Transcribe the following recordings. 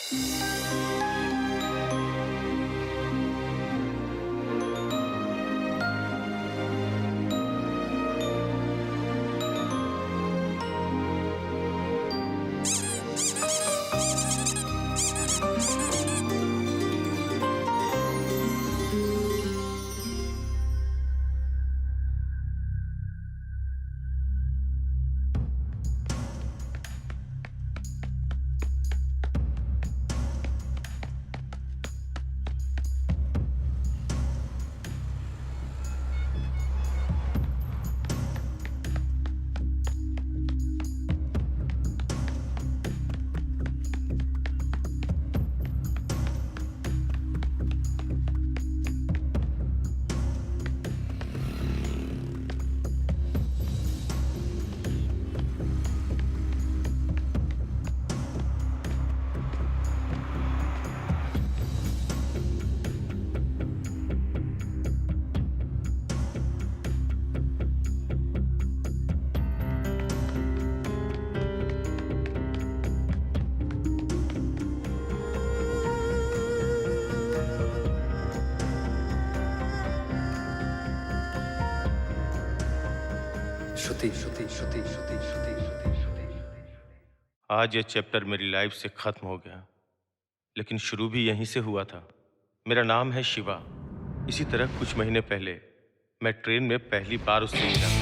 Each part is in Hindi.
श्रुति श्रुति श्रुति श्रुति श्रुति श्रुति श्रुति। आज ये चैप्टर मेरी लाइफ से खत्म हो गया, लेकिन शुरू भी यहीं से हुआ था। मेरा नाम है शिवा। इसी तरह कुछ महीने पहले मैं ट्रेन में पहली बार उससे मिला।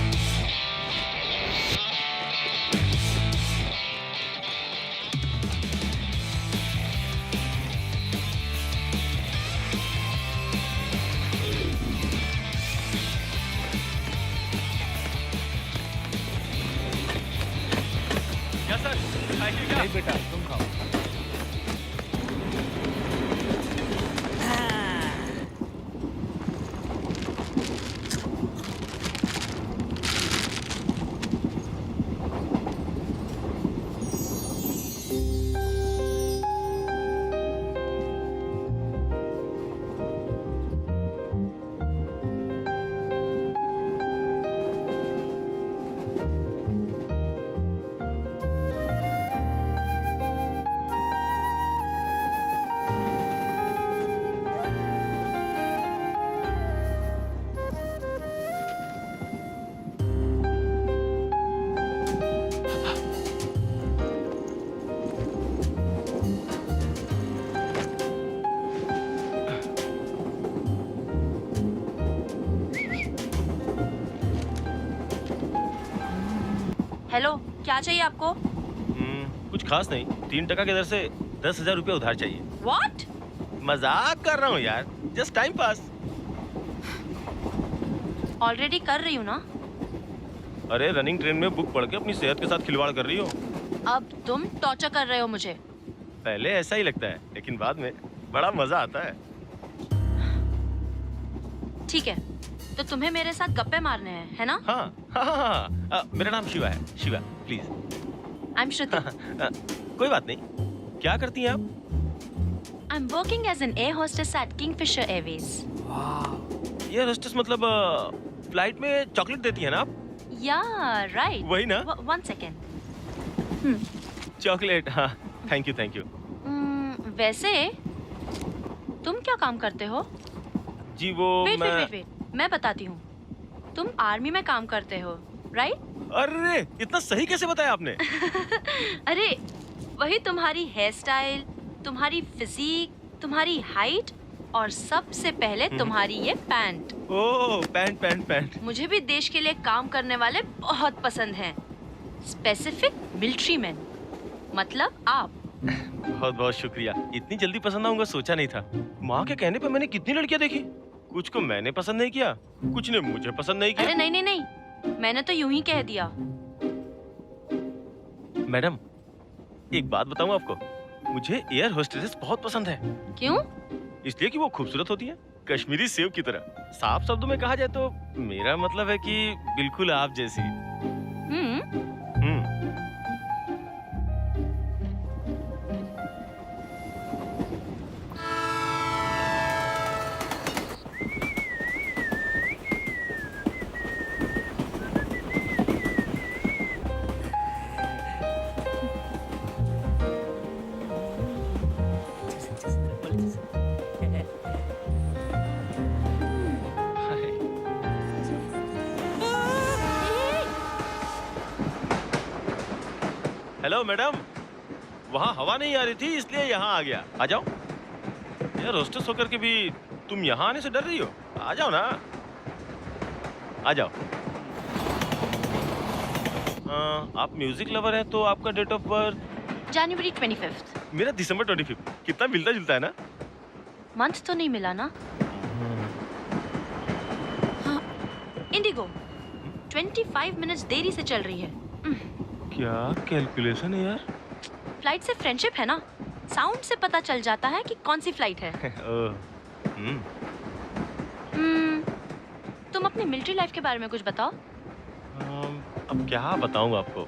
नहीं बेटा, तुम खाओ। हेलो, क्या चाहिए आपको? कुछ खास नहीं। 3% के दर से 10,000 रुपये उधार चाहिए। What? मजाक कर रहा हूँ यार, जस्ट टाइम पास। ऑलरेडी कर रही हूँ ना। अरे रनिंग ट्रेन में बुक पढ़ के अपनी सेहत के साथ खिलवाड़ कर रही हो। अब तुम टॉर्चर कर रहे हो मुझे। पहले ऐसा ही लगता है, लेकिन बाद में बड़ा मजा आता है। ठीक है, तो तुम्हें मेरे साथ गप्पे मारने हैं, है ना? हाँ हाँ हाँ, हाँ। मेरा नाम शिवा है। Shiva, please. I am Shruti. कोई बात नहीं। क्या करती हैं आप? I am working as an air hostess at Kingfisher Airways. Air hostess मतलब फ्लाइट में चॉकलेट देती है ना आप? या राइट। वही ना? 1 सेकेंड। चॉकलेट, हाँ। Thank you thank you. वैसे तुम क्या काम करते हो? जी वो वेट, मैं बताती हूँ। तुम आर्मी में काम करते हो, राइट? अरे इतना सही कैसे बताया आपने? अरे वही तुम्हारी हेयर स्टाइल, तुम्हारी फिजिक, तुम्हारी हाइट और सबसे पहले तुम्हारी ये पैंट। ओह, पैंट पैंट पैंट। मुझे भी देश के लिए काम करने वाले बहुत पसंद हैं। स्पेसिफिक मिलिट्री मैन, मतलब आप। बहुत बहुत शुक्रिया। इतनी जल्दी पसंद आऊंगा सोचा नहीं था। माँ के कहने पे मैंने कितनी लड़कियां देखी। कुछ को मैंने पसंद नहीं किया, कुछ ने मुझे पसंद नहीं किया। अरे नहीं, मैंने तो यूं ही कह दिया। मैडम, एक बात बताऊं आपको, मुझे एयर होस्टेसेस बहुत पसंद है। क्यों? इसलिए कि वो खूबसूरत होती है, कश्मीरी सेब की तरह। साफ शब्दों में कहा जाए तो मेरा मतलब है कि बिल्कुल आप जैसी। हम्म। हेलो मैडम, वहाँ हवा नहीं आ रही थी इसलिए यहाँ आ गया। आ जाओ यार, होस्टेस होकर के भी तुम यहाँ आने से डर रही हो? आ जाओ ना, आ जाओ। आप म्यूजिक लवर हैं तो आपका date of birth? January 25th। मेरा दिसंबर 25। कितना मिलता जुलता है ना। मंथ तो नहीं मिला ना? हाँ, इंडिगो 25 मिनट्स देरी से चल रही है। क्या कैलकुलेशन है यार। फ्लाइट से फ्रेंडशिप है ना, साउंड से पता चल जाता है कि कौन सी फ्लाइट है। तुम अपनी मिलिट्री लाइफ के बारे में कुछ बताओ। अब क्या बताऊं आपको,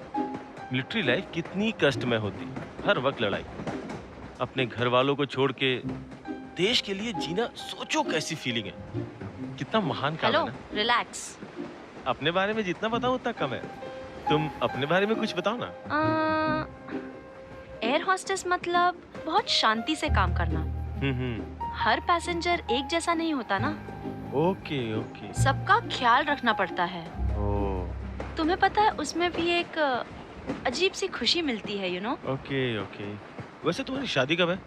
मिलिट्री लाइफ कितनी कष्टमय होती, हर वक्त लड़ाई, अपने घर वालों को छोड़ के देश के लिए जीना, सोचो कैसी फीलिंग है, कितना महान काम है हेलो, ना। रिलैक्स। अपने बारे में जितना बताऊं उतना कम है, तुम अपने बारे में कुछ बताओ ना। एयर हॉस्टेस मतलब बहुत शांति से काम करना। हर पैसेंजर एक जैसा नहीं होता ना। Okay okay. सबका ख्याल रखना पड़ता है। तुम्हें पता है उसमें भी एक अजीब सी खुशी मिलती है, यू नो। Okay okay. वैसे तुम्हारी शादी कब है?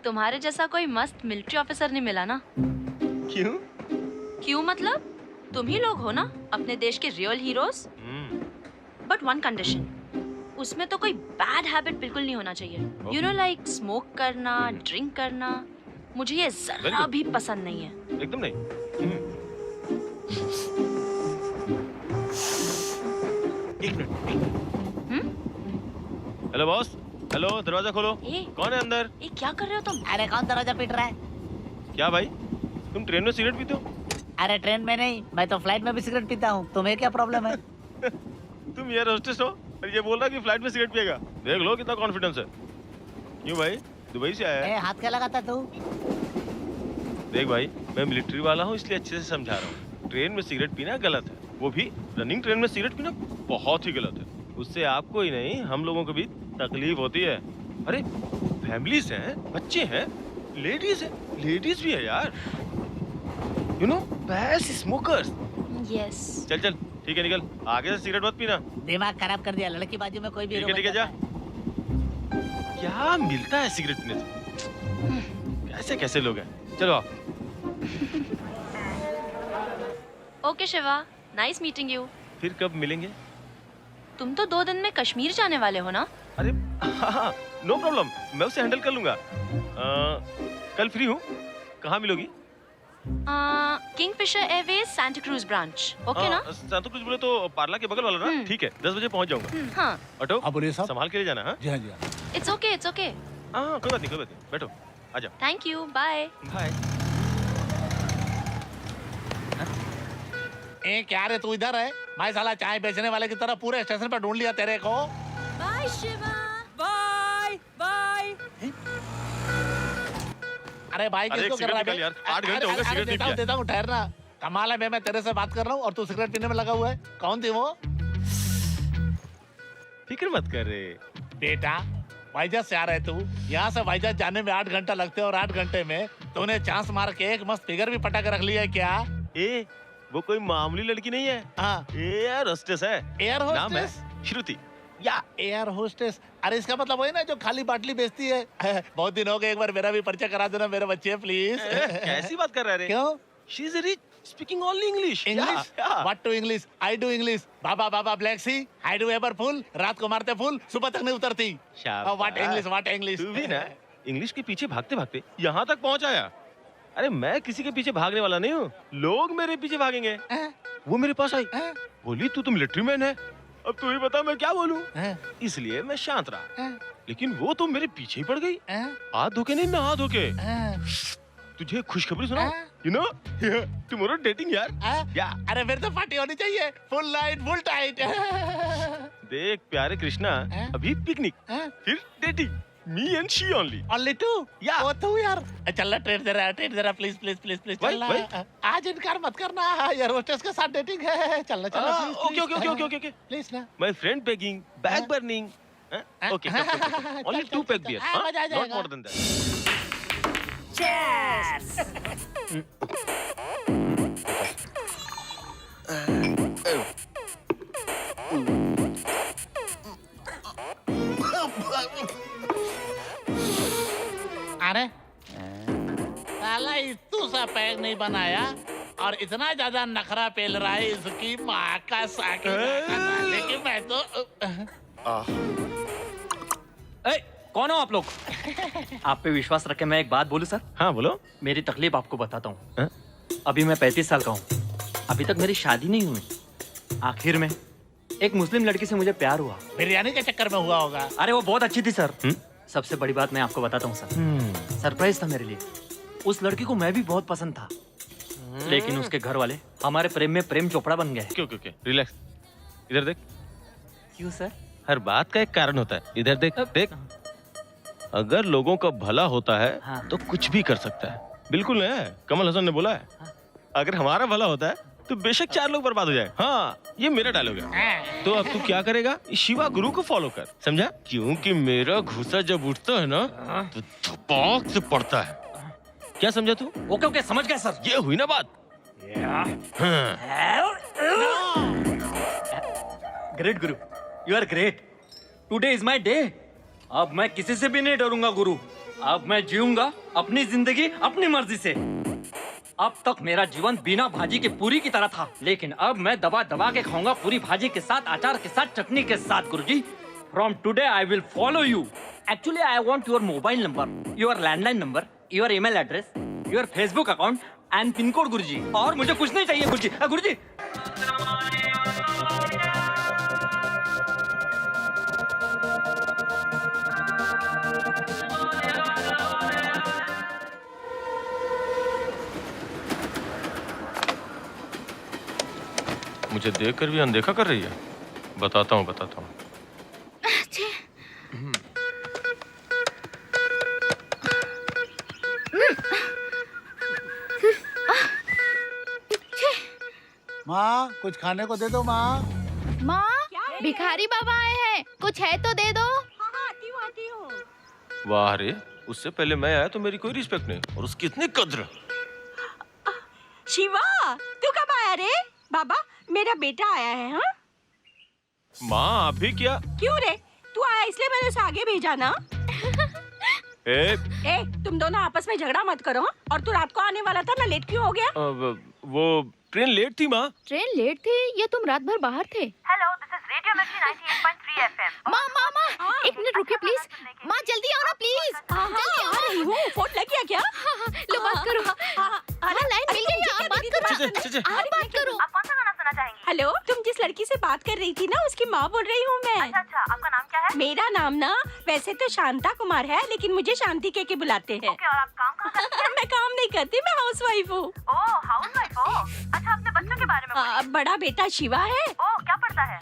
तुम्हारे जैसा कोई मस्त मिलिट्री ऑफिसर नहीं मिला ना। क्यों? क्यों मतलब तुम ही लोग हो ना अपने देश के real heroes. But one condition, उसमें तो कोई बैड हैबिट बिल्कुल नहीं होना चाहिए। यू नो, लाइक स्मोक करना, ड्रिंक करना, मुझे ये जरा भी पसंद नहीं है। एकदम नहीं। एक मिनट। हेलो बॉस, हेलो, दरवाजा खोलो। कौन है अंदर? क्या कर रहे हो तुम? अरे कौन दरवाजा पीट रहा है? क्या भाई, तुम ट्रेन में सिगरेट पीते हो? अरे ट्रेन में नहीं, मैं तो फ्लाइट में भी सिगरेट पीता हूँ। तुम्हें क्या प्रॉब्लम है? तुम एयर होस्टेस हो और ये बोल रहा कि फ्लाइट में सिगरेट पिएगा? देख लो कितना कॉन्फिडेंस है। क्यों भाई, दुबई से आया है? हाथ क्या लगाता तू? देख भाई, मैं मिलिट्री वाला हूँ इसलिए अच्छे से समझा रहा हूँ। ट्रेन में सिगरेट पीना गलत है, वो भी रनिंग ट्रेन में सिगरेट पीना बहुत ही गलत है। उससे आपको ही नहीं, हम लोगों को भी तकलीफ होती है। अरे फैमिलीज हैं, बच्चे हैं, लेडीज भी है यार, यू नो, बैस स्मोकर्स। यस। चल चल ठीक है, निकल, आगे से सिगरेट मत पीना। दिमाग खराब कर दिया, लड़की बाजू में कोई भी। ठीक है जा। क्या मिलता है सिगरेट पीने से? कैसे कैसे लोग हैं। चलो आप। Okay Shiva, nice meeting you. फिर कब मिलेंगे? तुम तो 2 दिन में कश्मीर जाने वाले हो ना? अरे हाँ, नो प्रॉब्लम, मैं उसे हैंडल कर लूंगा। कल फ्री हूँ, कहाँ मिलोगी? Kingfisher Airways Santacruz branch. Okay ना? सैंटा क्रूज बोले तो पार्ला के बगल वाला ना? ठीक है, 10 बजे पहुँच जाऊंगा। हाँ। ऑटो हाँ बोलिए साहब। संभाल के ले जाना। हाँ जी हाँ जी हाँ। It's okay, it's okay. हाँ कोई बात नहीं, बैठो, आ जाओ। Thank you, bye. बाय। क्या रे तू इधर है? मैं साला चाय बेचने वाले की तरह पूरे स्टेशन पर ढूंढ लिया तेरे को। Bye Shiva, bye bye. अरे भाई किसको कर रहा है? यार, 8 घंटे हो गए सिगरेट नहीं पिया। देता हूँ, ठहरना। कमाल है, मैं तेरे से बात कर रहा हूँ और तू सिगरेट पीने में लगा हुआ है। कौन थी वो? फिक्र मत कर रे बेटा, वाइजत से आ रहे तू। यहाँ से वाइजत जाने में 8 घंटा लगते हैं और 8 घंटे में तूने चांस मार के एक मस्त फिगर भी पटा के रख लिया है क्या? वो कोई मामूली लड़की नहीं है। हाँ, एयर होस्टेस है। एयर नाम है होस्टेस श्रुति। या एयर होस्टेस। अरे इसका मतलब वही ना जो खाली बाटली बेचती है। बहुत दिन हो गए, एक बार मेरा भी परिचय करा देना मेरे बच्चे प्लीज। कैसी बात कर रहा है रे? क्यों? She is rich, speaking only English. English? What to English? I do English. Baa baa black sea, I do ever full. रात को मारते फुल, सुबह तक नहीं उतरती। What English, what English. तू भी ना इंग्लिश के पीछे भागते भागते यहाँ तक पहुँच आया। अरे मैं किसी के पीछे भागने वाला नहीं हूँ, लोग मेरे पीछे भागेंगे। वो मेरे पास आई, बोली तू तो मिलिट्री मैन है, अब तू ही बता मैं क्या बोलूं। इसलिए मैं शांत रहा, लेकिन वो तो मेरे पीछे ही पड़ गई। हाथ धोके नहीं, मैं हाथ धोके। तुझे खुशखबरी सुनाऊं? यू नो, टुमारो डेटिंग यार। या अरे फिर तो पार्टी होनी चाहिए, फुल लाइट फुल टाइट। देख प्यारे कृष्णा, अभी पिकनिक, फिर dating, me and she only. Only two? या वो तू यार। चल ना, ट्रेड दे रहा प्लीज प्लीज प्लीज प्लीज। चल ना, आज इनकार मत करना, यार होस्टेस के साथ डेटिंग है। चलना चलना okay okay okay okay please ना। My friend begging, back burning. Okay only 2 pack beer, not more than that. Cheers! बनाया और इतना ज्यादा नखरा पेल रहा है इसकी माँ का साकी लेकिन मैं तो कौन हो आप लोग? आप पे विश्वास रख के मैं एक बात बोलूं सर? हाँ बोलो। मेरी तकलीफ आपको बताता हूँ। हाँ? अभी मैं 35 साल का हूँ, अभी तक मेरी शादी नहीं हुई। आखिर में एक मुस्लिम लड़की से मुझे प्यार हुआ। बिरयानी के चक्कर में हुआ होगा। अरे वो बहुत अच्छी थी सर। सबसे बड़ी बात मैं आपको बताता हूँ सर, सरप्राइज था मेरे लिए। उस लड़की को मैं भी बहुत पसंद था, लेकिन उसके घर वाले हमारे प्रेम में प्रेम चोपड़ा बन गए। क्यों क्यों क्यों? रिलैक्स, इधर देख। क्यों सर? हर बात का एक कारण होता है। इधर देख देख। अगर लोगों का भला होता है हाँ। तो कुछ भी कर सकता है। बिल्कुल है, कमल हसन ने बोला है। अगर हमारा भला होता है तो बेशक 4 लोग बर्बाद हो जाए। हाँ, ये मेरा डायलॉग है। तो अब तू क्या करेगा? शिवा गुरु को फॉलो कर, समझा? क्योंकि मेरा घुसा जब उठता है ना तो धपाक से पड़ता है। क्या समझा तू? ओके ओके, समझ गया सर। ये हुई ना बात। Great guru, you are great. Today is my day. अब मैं किसी से भी नहीं डरूंगा गुरु। अब मैं जीऊंगा अपनी जिंदगी अपनी मर्जी से। अब तक मेरा जीवन बिना भाजी के पूरी की तरह था, लेकिन अब मैं दबा दबा के खाऊंगा पूरी भाजी के साथ, अचार के साथ, चटनी के साथ गुरुजी। From today I will follow you. Actually I want your mobile number, your landline number, your email address, your Facebook account and pin code गुरुजी। और मुझे कुछ नहीं चाहिए गुरुजी। गुरुजी मुझे देखकर भी अनदेखा कर रही है। बताता हूँ। माँ कुछ खाने को दे दो माँ। माँ, भिखारी बाबा आए हैं, कुछ है तो दे दो। आती हूँ। वाह रे, उससे पहले मैं आया तो मेरी कोई रिस्पेक्ट नहीं और उसकी इतनी कद्र। शिवा, तू कब आया रे? बाबा, मेरा बेटा आया है। हाँ? माँ अभी क्या? क्यों रे? तू आया इसलिए मैंने उसे आगे भेजा ना। ए, तुम दोनों आपस में झगड़ा मत करो। और तू रात को आने वाला था ना, लेट क्यों हो गया? वो ट्रेन लेट थी माँ। ट्रेन लेट थी या तुम रात भर बाहर थे? Hello, this is radio Mirchi 98.3 FM। माँ, एक मिनट रुकिए प्लीज। माँ जल्दी आओ ना प्लीज। जल्दी आ रही हूँ। फोन लग गया क्या? लो बात करो। हाँ, लाइन मिल गई, आप बात करो। आप बात करो। आप कौन सा गाना सुनना चाहेंगी? हेलो, तुम जिस लड़की से बात कर रही थी ना, उसकी माँ बोल रही हूँ मैं। अच्छा, आपका नाम क्या है? मेरा नाम ना वैसे तो शांता कुमार है, लेकिन मुझे शांति के बुलाते हैं। ओके, और आप काम कहाँ करते हैं? मैं काम नहीं करती, मैं हाउसवाइफ हूँ। ओह, हाउसवाइफ हो। अच्छा, अपने बच्चों के बारे में बोलिए। बड़ा बेटा शिवा है। ओह, क्या पढ़ता है?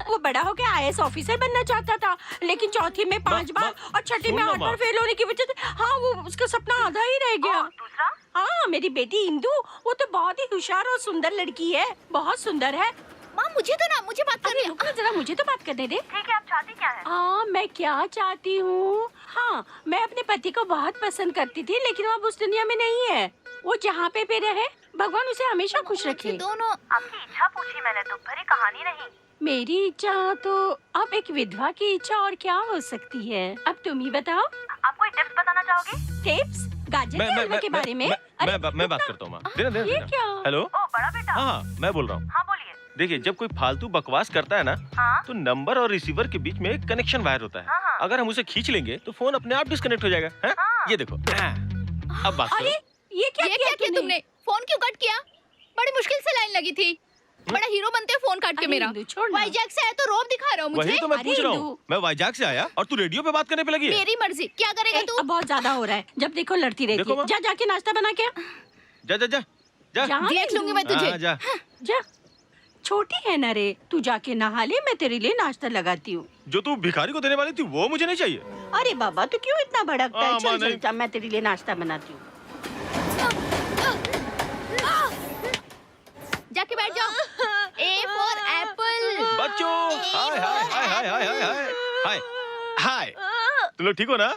वो बड़ा होकर IAS ऑफिसर बनना चाहता था, लेकिन चौथी में 5 बार और छठी में 8 बार फेल होने की वजह से हाँ वो उसका सपना आधा ही रह गया। दूसरा? हाँ, मेरी बेटी इंदु, वो तो बहुत ही होशियार और सुंदर लड़की है, बहुत सुंदर है। माँ मुझे तो ना, मुझे बात करनी है। रुको जरा, मुझे तो बात करने दे। ठीक है, आप चाहती क्या है? हाँ, मैं क्या चाहती हूँ? हाँ, मैं अपने पति को बहुत पसंद करती थी, लेकिन वो अब उस दुनिया में नहीं है। वो जहाँ पे रहे, भगवान उसे हमेशा खुश रखे। दोनों आपकी इच्छा पूछी मैंने, दुख भरी कहानी नहीं। मेरी इच्छा तो अब एक विधवा की इच्छा और क्या हो सकती है? अब तुम ही बताओ। आप कोई टिप्स बताना चाहोगे? टिप्स? गाजर के हलवे के बारे में? मैं बात करता हूँ माँ। ये क्या? हेलो। ओह, बड़ा बेटा। हाँ, मैं बोल रहा हूँ। हाँ, बोलिए। देखिए, जब कोई फालतू बकवास करता है ना, हाँ? तो नंबर और रिसीवर के बीच में एक कनेक्शन वायर होता है। हाँ। अगर हम उसे खींच लेंगे तो फोन अपने आप डिस्कनेक्ट हो जाएगा। है? हाँ। ये देखो। अब बात अरे करो। ये क्या किया तुमने? फोन क्यों कट किया? बड़ी मुश्किल से लाइन लगी थी। बड़ा हीरो बनते फोन काट के अरे मेरा। इंदु, छोड़ ना। वाईजैक से आया तो रोब दिखा रहा हूँ मुझे। वही तो मैं अरे पूछ रहा इंदु। हूँ। मैं वाईजैक से आया और तू रेडियो पे बात करने पे लगी है। मेरी मर्जी, क्या करेगा तू? अब बहुत ज्यादा हो रहा है, जब देखो लड़ती रहती देखो है। माँ। जा जाके नाश्ता बना के आ। जा जा जा जा। जा देख लूंगी मैं तुझे। हाँ, जा। जा, छोटी है ना रे, तू जाके नहा ले, मैं तेरे लिए नाश्ता लगाती हूँ। जो तू भिखारी को देने वाली थी वो मुझे नहीं चाहिए। अरे बाबा, तू क्यों इतना भड़कता है? माँ, चल नहीं। चल, मैं तेरे लिए नाश्ता बनाती हूँ। जाके बैठ जाओ। A for apple। बच्चों, हाय हाय हाय हाय हाय हाय हाय हाय हाय। तुम लोग ठीक हो ना?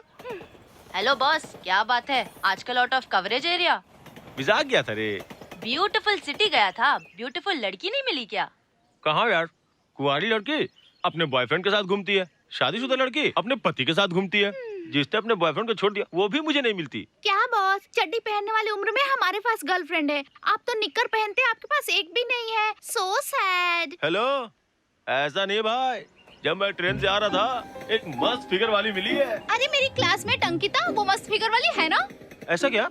हेलो बॉस, क्या बात है? आजकल out of coverage area. Visa गया था रे। ब्यूटीफुल सिटी गया था, ब्यूटीफुल लड़की नहीं मिली क्या? कहाँ यार? कुंवारी लड़की अपने बॉयफ्रेंड के साथ घूमती है, शादीशुदा लड़की अपने पति के साथ घूमती है। जिसने अपने बॉयफ्रेंड को छोड़ दिया वो भी मुझे नहीं मिलती। क्या बॉस, चड्डी पहनने वाली उम्र में हमारे पास गर्लफ्रेंड है, आप तो निक्कर पहनते हैं, आपके पास एक भी नहीं है। So sad. हेलो, ऐसा नहीं भाई, जब मैं ट्रेन से आ रहा था एक मस्त फिगर वाली मिली है। अरे मेरी क्लासमेट अंकिता, वो मस्त फिगर वाली है ना? ऐसा क्या?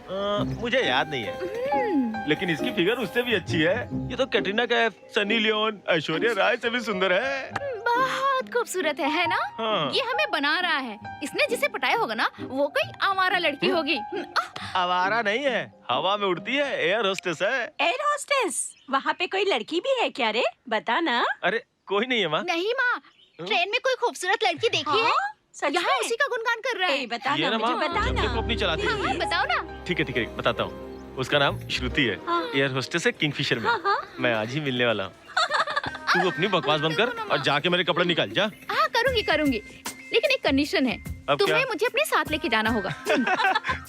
मुझे याद नहीं है, लेकिन इसकी फिगर उससे भी अच्छी है। ये तो कैटरीना कैफ, सनी लियोन, ऐश्वर्या राय से भी सुंदर है। बहुत खूबसूरत है ना? हाँ। ये हमें बना रहा है, इसने जिसे पटाया होगा ना वो कोई आवारा लड़की होगी। आवारा नहीं है, हवा में उड़ती है, एयर होस्टेस है। Air hostess? वहाँ पे कोई लड़की भी है क्या रे? बता ना। अरे कोई नहीं है माँ। नहीं माँ, ट्रेन में कोई खूबसूरत लड़की देखी है? सच यहाँ में? उसी का गुणगान कर रहा है। बता ये ना ना मुझे, माँ, बता जब ना। तक वो अपनी चलाती है। हाँ, बताओ ना। ठीक है बताता हूँ। उसका नाम श्रुति है, एयर होस्टेस है किंगफिशर में। मैं आज ही मिलने वाला हूँ। तू अपनी बकवास बंद कर और जाके मेरे कपड़े निकाल जा। हाँ करूँगी, लेकिन एक कंडीशन है, अब तुम्हें क्या? मुझे अपने साथ लेके जाना होगा।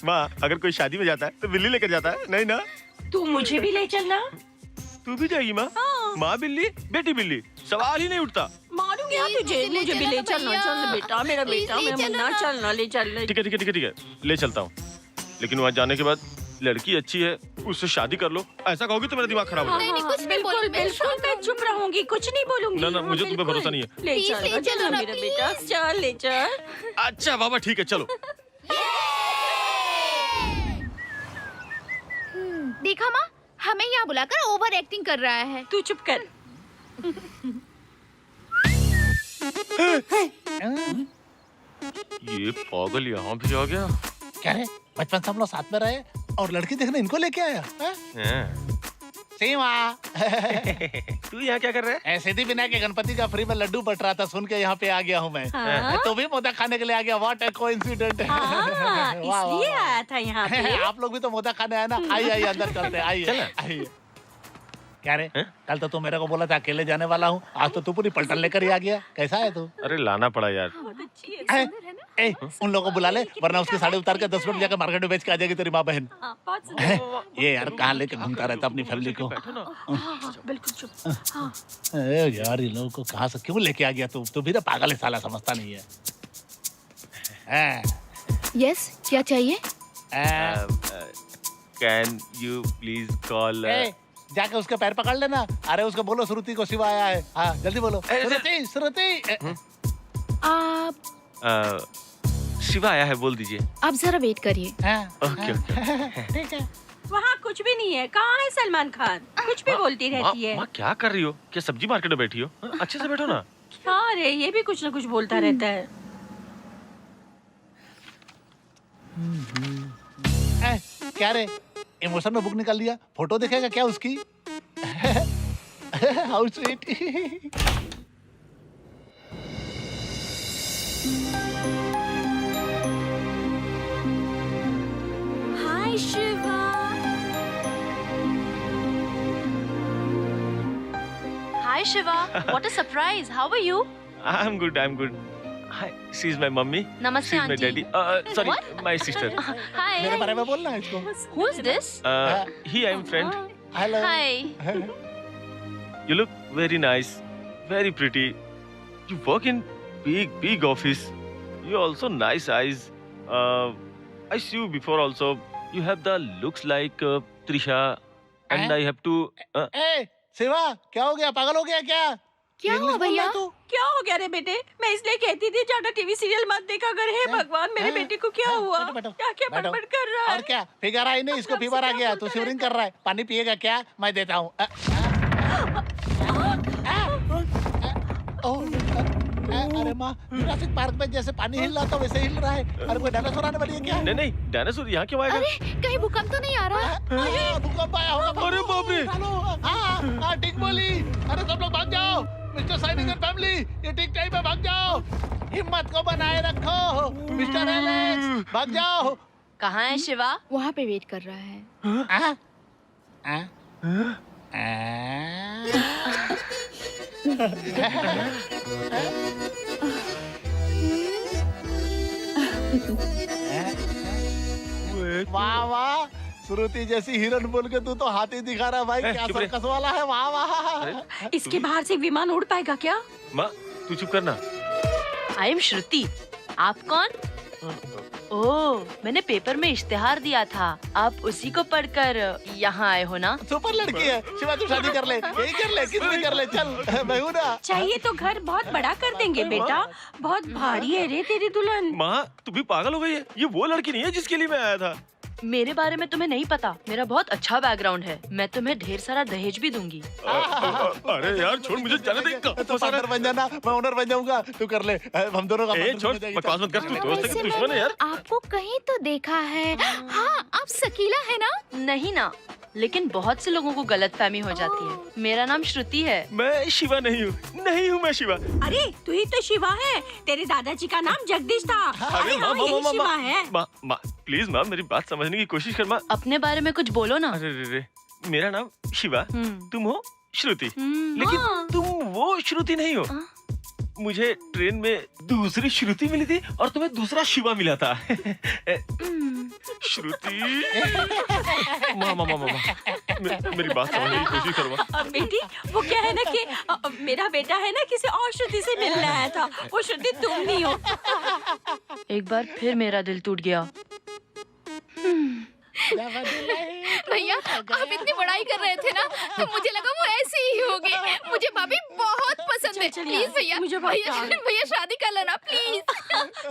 माँ, अगर कोई शादी में जाता है तो बिल्ली लेकर जाता है, नहीं ना? तू मुझे भी ले चलना। तू भी जाएगी माँ? माँ बिल्ली, बेटी बिल्ली, सवाल ही नहीं उठता। मारूंगी हाँ तुझे, मुझे भी ले चलना। चल बेटा, मेरा बेटा, मेरा मुन्ना, चलना, ले चल। ठीक है, ले चलता हूँ। लेकिन वहाँ जाने के बाद लड़की अच्छी है, उससे शादी कर लो। ऐसा कहोगी तो मेरा दिमाग खराब हो जाएगा। नहीं, कुछ नहीं बिल्कुल बोलूंगी, बिल्कुल, मैं चुप रहूंगी, कुछ नहीं बोलूंगी। ना, मुझे तुम पे भरोसा नहीं है। ले Please, चल, ले चलो ना, मेरा बेटा, चल ले चल। अच्छा बाबा ठीक है, चलो। देखा माँ, हमें यहाँ बुलाकर ओवर एक्टिंग कर रहा है। तू चुप कर। ये पागल यहाँ भी आ गया। क्या रे, बचपन से हम लोग साथ में रहे और लड़की देखने इनको लेके आया? सीमा। तू यहाँ क्या कर रहा है? सिद्धिविनायक के गणपति का फ्री में लड्डू बट रहा था, सुन के यहाँ पे आ गया हूँ मैं। तू भी मोदक खाने के लिए आ गया? What A coincident. इसलिए आया था यहाँ पे। आप लोग भी तो मोदक खाने आए ना? आइए अंदर चलते हैं, आइए। क्या रे, कल तो तू मेरे को बोला था अकेले जाने वाला हूँ, आज तो तू पूरी पलटन लेकर ही आ गया। कैसा है तू? अरे लाना पड़ा यार। उन लोगों को बुला ले, वरना उसकी साड़ी उतार के 10 मिनट जाकर मार्केट में बेच के आ जाएगी तेरी माँ बहन। ये यार कहाँ लेके घूमता रहता अपनी फैमिली को। बिल्कुल चुप। यार ये लोगों को कहाँ से क्यों लेके आ गया तू? तू भी ना पागल है साला, समझता नहीं है। यस, क्या चाहिए? Can you please call? जाके उसके पैर पकड़ लेना। अरे उसको बोलो श्रुति को शिवा आया है। हाँ जल्दी बोलो। श्रुति। आप शिवा आया है, बोल दीजिए। आप जरा वेट करिए। ओके। ठीक है। वहाँ कुछ भी नहीं है। कहाँ है सलमान खान? कुछ भी बोलती रहती है। माँ क्या कर रही हो? क्या सब्जी मार्केट में बैठी हो? अच्छे से बैठो ना। क्या रे, ये भी कुछ ना कुछ बोलता रहता है। क्या रे, इमोशन में बुक निकाल लिया? फोटो दिखेगा क्या उसकी? How sweet. Hi Shiva. Hi Shiva, what a surprise. How are you? I'm good. Hi, she's my mummy. Namaste, she's my auntie. daddy. Sorry, What? my sister. मेरे Hi. बारे में बोलना है इसको। Who's this? He, I'm friend. Hello. Hi. You look very nice, very pretty. You work in big office. You also nice eyes. I see you before also. You have the looks like Trisha, and I have to. Shiva, क्या हो गया? पागल हो गया क्या? क्या हुआ भैया? क्या हो गया रे बेटे? मैं इसलिए कहती थी ज्यादा टीवी सीरियल मत देखा कर। हे भगवान, मेरे बेटे को क्या हुआ? क्या बड़बड़ कर रहा है? और क्या, फिगर आई नहीं, इसको फीवर आ गया। तू शिवरिंग कर रहा है। पानी पिएगा क्या? मैं देता हूँ। अरे माँ, जुरासिक पार्क में जैसे पानी हिल रहा था वैसे हिल रहा है। अरे कोई डायनासोर आने वाली है क्या? नहीं, डायनासोर यहाँ क्यों आएगा? अरे कहीं भूकंप तो नहीं आ रहा? भूकंप आया होगा। अरे बाप रे! हाँ, ठीक बोली। अरे सब लोग भाग जाओ। मिस्टर साइनिंग एंड फैमिली, ये ठीक टाइम पे भाग जाओ। हिम्मत को बनाए रखो। मिस्टर एलेक्स, भाग जाओ। कहाँ है शिवा? वहाँ पे वेट कर रहा है। वाह वाह, श्रुति जैसी हिरन बोल के तू तो हाथी दिखा रहा भाई। क्या सर्कस वाला है? वाह वाह। इसके बाहर से विमान उड़ पाएगा क्या? माँ तू चुप करना। I am श्रुति। आप कौन? ओह, मैंने पेपर में इश्तिहार दिया था। आप उसी को पढ़कर यहाँ आए हो ना? सुपर लड़की है शिवा, तू शादी कर ले, यही कर ले, किस भी कर ले, चल मैं हूँ ना। चाहिए तो घर बहुत बड़ा कर देंगे बेटा, बहुत भारी है रे तेरी दुल्हन। माँ तू भी पागल हो गई है, ये वो लड़की नहीं है जिसके लिए मैं आया था। मेरे बारे में तुम्हें नहीं पता, मेरा बहुत अच्छा बैकग्राउंड है, मैं तुम्हें ढेर सारा दहेज भी दूंगी। अरे यार छोड़, मुझे जाने दे। तू पार्टनर बन जाना, मैं ओनर बन जाऊंगा, तू कर ले, हम दोनों का ए छोड़, बकवास मत कर, तू दोस्त है कि दुश्मन है यार? आपको कहीं तो देखा है। हाँ, आप शकीला है ना? नहीं ना, लेकिन बहुत से लोगों को गलतफहमी हो जाती है। मेरा नाम श्रुति है। मैं शिवा नहीं हूँ मैं शिवा। अरे तू ही तो शिवा है, तेरे दादाजी का नाम जगदीश था। अरे हाँ, यही शिवा है। माँ प्लीज माँ, मेरी बात समझने की कोशिश कर माँ। अपने बारे में कुछ बोलो ना। अरे रे, मेरा नाम शिवा, तुम हो श्रुति, हाँ। लेकिन तुम वो श्रुति नहीं हो। मुझे ट्रेन में दूसरी श्रुति मिली थी और तुम्हें दूसरा शिवा मिला था। श्रुति, माँ मेरी बात समझने की कोशिश करो। बेटी वो क्या है ना कि मेरा बेटा है ना किसी और श्रुति से मिलने आया था, वो श्रुति तुम नहीं हो। एक बार फिर मेरा दिल टूट गया। भैया आप इतनी बड़ाई कर रहे थे ना, तो मुझे लगा वो ऐसे ही होंगे। मुझे भाभी बहुत पसंद है। प्लीज भैया, भैया शादी कर लेना प्लीज।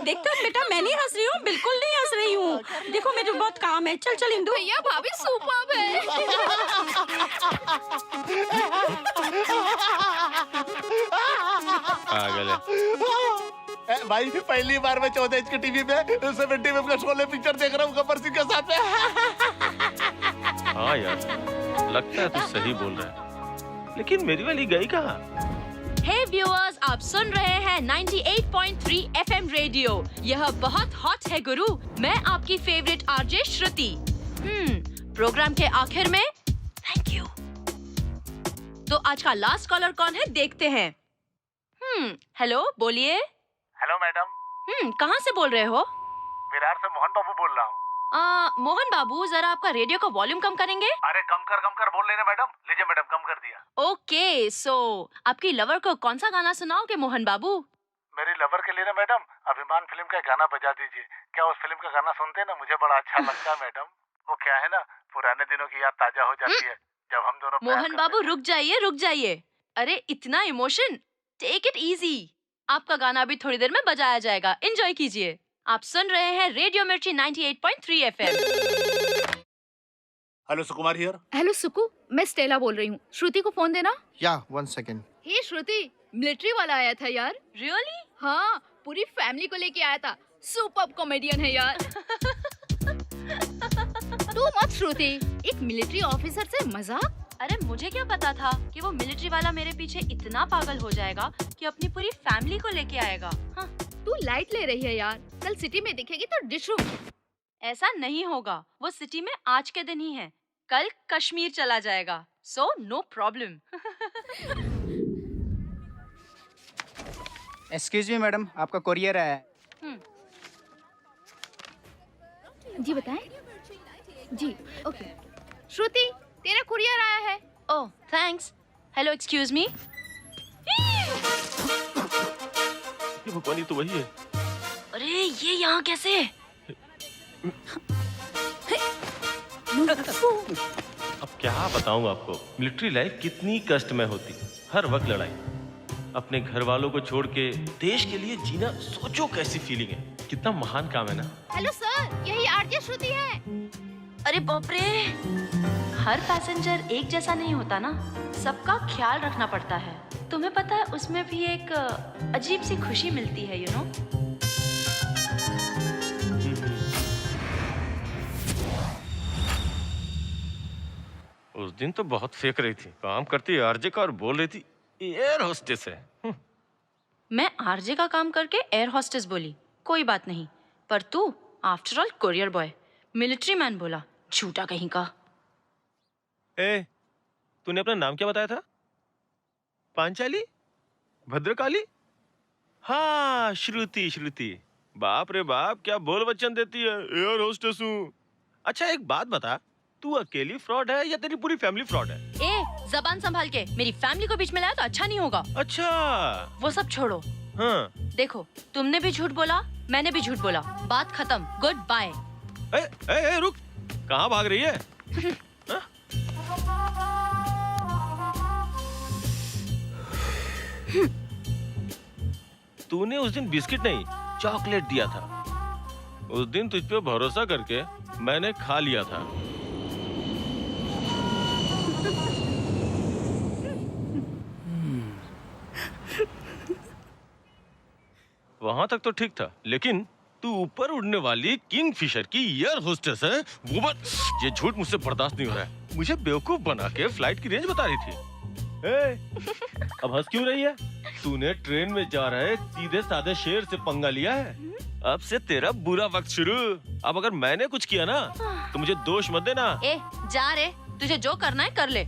देखता बेटा, मैं नहीं हंस रही हूँ, बिल्कुल नहीं हंस रही हूँ। देखो मेरे बहुत काम है, चल चल इंदु। भैया भाभी सुपर्ब है। पागल है। भाई पहली बार मैं 14 इंच के टीवी पे 70 में शोले पिक्चर देख रहा हूँ गब्बर सिंह के साथ में। हाँ यार, लगता है तू सही बोल रहा है, लेकिन मेरी वाली गई कहाँ? हे व्यूअर्स, आप सुन रहे हैं 98.3 FM रेडियो। यह बहुत हॉट है गुरु। मैं आपकी फेवरेट आरजे श्रुति। प्रोग्राम के आखिर में थैंक यू। तो आज का लास्ट कॉलर कौन है देखते हैं। हेलो, बोलिए। Hello madam. कहाँ से बोल रहे हो? विरार से मोहन बाबू बोल रहा हूँ। मोहन बाबू, जरा आपका रेडियो का वॉल्यूम कम करेंगे? अरे कम कर बोल लेना मैडम। लीजिए मैडम, कम कर दिया। ओके, सो आपकी लवर को कौन सा गाना सुनाओगे मोहन बाबू? मेरी लवर के लिए ना मैडम अभिमान फिल्म का गाना बजा दीजिए। क्या उस फिल्म का गाना सुनते हैं ना, मुझे बड़ा अच्छा लगता है मैडम। वो क्या है ना, पुराने दिनों की याद ताजा हो जाती है जब हम दोनों। मोहन बाबू रुक जाइए। अरे इतना इमोशन, टेक इट इजी। आपका गाना अभी थोड़ी देर में बजाया जाएगा, एंजॉय कीजिए। आप सुन रहे हैं radio Mirchi 98.3 FM। Hello Sukumar here. Hello Suku, मैं स्टेला बोल रही हूँ। श्रुति को फोन देना। या 1 सेकेंड। हे श्रुति, मिलिट्री वाला आया था यार। रियली? हाँ, पूरी फैमिली को लेके आया था। सुपर्ब कॉमेडियन है यार। तू मत श्रुति, एक मिलिट्री ऑफिसर से मजाक। अरे मुझे क्या पता था कि वो मिलिट्री वाला मेरे पीछे इतना पागल हो जाएगा कि अपनी पूरी फैमिली को लेके आएगा। हाँ। तू लाइट ले रही है यार, कल सिटी में दिखेगी तो डिश रूम। ऐसा नहीं होगा, वो सिटी में आज के दिन ही है, कल कश्मीर चला जाएगा, so no problem. Excuse me madam, आपका कोरियर आया है। जी बताएं। जी ओके। श्रुति, तेरा कुरियर आया है। ओह थैंक्स। Hello, excuse me. ये भगवान, ये तो वही है। अरे ये यहाँ कैसे? अब क्या बताऊं आपको, मिलिट्री लाइफ कितनी कष्ट में होती, हर वक्त लड़ाई। अपने घर वालों को छोड़ के देश के लिए जीना, सोचो कैसी फीलिंग है, कितना महान काम है ना। हेलो सर, यही आरजे श्रुति है। अरे बाप रे, हर पैसेंजर एक जैसा नहीं होता ना, सबका ख्याल रखना पड़ता है। तुम्हें पता है, उसमें भी एक अजीब सी खुशी मिलती है, यू नो। उस दिन तो बहुत फेंक रही थी, काम करती आरजे का और बोल रही थी एयर होस्टेस है। मैं आरजे का काम करके एयर होस्टेस बोली, कोई बात नहीं, पर तू after all courier boy, military man बोला, झूठा कहीं का। ए, तूने अपना नाम क्या बताया था? पांचाली? भद्रकाली? हाँ, श्रुति। बाप रे बाप, क्या बोल वचन देती है, एयर होस्टेस हूँ। अच्छा एक बात बता, तू अकेली फ्रॉड है या तेरी पूरी फैमिली फ्रॉड है? ए, जबान संभाल के, मेरी फैमिली को बीच में लाया तो अच्छा नहीं होगा। अच्छा, वो सब छोड़ो, हाँ। देखो, तुमने भी झूठ बोला, मैंने भी झूठ बोला, बात खत्म, गुड बाय। रुक, कहाँ भाग रही है? हाँ? तूने उस दिन बिस्किट नहीं, चॉकलेट दिया था। उस दिन तुझ पे भरोसा करके मैंने खा लिया था। वहां तक तो ठीक था, लेकिन तू ऊपर उड़ने वाली किंग फिशर की एयर होस्टेस है, वो बात, ये झूठ मुझसे बर्दाश्त नहीं हो रहा है। मुझे बेवकूफ बना के फ्लाइट की रेंज बता रही थी। अब हंस क्यों रही है? तूने ट्रेन में जा रहे सीधे साधे शेर से पंगा लिया है। अब से तेरा बुरा वक्त शुरू। अब अगर मैंने कुछ किया ना तो मुझे दोष मत देना। जा रे, तुझे जो करना है कर ले।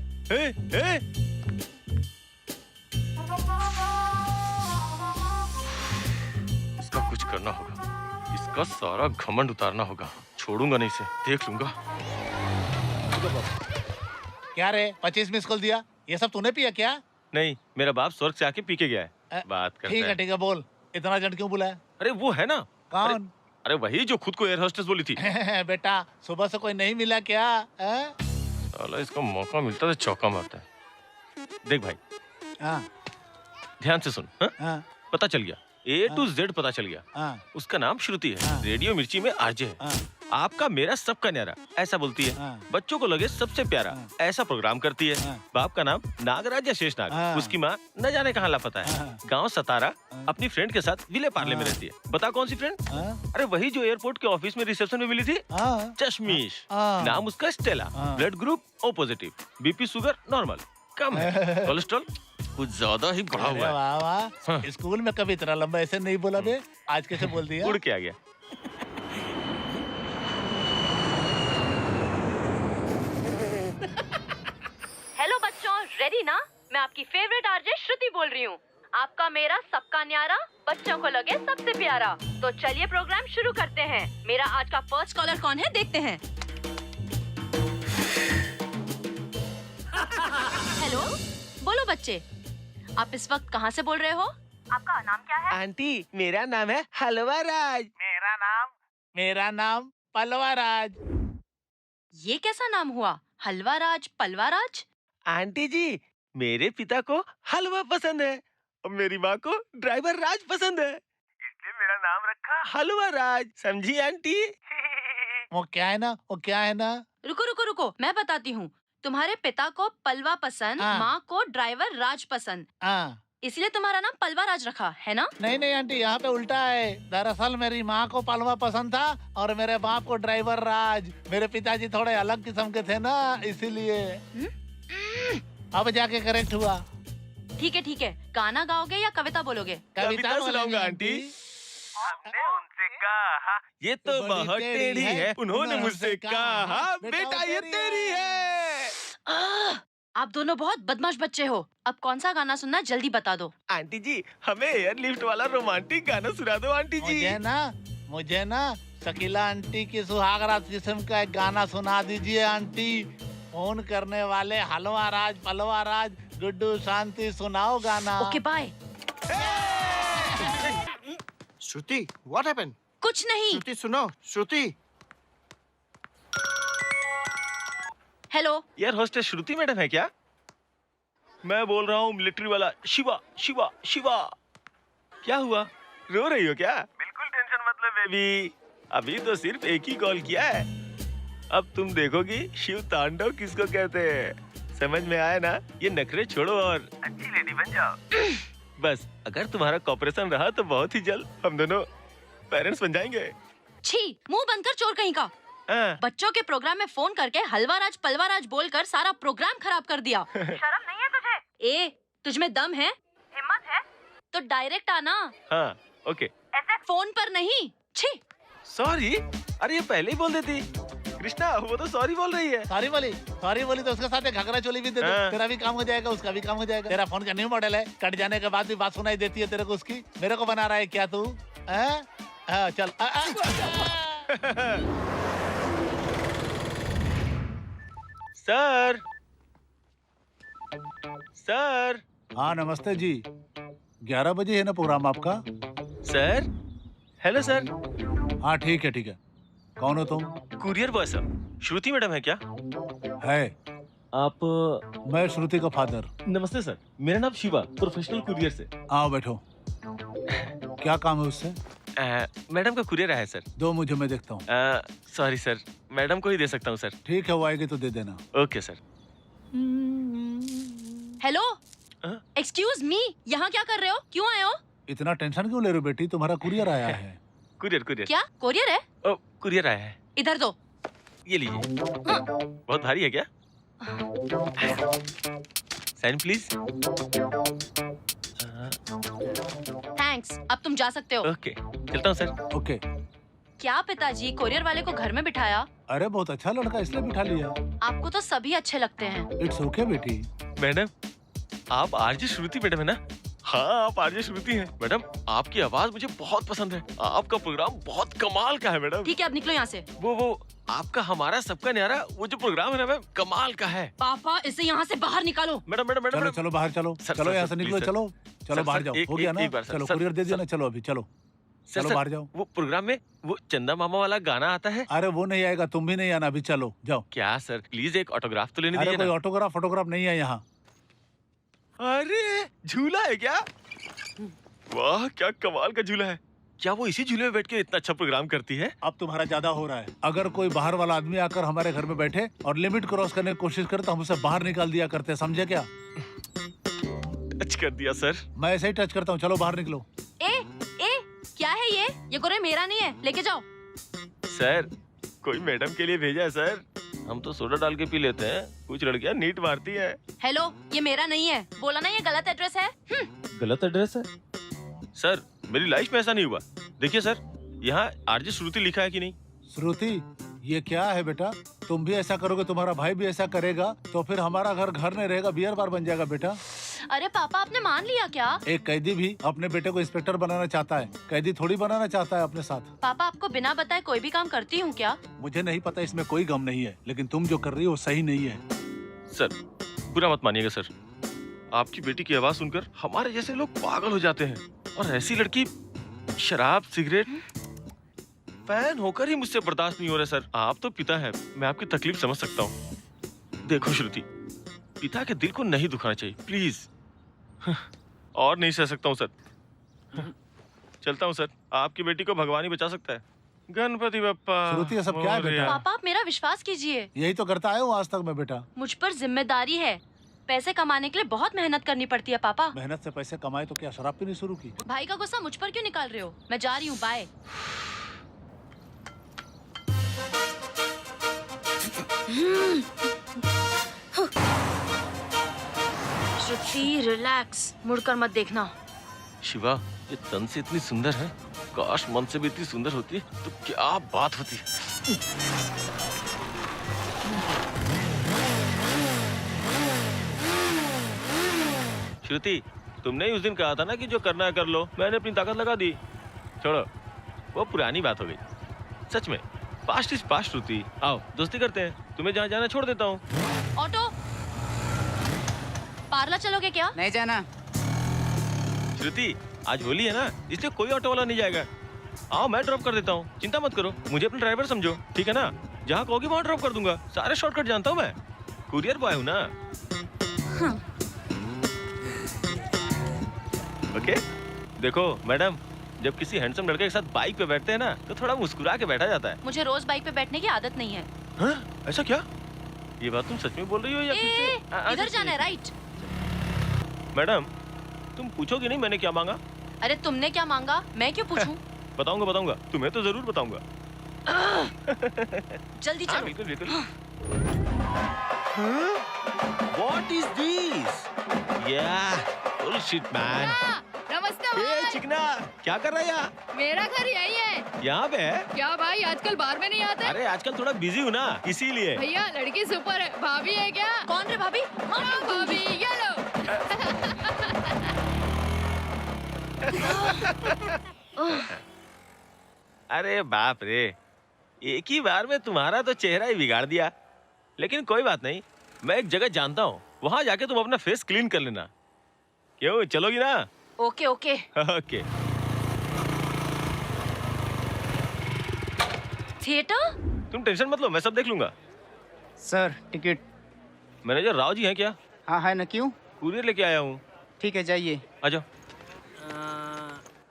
इसका कुछ करना होगा, इसका सारा घमंड उतारना होगा। छोड़ूंगा नहीं इसे, देख लूंगा। क्या रे, 25 मिस कॉल दिया? ये सब तूने पिया क्या? नहीं, मेरा बाप स्वर्ग से आके पी के गया है। बात करता है। ठीक है, बोल। इतना जल्द क्यों बुलाया? अरे वो है ना। कौन? अरे वही जो खुद को एयर होस्टेस बोली थी। बेटा, सुबह से कोई नहीं मिला क्या? साला इसका मौका मिलता है चौका मारता है। देख भाई, ध्यान से सुन। पता चल गया, A to Z पता चल गया। उसका नाम श्रुति है, रेडियो मिर्ची में आरजे है। आपका मेरा सबका न्यारा, ऐसा बोलती है। बच्चों को लगे सबसे प्यारा, ऐसा प्रोग्राम करती है। बाप का नाम नागराज या शेषनाग, उसकी माँ न जाने कहाँ लापता है। गांव सतारा, अपनी फ्रेंड के साथ विले पार्ले में रहती है। बता कौन सी फ्रेंड? अरे वही जो एयरपोर्ट के ऑफिस में रिसेप्शन में मिली थी, चश्मीश। नाम उसका Stella, blood group O positive, BP sugar normal, कम है, कोलेस्ट्रॉल कुछ ज्यादा ही बढ़ा हुआ है। वाह वाह, स्कूल में कभी इतना लंबा ऐसे नहीं बोला बे, आज कैसे बोल दिया? उड़ के आ गया। हेलो बच्चों, रेडी ना? मैं आपकी फेवरेट आरजे श्रुति बोल रही हूँ। आपका मेरा सबका न्यारा, बच्चों को लगे सबसे प्यारा। तो चलिए प्रोग्राम शुरू करते हैं। मेरा आज का फर्स्ट कॉलर कौन है, देखते हैं। हेलो, बोलो बच्चे, आप इस वक्त कहाँ से बोल रहे हो? आपका नाम क्या है? आंटी, मेरा नाम है हलवा राज। मेरा नाम पलवा राज। ये कैसा नाम हुआ, हलवा राज पलवा राज? आंटी जी, मेरे पिता को हलवा पसंद है और मेरी माँ को ड्राइवर राज पसंद है, इसलिए मेरा नाम रखा हलवा राज। समझी आंटी? वो क्या है ना? रुको, मैं बताती हूँ। तुम्हारे पिता को पलवा पसंद, माँ को ड्राइवर राज पसंद, इसलिए तुम्हारा नाम पलवा राज रखा है ना? नहीं आंटी, यहाँ पे उल्टा है। दरअसल मेरी माँ को पलवा पसंद था और मेरे बाप को ड्राइवर राज। मेरे पिताजी थोड़े अलग किस्म के थे ना, इसीलिए। अब जाके करेक्ट हुआ। ठीक है, गाना गाओगे या कविता बोलोगे? कविता सुनाऊंगा आंटी। हमने उनसे कहा ये तो बहुत टेढ़ी है, उन्होंने मुझसे कहा बेटा ये तेरी है। आप दोनों बहुत बदमाश बच्चे हो। अब कौन सा गाना सुनना, जल्दी बता दो। आंटी जी, हमें एयर लिफ्ट वाला रोमांटिक गाना सुना दो आंटी जी। मुझे ना शकीला आंटी की सुहागरात किस्म का एक गाना सुना दीजिए आंटी। फोन करने वाले हलवा राज पलवा राज, गुड्डू शांति, सुनाओ गाना। Okay bye. Shruti, what happened? कुछ नहीं। श्रुति सुनो, Shruti. Hello, air hostess Shruti madam है क्या? मैं बोल रहा हूँ मिलिट्री वाला शिवा। क्या हुआ, रो रही हो क्या? बिल्कुल टेंशन मत लो बेबी, अभी तो सिर्फ एक ही कॉल किया है। अब तुम देखोगी शिव तांडव किसको कहते हैं। समझ में आया ना? ये नखरे छोड़ो और अच्छी लेडी बन जाओ। बस अगर तुम्हारा कॉपरेशन रहा तो बहुत ही जल्द हम दोनों पेरेंट्स बन जाएंगे। छी, मुंह बंद कर चोर कहीं का। बच्चों के प्रोग्राम में फोन करके हलवा राज पलवा राज बोलकर सारा प्रोग्राम खराब कर दिया। शर्म नहीं है तुझे? तुझ में दम है? हिम्मत है तो डायरेक्ट आना। हाँ, ओके। ऐसे फोन पर नहीं। छी। सॉरी, अरे ये पहले ही बोल देती। कृष्णा, वो तो सॉरी बोल रही है। सॉरी बोली तो उसके साथ एक घगरा चोली भी दे दो। तेरा भी काम हो जाएगा, उसका भी काम हो जाएगा। तेरा फोन का न्यू मॉडल है, कट जाने के बाद भी बात सुनाई देती है तेरे को उसकी। मेरे को बना रहा है क्या तू? चल। सर। हाँ नमस्ते जी। 11 बजे है ना प्रोग्राम आपका? Sir, hello sir. हाँ ठीक है ठीक है। कौन हो तुम? Courier boy sir. Shruti madam है क्या? है। आप? मैं श्रुति का फादर। नमस्ते सर, मेरा नाम शिवा, प्रोफेशनल कुरियर से। आओ बैठो। क्या काम है उससे? मैडम का कुरियर आया है सर। दो मुझे, मैं देखता हूँ। सॉरी सर, मैडम को ही दे सकता हूँ सर। ठीक है, वो आएगी तो दे देना। Okay sir. Hello, excuse me, यहाँ क्या कर रहे हो? क्यों आए हो? इतना टेंशन क्यों ले रहे हो बेटी? तुम्हारा कुरियर आया है। Courier courier. क्या कोरियर है? ओ, कुरियर आया है। इधर दो। ये लीजिए। बहुत भारी है क्या? Sign please. थैंक्स, अब तुम जा सकते हो। ओके, चलता हूँ सर। ओके। क्या पिताजी, कोरियर वाले को घर में बिठाया? अरे बहुत अच्छा लड़का, इसलिए बिठा लिया। आपको तो सभी अच्छे लगते हैं। इट्स ओके बेटी। मैडम, आप आरजे श्रुति मैडम है ना? हाँ, आप आरजे श्रुति हैं। मैडम, आपकी आवाज मुझे बहुत पसंद है। आपका प्रोग्राम बहुत कमाल का है मैडम। ठीक है, अब निकलो यहाँ से। वो आपका हमारा सबका न्यारा वो जो प्रोग्राम है ना मैम, कमाल का है। पापा, इसे यहाँ से बाहर निकालो। मैडम मैडम मैडम चलो चलो बाहर चलो। चलो यहाँ से निकलो। चलो चलो बाहर जाओ। हो गया ना? चलो कुरियर दे दिया ना, चलो अभी चलो। चलो बाहर जाओ। वो प्रोग्राम में वो चंदा मामा वाला गाना आता है। अरे वो नहीं आएगा, तुम भी नहीं आना, अभी चलो जाओ। क्या सर, प्लीज एक ऑटोग्राफ तो लेने दीजिए अरे ना। कोई ऑटोग्राफ नहीं है यहाँ। अरे झूला है क्या? वाह, क्या कमाल का झूला है। क्या वो इसी झूले में बैठ के इतना अच्छा प्रोग्राम करती है? अब तुम्हारा ज्यादा हो रहा है। अगर कोई बाहर वाला आदमी आकर हमारे घर में बैठे और लिमिट क्रॉस करने की कोशिश करे तो हम उसे बाहर निकाल दिया करते, समझे क्या? टच कर दिया सर। मैं ऐसे ही टच करता हूँ। चलो बाहर निकलो। ए, क्या है ये कोरियर मेरा नहीं है, लेके जाओ। सर, कोई मैडम के लिए भेजा है सर। हम तो सोडा डाल के पी लेते हैं, कुछ लड़कियां नीट मारती है। हेलो, ये मेरा नहीं है, बोला ना ये गलत एड्रेस है। गलत एड्रेस है? सर, मेरी लाइफ में ऐसा नहीं हुआ। देखिए सर, यहाँ आरजे श्रुति लिखा है कि नहीं? श्रुति, ये क्या है बेटा? तुम भी ऐसा करोगे, तुम्हारा भाई भी ऐसा करेगा, तो फिर हमारा घर नहीं रहेगा, बियर बार बन जाएगा बेटा। अरे पापा, आपने मान लिया क्या? एक कैदी भी अपने बेटे को इंस्पेक्टर बनाना चाहता है, कैदी थोड़ी बनाना चाहता है अपने साथ। पापा, आपको बिना बताए कोई भी काम करती हूँ क्या? मुझे नहीं पता, इसमें कोई गम नहीं है, लेकिन तुम जो कर रही हो वो सही नहीं है। सर, बुरा मत मानिएगा सर। आपकी बेटी की आवाज सुनकर हमारे जैसे लोग पागल हो जाते हैं, और ऐसी लड़की शराब सिगरेट फैन होकर ही मुझसे बर्दाश्त नहीं हो रहा सर। आप तो पिता है, मैं आपकी तकलीफ समझ सकता हूँ। देखो श्रुति, पिता के दिल को नहीं दुखाना चाहिए, प्लीज। और नहीं सह सकता हूँ सर। चलता हूँ सर, आपकी बेटी को भगवान ही बचा सकता है। गणपति बप्पा। श्रुति, ये सब क्या है बेटा? पापा, आप मेरा विश्वास कीजिए। यही तो करता है वो आज तक मैं बेटा। मुझ पर जिम्मेदारी है। पैसे कमाने के लिए बहुत मेहनत करनी पड़ती है पापा। मेहनत से पैसे कमाए तो क्या शराब पीनी शुरू की? भाई का गुस्सा मुझ पर क्यों निकाल रहे हो? मैं जा रही हूँ, बाय। श्रुति, रिलैक्स, मुड़कर मत देखना। शिवा, ये तन से इतनी सुंदर है, काश मन से भी इतनी सुंदर होती तो क्या बात होती। श्रुति, तुमने ही उस दिन कहा था ना कि जो करना है कर लो। मैंने अपनी ताकत लगा दी। छोड़ो, वो पुरानी बात हो गई। सच में पास्ट इज पास्ट। श्रुति, आओ दोस्ती करते हैं, तुम्हें जहाँ जाना छोड़ देता हूँ। ऑटो, पार्लर चलोगे क्या? नहीं जाना। श्रुति, आज होली है ना, इसलिए कोई ऑटो वाला नहीं जाएगा। आओ, मैं ड्रॉप कर देता हूँ, चिंता मत करो। मुझे अपना ड्राइवर समझो, ठीक है ना? जहाँ कहोगे वहाँ ड्रॉप कर दूंगा। सारे शॉर्टकट जानता हूँ मैं, कुरियर बॉय हूँ ना। ओके? देखो मैडम, जब किसी हैंडसम लड़के के साथ बाइक पे बैठते हैं ना, तो थोड़ा मुस्कुरा के बैठा जाता है। मुझे रोज बाइक पे बैठने की आदत नहीं है। हाँ? ऐसा क्या? ये बात तुम सच में बोल रही हो या इधर जाना है, राइट? मैडम, तुम पूछोगे नहीं मैंने क्या मांगा? अरे तुमने क्या मांगा, मैं क्यों पूछूं? बताऊंगा, तुम्हें तो जरूर बताऊंगा। जल्दी चलो। बिल्कुल बिल्कुल। What is this? Yeah, bullshit man. नमस्ते ए भाई। चिकना, क्या कर रहा है यहाँ? मेरा घर यही है। यहाँ पे है? क्या भाई, आजकल बार में नहीं आते? अरे आजकल थोड़ा बिजी हूँ ना, इसीलिए। भैया, लड़की सुपर है। भाभी है क्या? कौन रे भाभी? हाँ, भाभी, ये लो। अरे बाप रे, एक ही बार में तुम्हारा तो चेहरा ही बिगाड़ दिया। लेकिन कोई बात नहीं, मैं एक जगह जानता हूँ, वहाँ जाके तुम अपना फेस क्लीन कर लेना। क्यों, चलोगी ना? Okay okay. ओके। थिएटर? तुम टेंशन मत लो, मैं सब देख लूंगा। Sir ticket. Manager Rao ji हैं क्या? हाँ है ना, क्यों? कुरियर लेके आया हूँ। ठीक है जाइए। आ जाओ।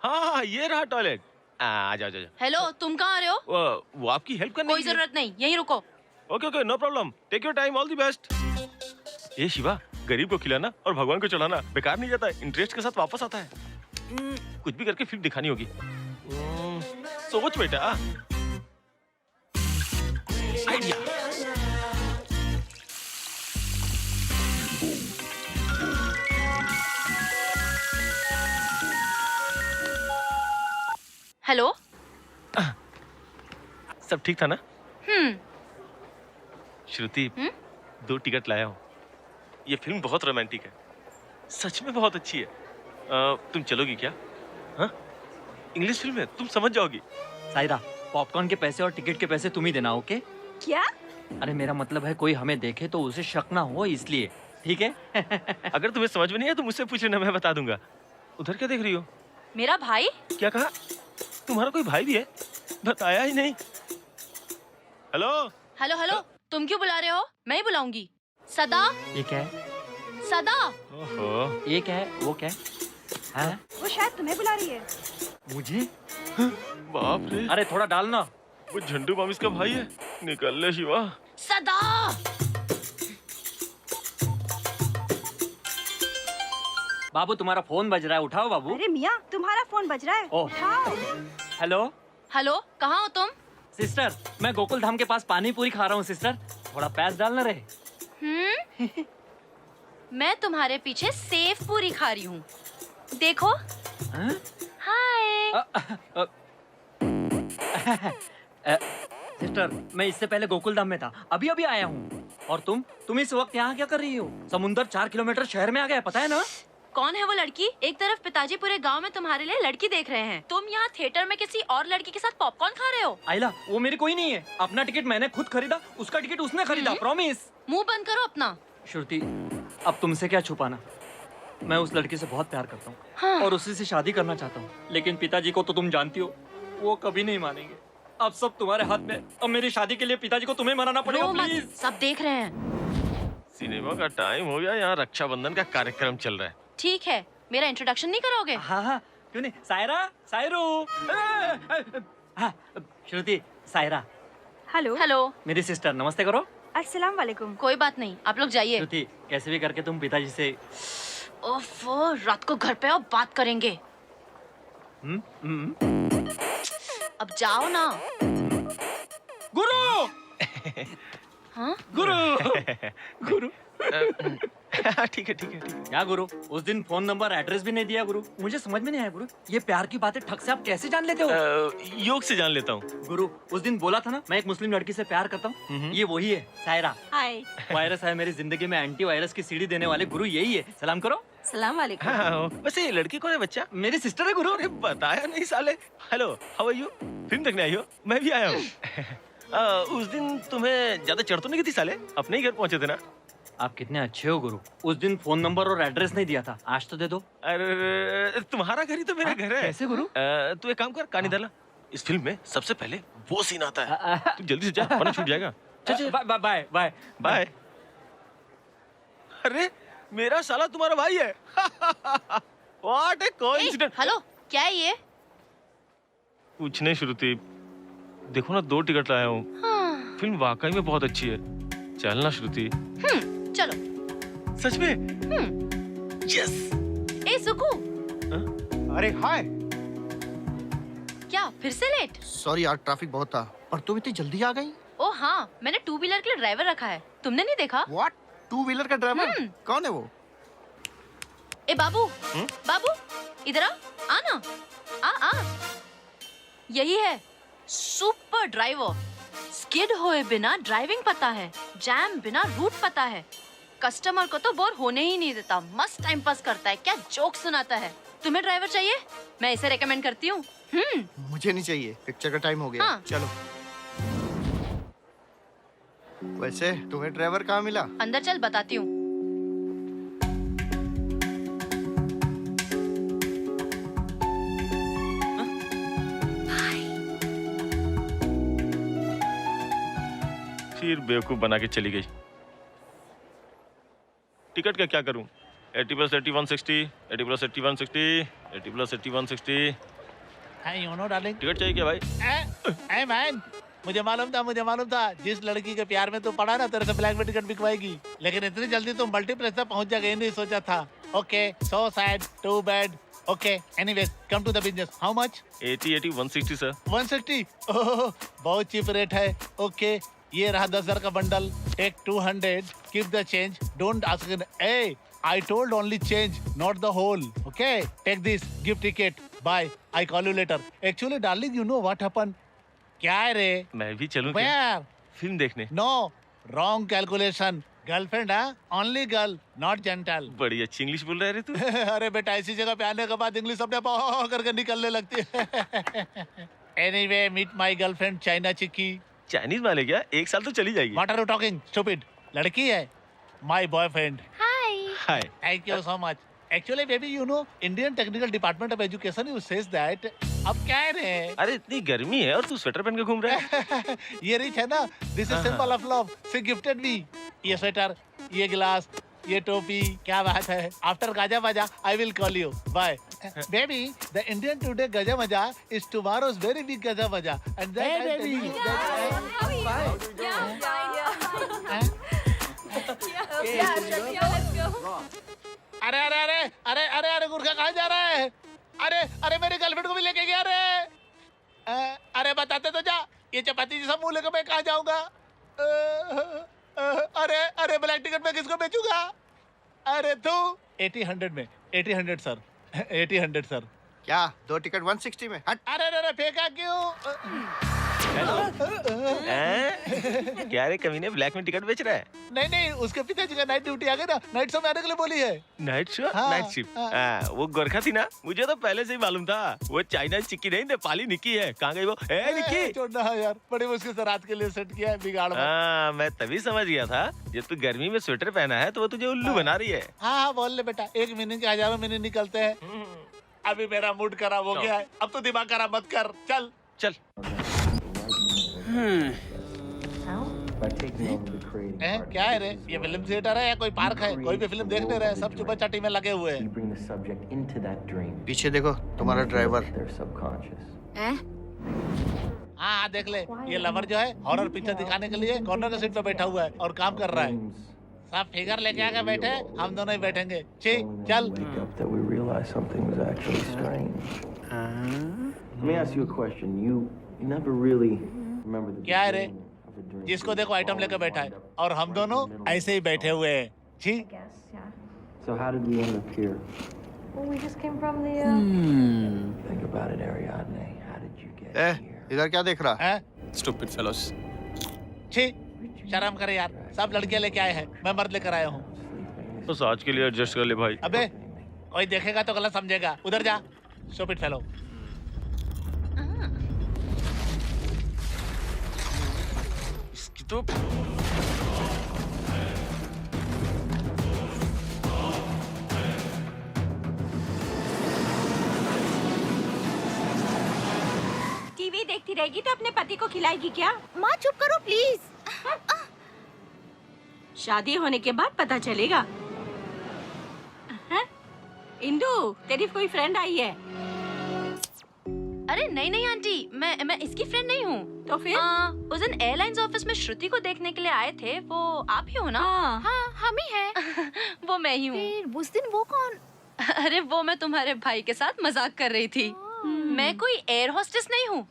हाँ ये रहा टॉयलेट। आ जाओ जाओ। हेलो, तुम कहाँ आ रहे हो? वो आपकी हेल्प करने कोई जरूरत नहीं, यहीं रुको। Okay okay, no problem, take your time, all the best. ये शिवा, गरीब को खिलाना और भगवान को चढ़ाना बेकार नहीं जाता है, इंटरेस्ट के साथ वापस आता है। कुछ भी करके फिल्म दिखानी होगी। सोच बेटा। आइडिया। हेलो। सब ठीक था ना? हम्म। श्रुति, 2 टिकट लाया हूँ। ये फिल्म बहुत रोमांटिक है, सच में बहुत अच्छी है। तुम चलोगी क्या? हाँ? इंग्लिश फिल्म है, तुम समझ जाओगी। सायरा, पॉपकॉर्न के पैसे और टिकट के पैसे तुम ही देना, ओके? क्या? अरे मेरा मतलब है कोई हमें देखे तो उसे शक ना हो, इसलिए। ठीक है? अगर तुम्हें समझ में नहीं है तो मुझसे पूछ लेना, मैं बता दूंगा। उधर क्या देख रही हो? मेरा भाई? क्या कहा? तुम्हारा कोई भाई भी है? बताया ही नहीं। हेलो हेलो हेलो, तुम क्यों बुला रहे हो? मैं ही बुलाऊंगी। सदा। ये क्या है? सदा। ओहो, ये क्या है? वो क्या है? हाँ? वो शायद तुम्हें बुला रही है। मुझे? बाप रे, अरे थोड़ा डालना। वो झंडू मामिस का भाई है। निकल ले शिवा। सदा। बाबू तुम्हारा फोन बज रहा है, उठाओ बाबू। अरे मियाँ, तुम्हारा फोन बज रहा है। ओह। उठाओ। हेलो हेलो, कहाँ हो तुम? सिस्टर, मैं गोकुल धाम के पास पानी पूरी खा रहा हूँ सिस्टर, थोड़ा पैस डालना रहे। मैं तुम्हारे पीछे सेव पूरी खा रही हूँ, देखो। हाँ? हाय। सिस्टर, मैं इससे पहले गोकुल धाम में था, अभी अभी आया हूँ। और तुम इस वक्त यहाँ क्या कर रही हो? समुंदर 4 किलोमीटर शहर में आ गया, पता है ना? कौन है वो लड़की? एक तरफ पिताजी पूरे गांव में तुम्हारे लिए लड़की देख रहे हैं, तुम यहाँ थिएटर में किसी और लड़की के साथ पॉपकॉर्न खा रहे हो। आइला, वो मेरी कोई नहीं है। अपना टिकट मैंने खुद खरीदा, उसका टिकट उसने खरीदा, प्रॉमिस। मुंह बंद करो अपना। श्रुति, अब तुमसे क्या छुपाना, मैं उस लड़की से बहुत प्यार करता हूँ। हाँ। और उसी से शादी करना चाहता हूँ, लेकिन पिताजी को तो तुम जानती हो, वो कभी नहीं मानेंगे। अब सब तुम्हारे हाथ में। अब मेरी शादी के लिए पिताजी को तुम्हें मनाना पड़ेगा, रो मत, प्लीज। सब देख रहे हैं। सिनेमा का टाइम हो गया, यहाँ रक्षाबंधन का कार्यक्रम चल रहा है। ठीक है, मेरा इंट्रोडक्शन नहीं करोगे? हाँ हाँ, क्यों नहीं। सायरा, सायरू। हाँ, श्रुति, सायरा। हेलो। हेलो। मेरी सिस्टर, नमस्ते करो। अस्सलाम वालेकुम। कोई बात नहीं, आप लोग जाइए। श्रुति, कैसे भी करके तुम पिताजी से। ओफो, रात को घर पे आओ, बात करेंगे। अब जाओ ना। गुरु। हाँ? गुरु। गुरु। ठीक है ठीक है ठीक है। क्या गुरु, उस दिन फोन नंबर एड्रेस भी नहीं दिया गुरु, मुझे समझ में नहीं आया गुरु, ये प्यार की बातें ठग से आप कैसे जान लेते हो? योग से जान लेता हूँ गुरु। उस दिन बोला था ना, मैं एक मुस्लिम लड़की से प्यार करता हूँ, ये वही है, सायरा। हाय। वायरस है मेरी जिंदगी में, एंटी वायरस की सीढ़ी देने वाले गुरु यही है। सलाम करो। सलाम वालेकुम। हाँ, वैसे ये लड़की कौन है बच्चा? मेरी सिस्टर है गुरु। अरे बताया नहीं साले। Hello, how are you? Film देखने आई हो? मैं भी आया हूँ। उस दिन तुम्हें ज्यादा चढ़ तो नहीं थी साले, अपने ही घर पहुंचे थे ना? आप कितने अच्छे हो गुरु, उस दिन फोन नंबर और एड्रेस नहीं दिया था, आज तो दे दो। अरे तुम्हारा घर ही तो मेरा घर है। कैसे गुरु? तू एक काम कर, कहानी डाला। इस फिल्म में सबसे पहले वो सीन आता है, तू जल्दी से जा वरना छूट जाएगा। चल बाय बाय बाय बाय। अरे मेरा साला तुम्हारा भाई है। What A coincidence. हेलो, क्या है ये? कुछ नहीं श्रुति, देखो ना 2 टिकट लाया हूँ। हाँ। फिल्म वाकई में बहुत अच्छी है, चलना श्रुति। चलो। सच में? यस। ए सुकू। अरे हाय। क्या फिर से लेट? सॉरी यार, ट्रैफिक बहुत था। और तुम इतनी जल्दी आ गई? ओ हाँ, मैंने 2 व्हीलर के लिए ड्राइवर रखा है, तुमने नहीं देखा? व्हाट? 2 व्हीलर का ड्राइवर? कौन है वो? ए बाबू, बाबू इधर आ ना, आ। यही है सुपर ड्राइवर। स्किड होए बिना ड्राइविंग पता है, जैम बिना रूट पता है, कस्टमर को तो बोर होने ही नहीं देता, मस्त टाइम पास करता है, क्या जोक सुनाता है। तुम्हें ड्राइवर चाहिए? मैं इसे रेकमेंड करती हूँ। मुझे नहीं चाहिए, पिक्चर का टाइम हो गया। हाँ। चलो। वैसे तुम्हें ड्राइवर कहाँ मिला? अंदर चल, बताती हूँ। फिर बेवकूफ बना के चली गई। टिकट का क्या करूं? 80 + 80 160, 80 + 80 160, 80 + 80 160। Hey, you know, darling. Ticket चाहिए क्या भाई? Hey man, मुझे मालूम था जिस लड़की के प्यार में तू पड़ा ना तेरे से ब्लैक में टिकट बिकवाएगी, लेकिन इतनी जल्दी तुम मल्टीप्लेक्स तक पहुंच जाएगा ये नहीं सोचा था। Okay, so sad, too bad. Okay, anyways, come to the business. How much? 80 80 160 sir. 160? Oh, बहुत चीप रेट है। ओके, ये रहा 10,000 का बंडल। Take 200, keep the change, don't ask. Ah, I told only change, not the whole. Okay, take this, gift ticket. Bye. I call you later. Actually, darling, you know what happened? क्या है रे? मैं भी चलूं क्या? Where? फिल्म देखने। No, wrong calculation. गर्लफ्रेंड है, only girl, not gentle. बड़ी अच्छी इंग्लिश बोल रहा है तू। अरे बेटा, ऐसी जगह पे आने के बाद इंग्लिश अपने आप करके निकलने लगती है। Anyway, meet my girlfriend, China chikki. Chinese वाले क्या? एक साल तो चली जाएगी। What are you talking, stupid? लड़की है, my boyfriend. Hi. Thank you so much. Actually, baby, you know, Indian Technical Department of Education you says that. अब क्या है रे? अरे इतनी गर्मी है और तू स्वेटर पहन के घूम रहा है। ये रिच है ना? This is symbol of love. She gifted me. ये स्वेटर, ये गिलास, ये टोपी, क्या बात है? After गाजा बजा, I will call you. Bye. Baby, the Indian today gaja maja is tomorrow's very big gaja maja. And that Hey, I'm baby. telling you that अरे अरे अरे अरे अरे अरे गुरखा कहाँ जा रहा है? अरे अरे मेरी गर्लफ्रेंड को भी लेके गया रे। अरे बताते तो जा, ये चपाती जैसा मुंह लेकर मैं कहाँ जाऊंगा? अरे अरे ब्लैक टिकट में किसको बेचूंगा? अरे तू 80-100 में 80-100 सर 80-100 सर। क्या 2 टिकट 160 में? हट। अरे अरे अरे फेंका क्यों? क्या रे कमीने ब्लैक में टिकट बेच रहा है? नहीं नहीं, उसके पिताजी का नाइट ड्यूटी आ गई ना, नाइट शो में आने के लिए बोली है। Night show? हाँ, नाइट शिफ्ट। हाँ। वो गोरखा थी ना, मुझे तो पहले से ही मालूम था। वो चाइना चिक्की नहीं, नेपाली निक्की है। कहाँ गई वो? ए निक्की छोड़ना है यार, बड़ी मुश्किल से रात के लिए सेट किया है, बिगाड़ मत। हाँ, मैं तभी समझ गया था जब तू गर्मी में स्वेटर पहना है तो वो तुझे उल्लू बना रही है। हाँ हाँ बोल ले बेटा, एक महीने के हजारों महीने निकलते हैं। अभी मेरा मूड खराब हो गया है, अब तो दिमाग खराब मत कर। चल चल। क्या है रे? ये फिल्म थिएटर है या कोई पार्क है? कोई भी फिल्म देखने रहे, सब चुपा चाटी में लगे हुए हैं। पीछे देखो, तुम्हारा ड्राइवर। हाँ देख ले, ये लवर जो है हॉरर पिक्चर दिखाने के लिए कॉर्नर के सीट पे बैठा हुआ है और काम कर रहा है। सब फिगर लेके आके बैठे, हम दोनों ही बैठेंगे। ठीक चल। क्या है रे? जिसको देखो आइटम लेके बैठा है और हम दोनों ऐसे ही बैठे हुए हैं। ठीक। So how did we end up here? Well, we just came from the. Think about it, Ariadne. How did you get A, here? इधर क्या देख रहा है? Stupid fellows. ठीक, शर्म करे यार, सब लड़कियां लेके आए हैं, मैं मर्द लेकर आया हूँ। बस आज के लिए एडजस्ट कर ले भाई। अबे कोई देखेगा तो गलत समझेगा, उधर जा। Stupid fellow. इसकी तो टीवी देखती रहेगी तो अपने पति को खिलाएगी क्या? माँ चुप करो प्लीज। शादी होने के बाद पता चलेगा। हैं? इंदु, तेरी कोई फ्रेंड आई है? अरे नहीं नहीं आंटी, मैं इसकी फ्रेंड नहीं हूँ। तो फिर? उस दिन एयरलाइंस ऑफिस में श्रुति को देखने के लिए आए थे, वो आप ही हो ना? हाँ हम ही हैं। वो मैं ही हूँ। फिर उस दिन वो कौन? अरे वो मैं तुम्हारे भाई के साथ मजाक कर रही थी। मैं कोई एयर होस्टेस नहीं हूँ,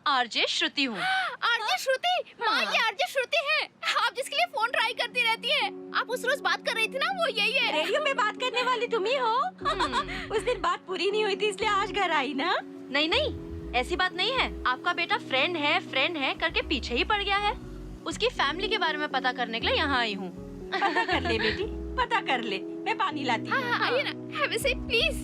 आरजे श्रुति हूँ। आरजे श्रुति? माँ ये आरजे श्रुति है, आप जिसके लिए फोन ट्राई करती रहती है। आप उस रोज बात कर रही थी ना, वो यही है। रेडियो में बात करने वाली तुम ही हो। उस दिन बात पूरी नहीं हुई थी इसलिए आज घर आई ना। नहीं नहीं, ऐसी बात नहीं है। आपका बेटा फ्रेंड है करके पीछे ही पड़ गया है। उसकी फैमिली के बारे में पता करने के लिए यहाँ आई हूँ। पता कर ले बेटी, पता कर ले। मैं पानी लाती हूँ। हाँ आइए ना, हैव अ सीट प्लीज।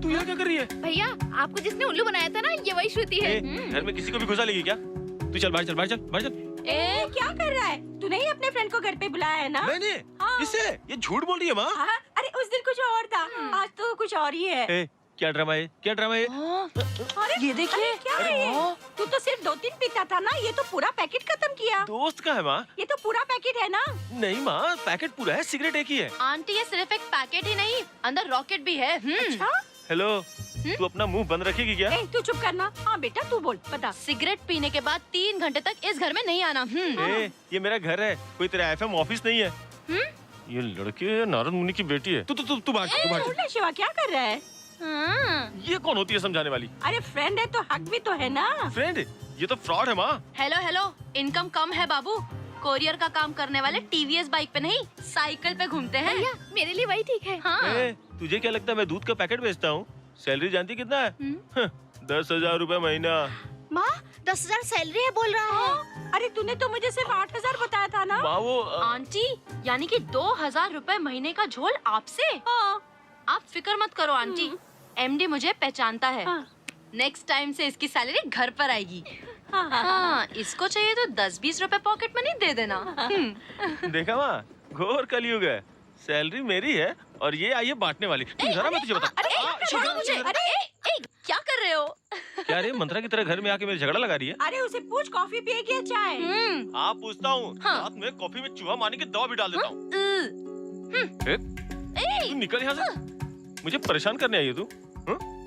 तू यहाँ क्या कर रही है? भैया आपको जिसने उल्लू बनाया था ना, ये वही श्रुति है। घर में किसी को भी घुसा लेगी क्या? तू चल बाहर, चल बाहर, चल बाहर चल। ए क्या कर रहा है? तूने ही अपने फ्रेंड को घर पे बुलाया है ना? मैंने? हाँ। किससे? ये झूठ बोल रही है माँ। हाँ, अरे उस दिन कुछ और था, आज तो कुछ और ही है। क्या ड्रामा है, क्या ड्रामा है? अरे ये देखिए क्या है ये? तू तो सिर्फ 2-3 पीता था ना, ये तो पूरा पैकेट खत्म किया। दोस्त का है माँ? ये तो पूरा पैकेट है ना? नहीं माँ, पैकेट पूरा है, सिगरेट एक ही है। आंटी ये सिर्फ एक पैकेट ही नहीं, अंदर रॉकेट भी है। अच्छा? हेलो, तू अपना मुंह बंद रखेगी क्या? तू चुप करना। हाँ बेटा तू बोल, बता। सिगरेट पीने के बाद 3 घंटे तक इस घर में नहीं आना। ये मेरा घर है, कोई तेरा एफएम ऑफिस नहीं है। ये लड़के नारद मुनि की बेटी है। तू भाग। शिवा क्या कर रहा है? ये कौन होती है समझाने वाली? अरे फ्रेंड है तो हक भी तो है ना। फ्रेंड? ये तो फ्रॉड है माँ। हेलो, इनकम कम है बाबू। कोरियर का काम करने वाले टीवीएस बाइक पे नहीं, साइकिल पे घूमते हैं। भैया मेरे लिए वही ठीक है। हाँ। तुझे क्या लगता है मैं दूध का पैकेट बेचता हूँ? सैलरी जानती कितना है? 10,000 रुपए महीना। माँ 10,000 सैलरी है बोल रहा है। अरे तूने तो मुझे सिर्फ 8,000 बताया था ना। माँ वो आंटी यानी कि 2,000 रुपए महीने का झोल आपसे? आप फिक्र मत करो आंटी, एमडी मुझे पहचानता है। नेक्स्ट टाइम से इसकी सैलरी घर पर आएगी। हाँ, इसको चाहिए तो 10-20 रुपए पॉकेट मनी दे देना। देखा माँ, घोर कलयुग है। सैलरी मेरी है और ये आई है बांटने वाली। जरा मैं तुझे बता। अरे छोड़ो मुझे। अरे क्या कर रहे हो? क्या रे मंत्रा की तरह घर में आके मेरे झगड़ा लगा रही है? अरे उसे पूछ कॉफी पिएगी या चाय? आप पूछता हूँ। रात में कॉफी में चूहा मारने की दवा भी डाल देता हूँ। तू निकल यहाँ से। मुझे परेशान करने आई है तू?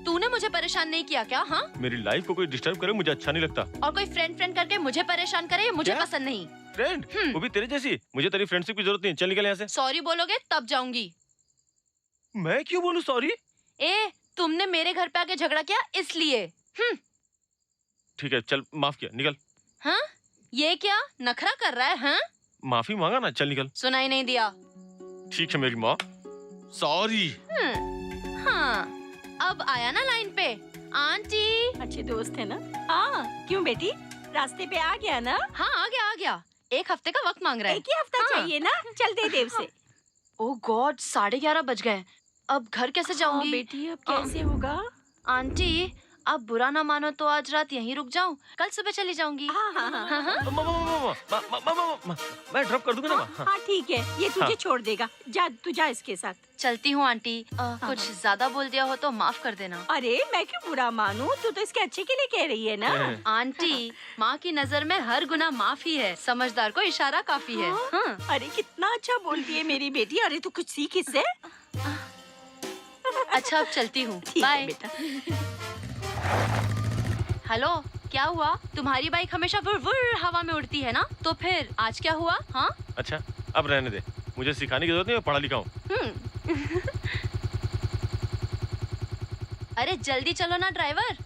तूने मुझे परेशान नहीं किया क्या? हाँ, मेरी लाइफ को कोई डिस्टर्ब करे मुझे अच्छा नहीं लगता। और कोई फ्रेंड करके मुझे परेशान करे ये मुझे पसंद नहीं। फ्रेंड? वो भी तेरे जैसी? मुझे तेरी फ्रेंडशिप की जरूरत नहीं। चल निकल यहाँ से। सॉरी बोलोगे तब जाऊंगी। मैं क्यों बोलूं सॉरी? तुमने मेरे घर पे आके झगड़ा किया इसलिए। ठीक है चल, माफ किया, निकल। हाँ, ये क्या नखरा कर रहा है? हाँ, माफी मांगा ना, चल निकल। सुनाई नहीं दिया। ठीक है मेरी माँ, सॉरी। हाँ, अब आया ना लाइन पे। आंटी अच्छे दोस्त है ना? हाँ, क्यों बेटी रास्ते पे आ गया ना? हाँ आ गया। 1 हफ्ते का वक्त मांग रहा है। 1 ही हफ्ता चाहिए ना? चल दे देव से। ओह गॉड, 11:30 बज गए। अब घर कैसे जाऊंगी? बेटी अब कैसे होगा? आंटी अब बुरा ना मानो तो आज रात यहीं रुक जाऊं, कल सुबह चली जाऊंगी। मैं ड्रॉप कर दूंगा ना। हाँ ठीक है, ये तुझे छोड़ देगा। जा तू जा इसके साथ। चलती हूँ आंटी। कुछ ज्यादा बोल दिया हो तो माफ कर देना। अरे मैं क्यों बुरा मानूं? तू तो इसके अच्छे के लिए कह रही है ना। आंटी माँ की नजर में हर गुनाह माफी है, समझदार को इशारा काफी है। अरे कितना अच्छा बोलती है मेरी बेटी। अरे तू कुछ सीख इससे। अच्छा अब चलती हूँ, बाय बेटा। हेलो, क्या हुआ? तुम्हारी बाइक हमेशा वुर वुर हवा में उड़ती है ना, तो फिर आज क्या हुआ? हाँ अच्छा अब रहने दे, मुझे सिखाने की जरूरत नहीं, मैं पढ़ा लिखा हूँ। अरे जल्दी चलो ना ड्राइवर।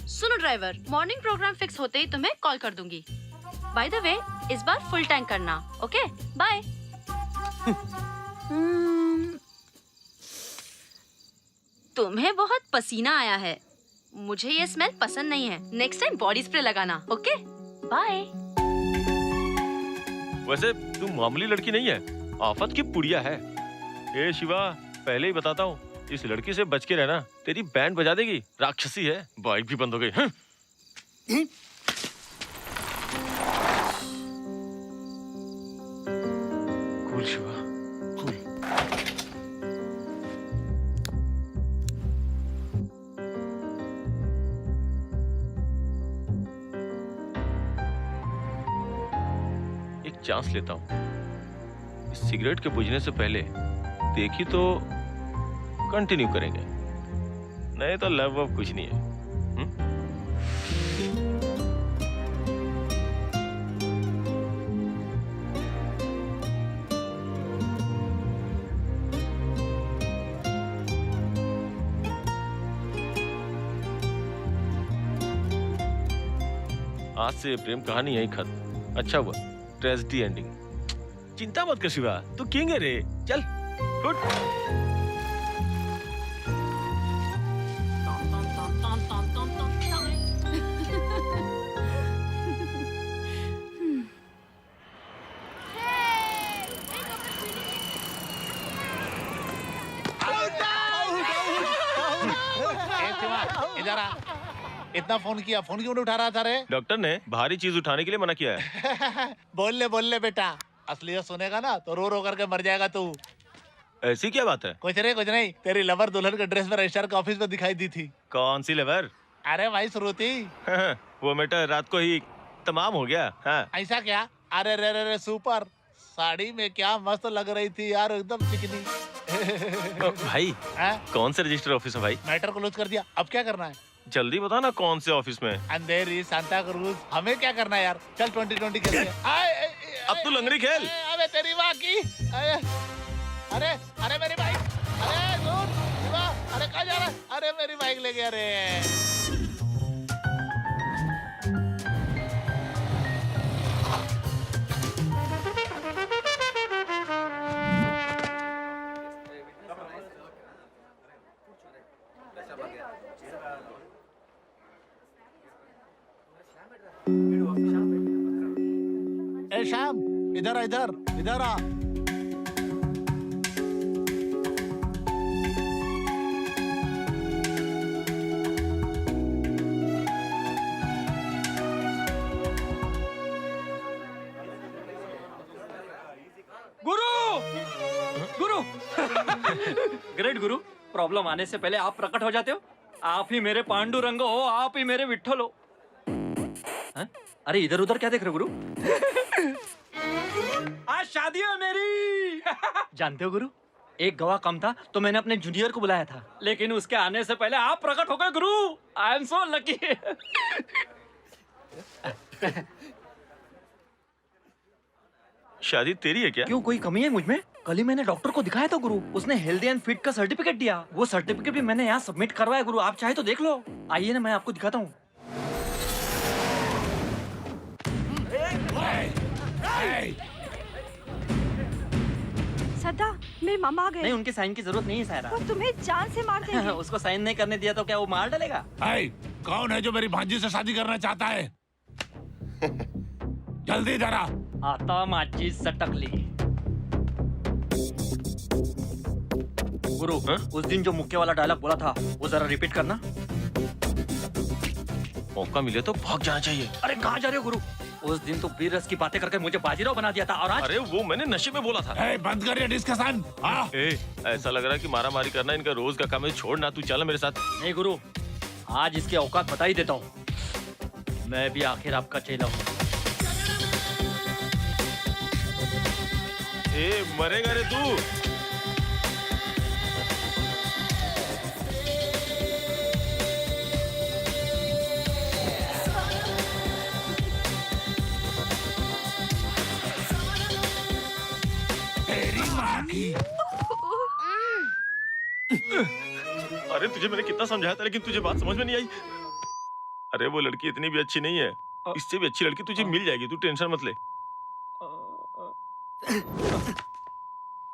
सुनो ड्राइवर, मॉर्निंग प्रोग्राम फिक्स होते ही तुम्हें कॉल कर दूंगी। बाय द वे इस बार फुल टैंक करना, ओके? बाय। तुम्हें बहुत पसीना आया है, मुझे ये स्मेल पसंद नहीं है। नेक्स्ट टाइम बॉडी स्प्रे लगाना, ओके? बाय। वैसे तू मामूली लड़की नहीं है, आफत की पुड़िया है। ए शिवा, पहले ही बताता हूँ, इस लड़की से बच के रहना, तेरी बैंड बजा देगी। राक्षसी है। बाइक भी बंद हो गई। Cool Shiva, cool. एक चांस लेता हूँ। इस सिगरेट के बुझने से पहले देखी तो कंटिन्यू करेंगे, नहीं तो लव वव कुछ नहीं है। आज से प्रेम कहानी यही खत्म। अच्छा हुआ, ट्रेजेडी एंडिंग। चिंता मत कर शिवा, तू किंग है रे। चल फुट। इधर आ। इतना फोन किया, फोन क्यों नहीं उठा रहा था रे? डॉक्टर ने भारी चीज उठाने के लिए मना किया है। बोल ले बेटा। असलियत सुनेगा ना तो रो रो करके मर जाएगा तू। ऐसी क्या बात है? कुछ नहीं, तेरी लवर दुल्हन के ड्रेस में रजिस्ट्रार के ऑफिस में दिखाई दी थी। कौन सी लेबर? अरे भाई श्रुति। वो मैटर रात को ही तमाम हो गया। हाँ। ऐसा क्या? अरे रे रे रे सुपर, साड़ी में क्या मस्त लग रही थी यार, एकदम चिकनी। भाई कौन से रजिस्टर ऑफिस है भाई? मैटर क्लोज कर दिया, अब क्या करना है? जल्दी बता ना कौन से ऑफिस में? अंधेरी सांता क्रूज। हमें क्या करना है यार, चल 2020 खेलते हैं। अब तू लंगड़ी खेल। अबे तेरी माँ की। अरे अरे मेरी बाइक, अरे दूर शिवा, अरे कहाँ जा रहा है? अरे मेरी बाइक ले गया रे। ए श्याम, इधर आ, इधर इधर आ। ग्रेट गुरु, प्रॉब्लम आने से पहले आप प्रकट हो जाते हो। आप ही मेरे पांडुरंग हो, आप ही मेरे विठ्ठल हो। अरे इधर उधर क्या देख रहे हो गुरु? आज शादी है मेरी। जानते हो गुरु, एक गवाह कम था तो मैंने अपने जूनियर को बुलाया था, लेकिन उसके आने से पहले आप प्रकट हो गए गुरु। I am so lucky. शादी तेरी है क्या? क्यों, कोई कमी है मुझ में? कल ही मैंने डॉक्टर को दिखाया था गुरु, उसने हेल्दी एंड फिट का सर्टिफिकेट दिया। वो सर्टिफिकेट भी मैंने यहाँ सबमिट करवाया गुरु, आप चाहे तो देख लो। आइए ना, मैं आपको दिखाता हूँ। सदा, मेरे मामा आ गए। नहीं, उनके साइन की जरूरत नहीं है सायरा। वो तुम्हें जान से मार देंगे। उसको साइन नहीं करने दिया तो क्या वो मार डालेगा? कौन है जो मेरी भांजी से शादी करना चाहता है? जल्दी जरा। आता माझी सटकली। गुरु, उस दिन जो मुक्के वाला डायलॉग बोला था वो जरा रिपीट करना। मौका मिले तो भाग जाना चाहिए। अरे कहाँ जा रहे हो गुरु? उस दिन तो वीर रस की बातें करके मुझे बाजीराव बना दिया था, और आज? अरे वो मैंने नशे में बोला था। बंद कर ये डिस्कशन। ऐसा लग रहा है कि मारा मारी करना इनका रोज का काम है। छोड़ना, तू चल मेरे साथ। नहीं गुरु, आज इसके औकात बता ही देता हूँ। मैं भी आखिर आपका चेला हूँ। मरेगा रे तू। अरे तुझे मैंने कितना समझाया था, लेकिन तुझे बात समझ में नहीं आई। अरे वो लड़की इतनी भी अच्छी नहीं है, इससे भी अच्छी लड़की तुझे मिल जाएगी, तू टेंशन मत ले।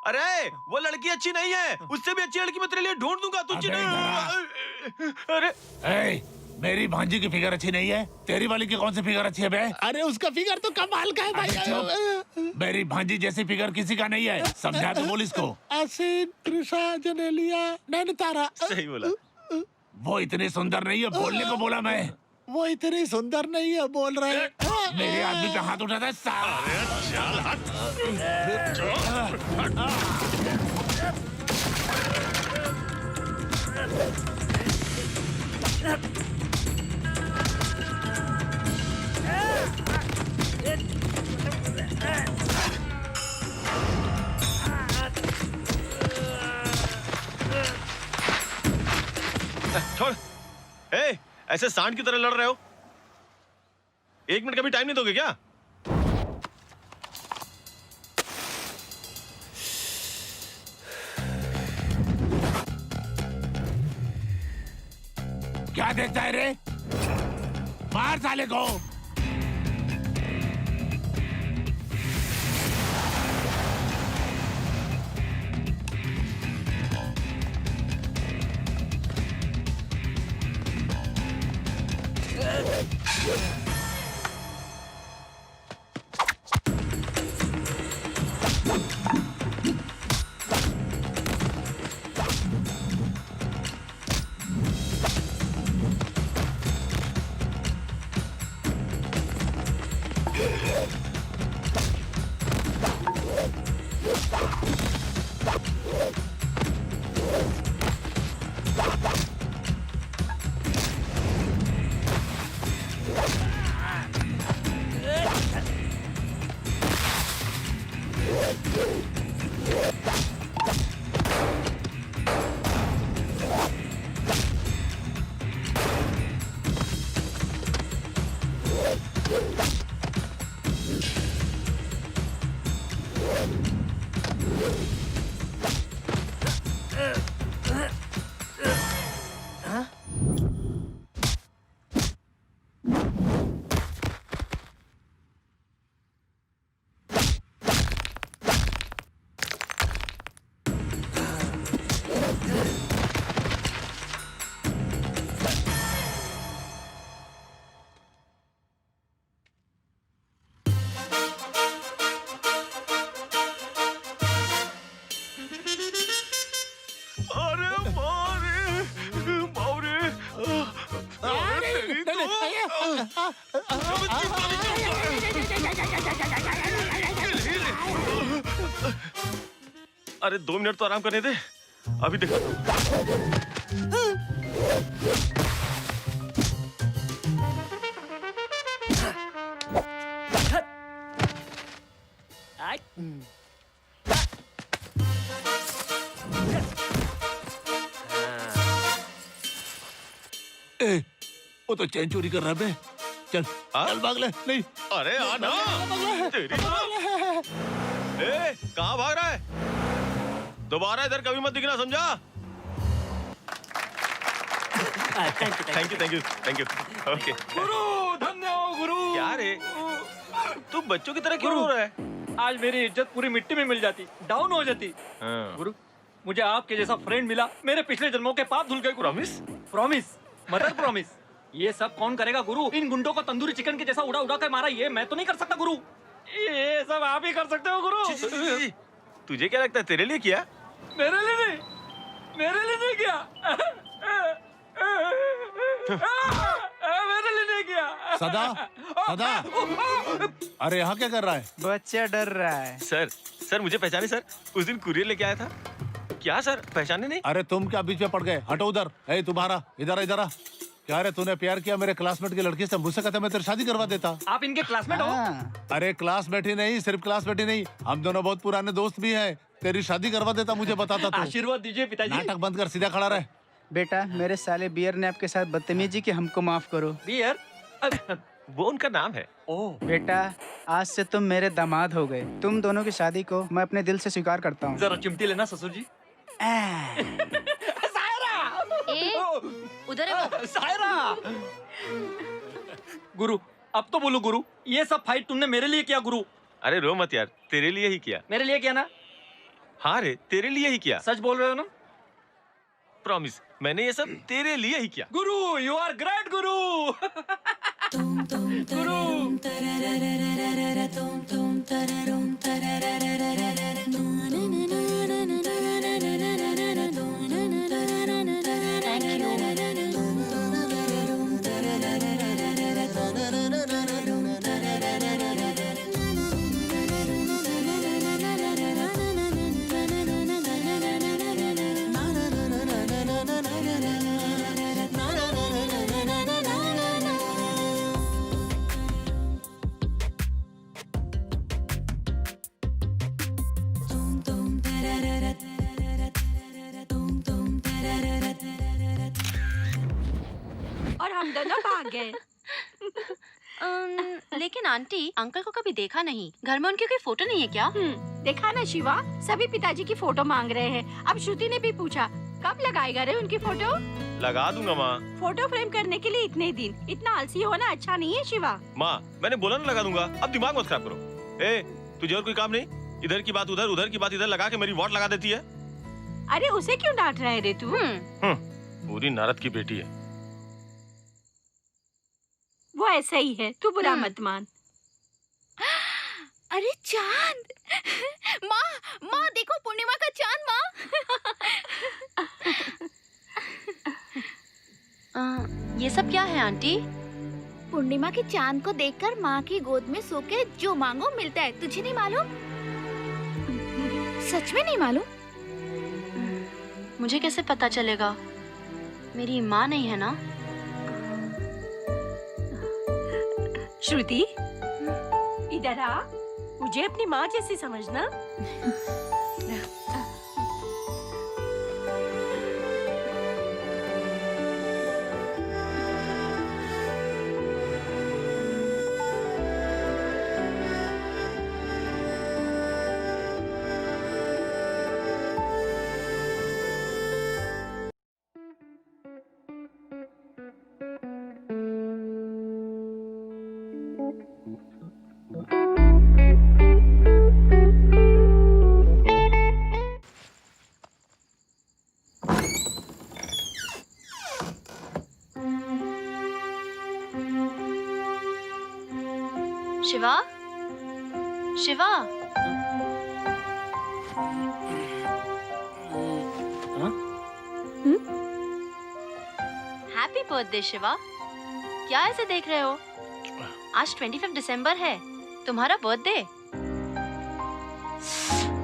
अरे वो लड़की अच्छी नहीं है, उससे भी अच्छी लड़की मैं तेरे लिए ढूंढ दूंगा। तू अरे मेरी भांजी की फिगर अच्छी नहीं है, तेरी वाली की कौन सी फिगर अच्छी है बे? अरे उसका फिगर तो कमाल का है भाई। मेरी भांजी जैसी फिगर किसी का नहीं है, समझा तो बोल इसको। असीन, त्रिशा, जनेलिया, नैनतारा। सही बोला। वो इतनी सुंदर नहीं है, बोलने को बोला मैं। वो इतनी सुंदर नहीं है, बोल रहे हैं। मेरे आदमी पे हाथ उठाता है। छोड़। ऐसे सांड की तरह लड़ रहे हो? 1 मिनट का भी टाइम नहीं दोगे क्या? क्या देखता है रे? मार साले को। अरे 2 मिनट तो आराम करने दे, अभी देखो। ए, वो तो चैन चोरी कर रहा है बे। चल चल भाग ले। नहीं अरे आना तेरी कहाँ भाग रहा है? दोबारा इधर कभी मत दिखना, समझा? Thank you okay. गुरु धन्य हो गुरु। क्या रे, तू बच्चों की तरह क्यों रो रहा है? आज मेरी इज्जत पूरी मिट्टी में मिल जाती, डाउन हो जाती। गुरु मुझे आपके जैसा फ्रेंड मिला, मेरे पिछले जन्मों के पाप धुल गए। Promise mother promise. ये सब कौन करेगा गुरु? इन गुंडों को तंदूरी चिकन के जैसा उड़ा उड़ा कर मारा, ये मैं तो नहीं कर सकता गुरु। ये सब आप ही कर सकते हो गुरु। तुझे क्या लगता है तेरे लिए किया? मेरे लिए नहीं किया। मेरे लिए नहीं किया। सदा अरे यहाँ क्या कर रहा है? बच्चा डर रहा है। सर मुझे पहचाने सर? उस दिन कुरियर लेके आया था। क्या सर पहचाने नहीं? अरे तुम क्या बीच में पड़ गए? हटो उधर। ए तुम्हारा इधर आ। क्या रे, तूने प्यार किया मेरे क्लासमेट की लड़की से? मुझसे कहता मैं तेरी शादी करवा देता। आप इनके क्लासमेट हो? अरे क्लासमेट ही नहीं, सिर्फ क्लासमेट ही नहीं, हम दोनों बहुत पुराने दोस्त भी हैं। तेरी शादी करवा देता, मुझे बताता तो। आशीर्वाद दीजिए पिताजी। नाटक बंद कर, सीधा खड़ा रहे। बेटा मेरे साले बियर ने आपके साथ बदतमीजी की, हमको माफ करो। बियर? वो उनका नाम है। बेटा आज से तुम मेरे दामाद हो गए। तुम दोनों की शादी को मैं अपने दिल से स्वीकार करता हूँ। जरा चिमटी लेना ससुर जी। उधर है वो। सायरा। गुरु अब तो बोलो गुरु, ये सब फाइट तुमने मेरे लिए किया गुरु। अरे रो मत यार, तेरे लिए ही किया। मेरे लिए किया ना? हाँ रे, तेरे लिए ही किया। सच बोल रहे हो ना? प्रॉमिस, मैंने ये सब तेरे लिए ही किया। गुरु यू आर ग्रेट गुरु। और हम दोनों भाग गए। लेकिन आंटी, अंकल को कभी देखा नहीं। घर में उनकी कोई फोटो नहीं है क्या? देखा ना शिवा, सभी पिताजी की फोटो मांग रहे हैं। अब श्रुति ने भी पूछा कब लगाएगा रे उनकी फोटो? लगा दूंगा माँ। फोटो फ्रेम करने के लिए इतने दिन? इतना आलसी होना अच्छा नहीं है शिवा। माँ मैंने बोला ना लगा दूंगा, अब दिमाग मत खराब करो। ए तुझे और कोई काम नहीं? इधर की बात उधर, उधर की बात इधर लगा के मेरी वॉट लगा देती है। अरे उसे क्यों डांट रहे रे तू? पूरी नारद की बेटी है वो। ऐसा ही है, तू बुरा मत मान। अरे चांद। माँ देखो पूर्णिमा का चांद माँ। ये सब क्या है आंटी? पूर्णिमा के चांद को देखकर माँ की गोद में सो के जो मांगो मिलता है। तुझे नहीं मालूम? सच में नहीं मालूम? मुझे कैसे पता चलेगा? मेरी माँ नहीं है ना? श्रुति इधर आ। मुझे अपनी माँ जैसी समझना। Shiva, Shiva, happy birthday Shiva. क्या ऐसे देख रहे हो? आज 25 दिसंबर है, तुम्हारा बर्थडे।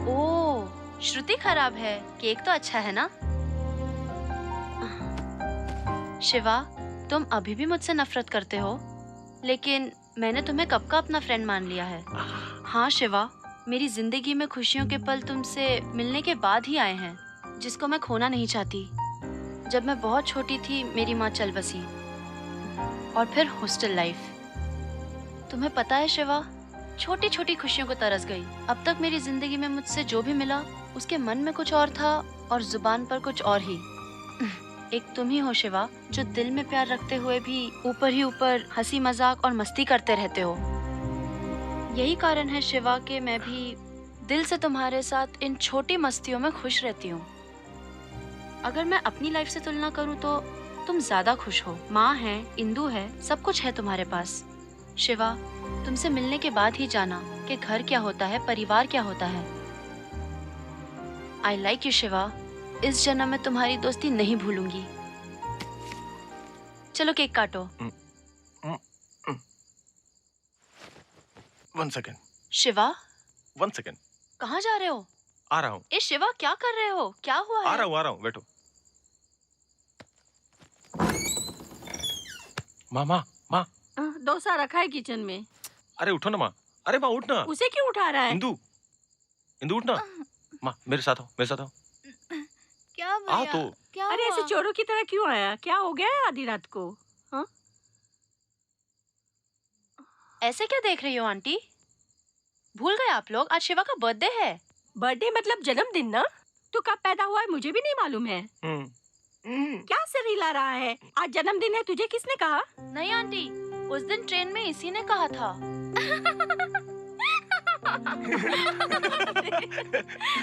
ओह, श्रुति खराब है, केक तो अच्छा है ना? शिवा, तुम अभी भी मुझसे नफरत करते हो, लेकिन मैंने तुम्हें कब का अपना फ्रेंड मान लिया है। हाँ शिवा, मेरी जिंदगी में खुशियों के पल तुमसे मिलने के बाद ही आए हैं, जिसको मैं खोना नहीं चाहती। जब मैं बहुत छोटी थी मेरी माँ चल बसी, और फिर हॉस्टल लाइफ। तुम्हें पता है शिवा, छोटी छोटी खुशियों को तरस गई। अब तक मेरी जिंदगी में मुझसे जो भी मिला उसके मन में कुछ और था और जुबान पर कुछ और ही। एक तुम ही हो शिवा, जो दिल में प्यार रखते हुए भी ऊपर ही ऊपर हंसी मजाक और मस्ती करते रहते हो। यही कारण है शिवा कि मैं भी दिल से तुम्हारे साथ इन छोटी मस्तियों में खुश रहती हूँ। अगर मैं अपनी लाइफ से तुलना करूँ तो तुम ज्यादा खुश हो। माँ है, इंदु है, सब कुछ है तुम्हारे पास। शिवा, तुमसे मिलने के बाद ही जाना कि घर क्या होता है, परिवार क्या होता है। I like you Shiva. इस जन्म में तुम्हारी दोस्ती नहीं भूलूंगी। चलो केक काटो। 1 सेकेंड। शिवा, 1 सेकेंड। कहाँ जा रहे हो? आ रहा हूँ। ए शिवा, क्या कर रहे हो? क्या हुआ है? आ रहा हूँ, बैठो। माँ। डोसा रखा है किचन में। अरे उठो ना माँ। अरे माँ उठना। उसे क्यों उठा रहा है? इंदु उठना। माँ मेरे साथ आओ। क्या भैया? तो। क्या अरे ऐसे हुआ? चोरों की तरह क्यों आया? क्या हो गया है आधी रात को? हाँ? ऐसे क्या देख रही हो आंटी? भूल गए आप लोग, आज शिवा का बर्थडे है। बर्थडे मतलब जन्मदिन ना? तू कब पैदा हुआ है मुझे भी नहीं मालूम है। क्या सिर हिला रहा है? आज जन्मदिन है, तुझे किसने कहा? नहीं आंटी, उस दिन ट्रेन में इसी ने कहा था।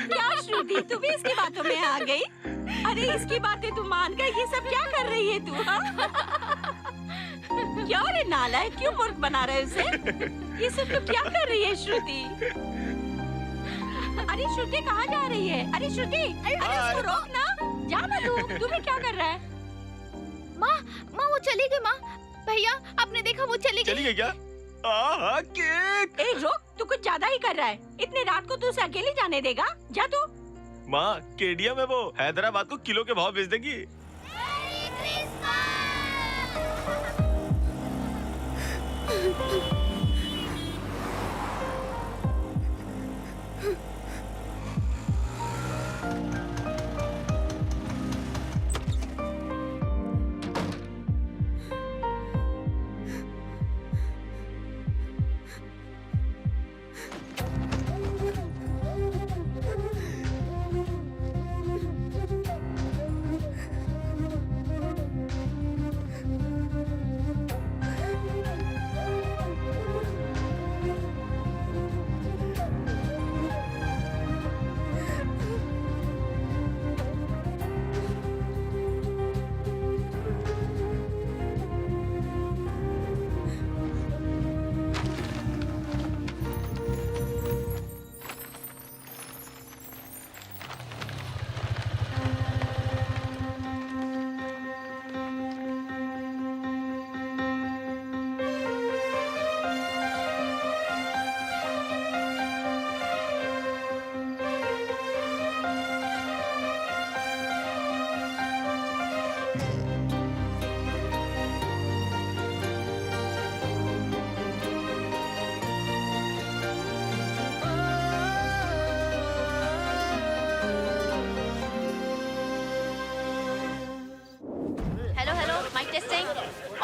क्या श्रुति, तू भी इसकी बातों में आ गई? अरे इसकी बातें तू मान गई, ये सब क्या कर रही है तू? हाँ? क्या रे नालायक, क्यों मूर्ख बना रहे उसे? ये सब तू क्या कर रही है श्रुति? अरे श्रुति कहाँ जा रही है? अरे श्रुति, अरे उसको रोक ना, जा ना तू भी क्या कर रहा है? माँ वो चली गई। माँ, भैया आपने देखा वो चली गई। चली गई क्या? केक। ए रोक, तू कुछ ज्यादा ही कर रहा है। इतनी रात को तू उसे अकेले जाने देगा? जा तू। माँ, केडिया में वो हैदराबाद को किलो के भाव बेच देगी।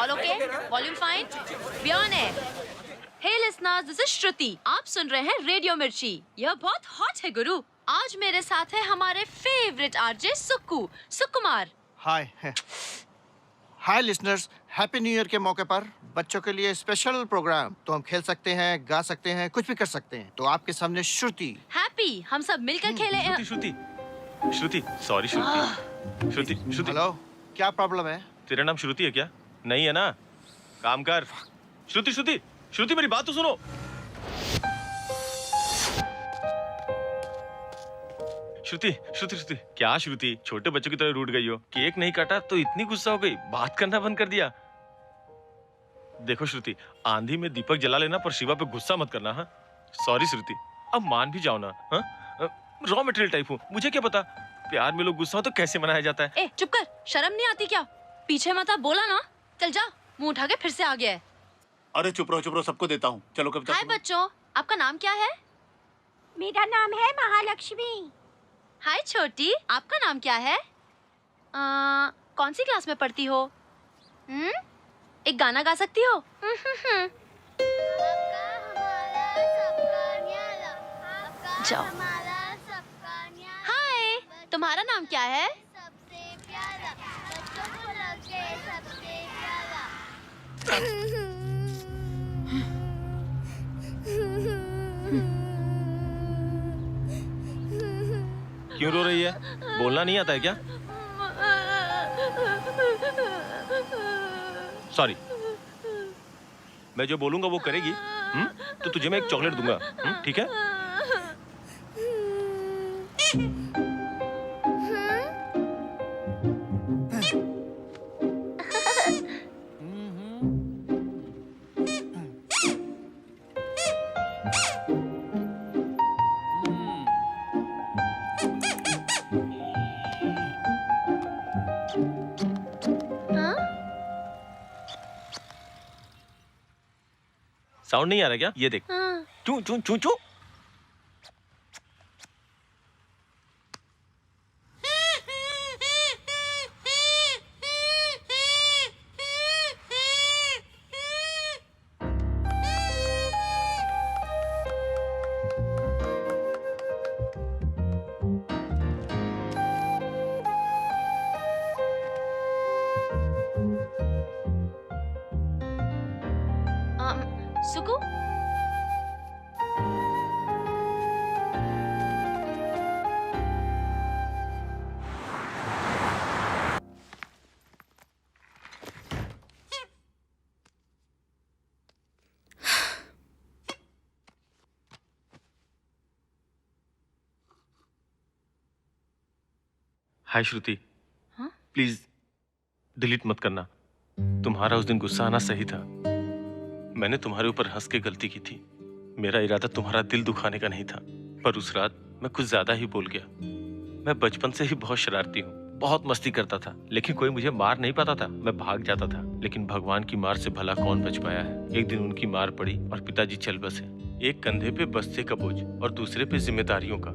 All okay? Volume fine? Be on air. Hey listeners, this is Shruti. आप सुन रहे हैं रेडियो मिर्ची। यह बहुत हॉट है गुरु। आज मेरे साथ है हमारे favourite RJ Sukumar. Hi hi listeners, happy new year के मौके पर बच्चों के लिए स्पेशल प्रोग्राम। तो हम खेल सकते हैं, गा सकते हैं, कुछ भी कर सकते हैं। तो आपके सामने श्रुति। हैप्पी, हम सब मिलकर खेले। श्रुति, सॉरी श्रुति। हेलो, क्या प्रॉब्लम है? तेरा नाम श्रुति है क्या? नहीं है ना? काम कर। श्रुति मेरी बात तो सुनो। श्रुति क्या श्रुति, छोटे बच्चों की तरह रूठ गई हो? केक नहीं काटा तो इतनी गुस्सा हो गई, बात करना बंद कर दिया। देखो श्रुति, आंधी में दीपक जला लेना पर शिवा पे गुस्सा मत करना। हाँ सॉरी श्रुति, अब मान भी जाओ ना। हाँ रॉ मटेरियल टाइप हूँ, मुझे क्या पता प्यार में लोग गुस्सा हो तो कैसे मनाया जाता है। ए चुप कर, शर्म नहीं आती क्या? पीछे मत आ, बोला ना। चल जा, मुंह उठा के फिर से आ गया है। अरे चुप रहो, सबको देता हूँ। चलो कविता। हाय बच्चों, आपका नाम क्या है? मेरा नाम है महालक्ष्मी। हाय छोटी, आपका नाम क्या है? कौन सी क्लास में पढ़ती हो? एक गाना गा सकती हो? जाओ। हाय, तुम्हारा नाम क्या है? क्यों रो रही है? बोलना नहीं आता है क्या? सॉरी, मैं जो बोलूंगा वो करेगी। तो तुझे मैं एक चॉकलेट दूंगा, ठीक है? साउंड नहीं आ रहा क्या? ये देख, चू चू चू चू। सुकू, हाय श्रुति, प्लीज डिलीट मत करना। तुम्हारा उस दिन गुस्सा आना सही था। मैंने तुम्हारे ऊपर हंस के गलती की थी। मेरा इरादा तुम्हारा दिल दुखाने का नहीं था, पर उस रात मैं कुछ ज्यादा ही बोल गया। मैं बचपन से ही बहुत शरारती हूँ, बहुत मस्ती करता था, लेकिन कोई मुझे मार नहीं पाता था। मैं भाग जाता था, लेकिन भगवान की मार से भला कौन बच पाया है। एक दिन उनकी मार पड़ी और पिताजी चल बसे। एक कंधे पे बस्ते का बोझ और दूसरे पे जिम्मेदारियों का।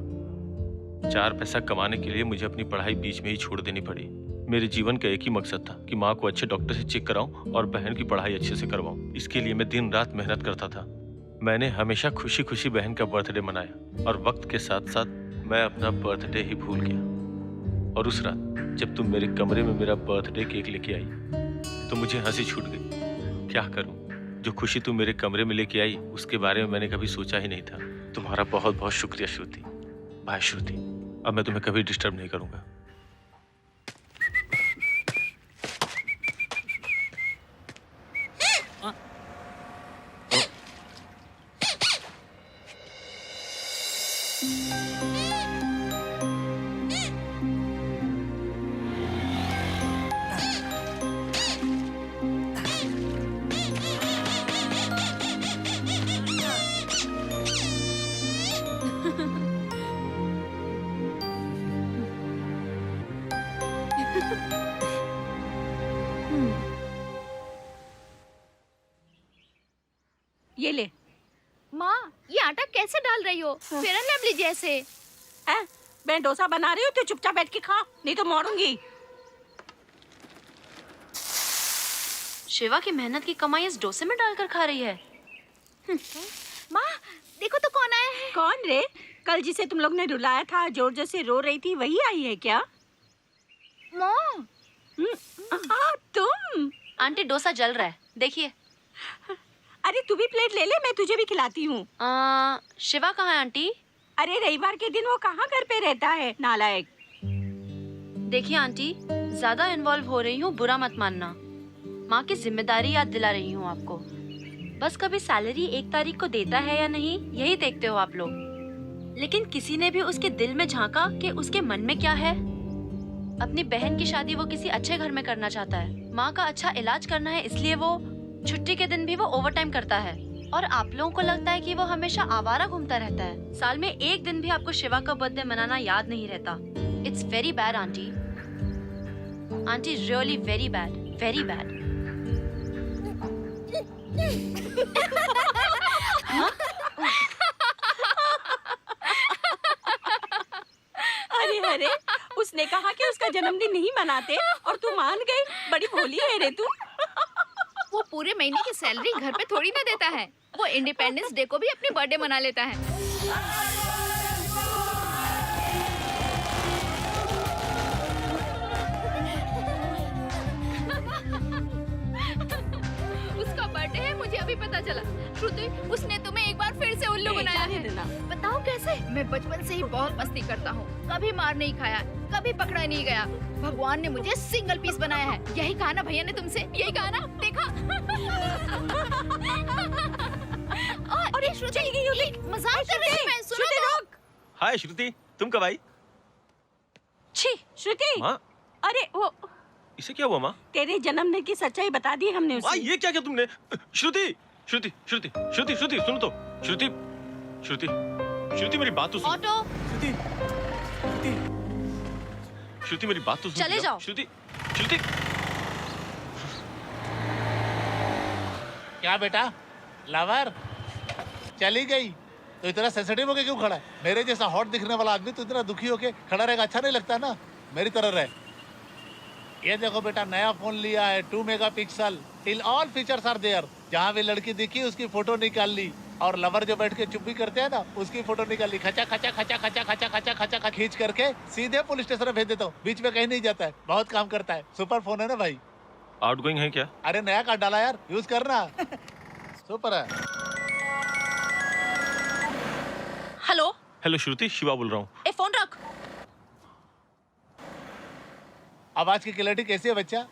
4 पैसा कमाने के लिए मुझे अपनी पढ़ाई बीच में ही छोड़ देनी पड़ी। मेरे जीवन का एक ही मकसद था कि माँ को अच्छे डॉक्टर से चेक कराऊं और बहन की पढ़ाई अच्छे से करवाऊं। इसके लिए मैं दिन रात मेहनत करता था। मैंने हमेशा खुशी खुशी बहन का बर्थडे मनाया और वक्त के साथ साथ मैं अपना बर्थडे ही भूल गया। और उस रात जब तुम मेरे कमरे में मेरा बर्थडे केक लेके आई तो मुझे हंसी छूट गई। क्या करूं? जो खुशी तुम मेरे कमरे में लेके आई उसके बारे में मैंने कभी सोचा ही नहीं था। तुम्हारा बहुत बहुत शुक्रिया श्रुति। बाय श्रुति, अब मैं तुम्हें कभी डिस्टर्ब नहीं करूंगा। ये ले। माँ, ये आटा कैसे डाल रही हो? फेयर एंड लवली जैसे। मैं डोसा बना रही हूँ, तो चुपचाप बैठ के खा, नहीं तो मारूंगी। शिवा की मेहनत की कमाई इस डोसे में डालकर खा रही है। माँ देखो तो कौन आया है। कौन रे? कल जिसे तुम लोग ने रुलाया था, जोर जोर से रो रही थी, वही आई है क्या? माँ हाँ तुम। आंटी डोसा जल रहा है, देखिए। अरे तू भी प्लेट ले ले, मैं तुझे भी खिलाती हूँ। शिवा कहाँ है आंटी? अरे रविवार के दिन वो कहाँ घर पे रहता है, नालायक। देखिए आंटी, ज्यादा इन्वॉल्व हो रही हूँ, बुरा मत मानना। माँ की जिम्मेदारी याद दिला रही हूँ आपको। बस कभी सैलरी 1 तारीख को देता है या नहीं, यही देखते हो आप लोग। लेकिन किसी ने भी उसके दिल में झांका कि उसके मन में क्या है। अपनी बहन की शादी वो किसी अच्छे घर में करना चाहता है। माँ का अच्छा इलाज करना है, इसलिए वो छुट्टी के दिन भी वो ओवरटाइम करता है। और आप लोगों को लगता है कि वो हमेशा आवारा घूमता रहता है। साल में 1 दिन भी आपको शिवा का बर्थडे मनाना याद नहीं रहता। It's very bad aunty. Aunty really very bad, very bad. अरे अरे, उसने कहा कि उसका जन्मदिन नहीं मनाते और तू मान गई। बड़ी भोली है रे तू। वो पूरे महीने की सैलरी घर पे थोड़ी ना देता है। वो इंडिपेंडेंस डे को भी अपनी बर्थडे मना लेता है। उसका बर्थडे है, मुझे अभी पता चला। श्रुति, उसने तुम्हें एक बार फिर से उल्लू बनाया है। बताओ कैसे? मैं बचपन से ही बहुत मस्ती करता हूँ। कभी मार नहीं खाया, कभी पकड़ा नहीं गया। भगवान ने मुझे सिंगल पीस बनाया है। यही कहा ना भैया ने तुमसे, यही कहा ना? देखा? अरे श्रुति, मजाक कर रही थी मैं। सुनो तो। हाय श्रुति, तुम कब आई? छी श्रुति। माँ, अरे वो इसे क्या हुआ माँ? तेरे जन्मदिन की सच्चाई बता दी हमने उसे। माँ ये क्या किया तुमने? श्रुति श्रुति श्रुति श्रुति श्रुति सुनो तो। श्रुति श्रुति श्रुति मेरी बात तो सुन। ऑटो। श्रुति श्रुति श्रुति मेरी बात तो सुन। चले जाओ। श्रुति श्रुति। क्या बेटा, लवर चली गई तो इतना सेंसिटिव होके क्यों खड़ा है? मेरे जैसा हॉट दिखने वाला आदमी तो इतना दुखी होके खड़ा रहेगा, अच्छा नहीं लगता ना। मेरी तरह रहे। ये देखो बेटा, नया फोन लिया है, 2 megapixel, till all features are there. जहाँ भी लड़की दिखी उसकी फोटो निकाल ली, और लवर जो बैठ के चुप भी करते हैं ना, उसकी फोटो निकाल ली। खचा खचा खचा खचा खचा खचा खचा खचा खींच करके सीधे पुलिस स्टेशन में भेज देता हूँ। बीच में कहीं नहीं जाता है, बहुत काम करता है। सुपर फोन है ना भाई। आउटगोइंग है क्या? अरे नया कार्ड डाला यार, यूज करना। सुपर है। हेलो हेलो श्रुति, शिवा बोल रहा हूँ। ए फोन रख। आवाज की क्लैरिटी कैसी है बच्चा?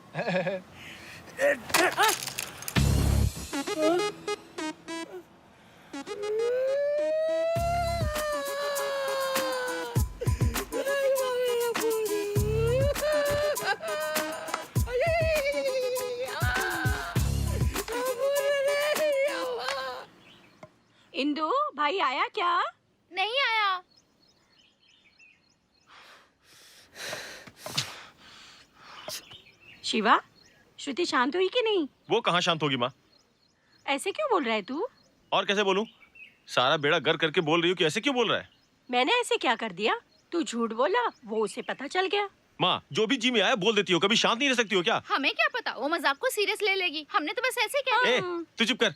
इंदु भाई आया क्या? नहीं आया। शिवा, श्रुति शांत हुई कि नहीं? वो कहाँ शांत होगी माँ? ऐसे क्यों बोल रहा है तू? और कैसे बोलूं? सारा बेड़ा गर करके बोल रही हो कि ऐसे क्यों बोल रहा है? मैंने ऐसे क्या कर दिया? तू झूठ बोला, वो उसे पता चल गया। माँ, जो भी जी में आया बोल देती हो, कभी शांत नहीं रह सकती हो क्या? हमें क्या पता, वो मजाक को सीरियस ले लेगी। हमने तो बस ऐसे क्या। ए, तू चुप कर।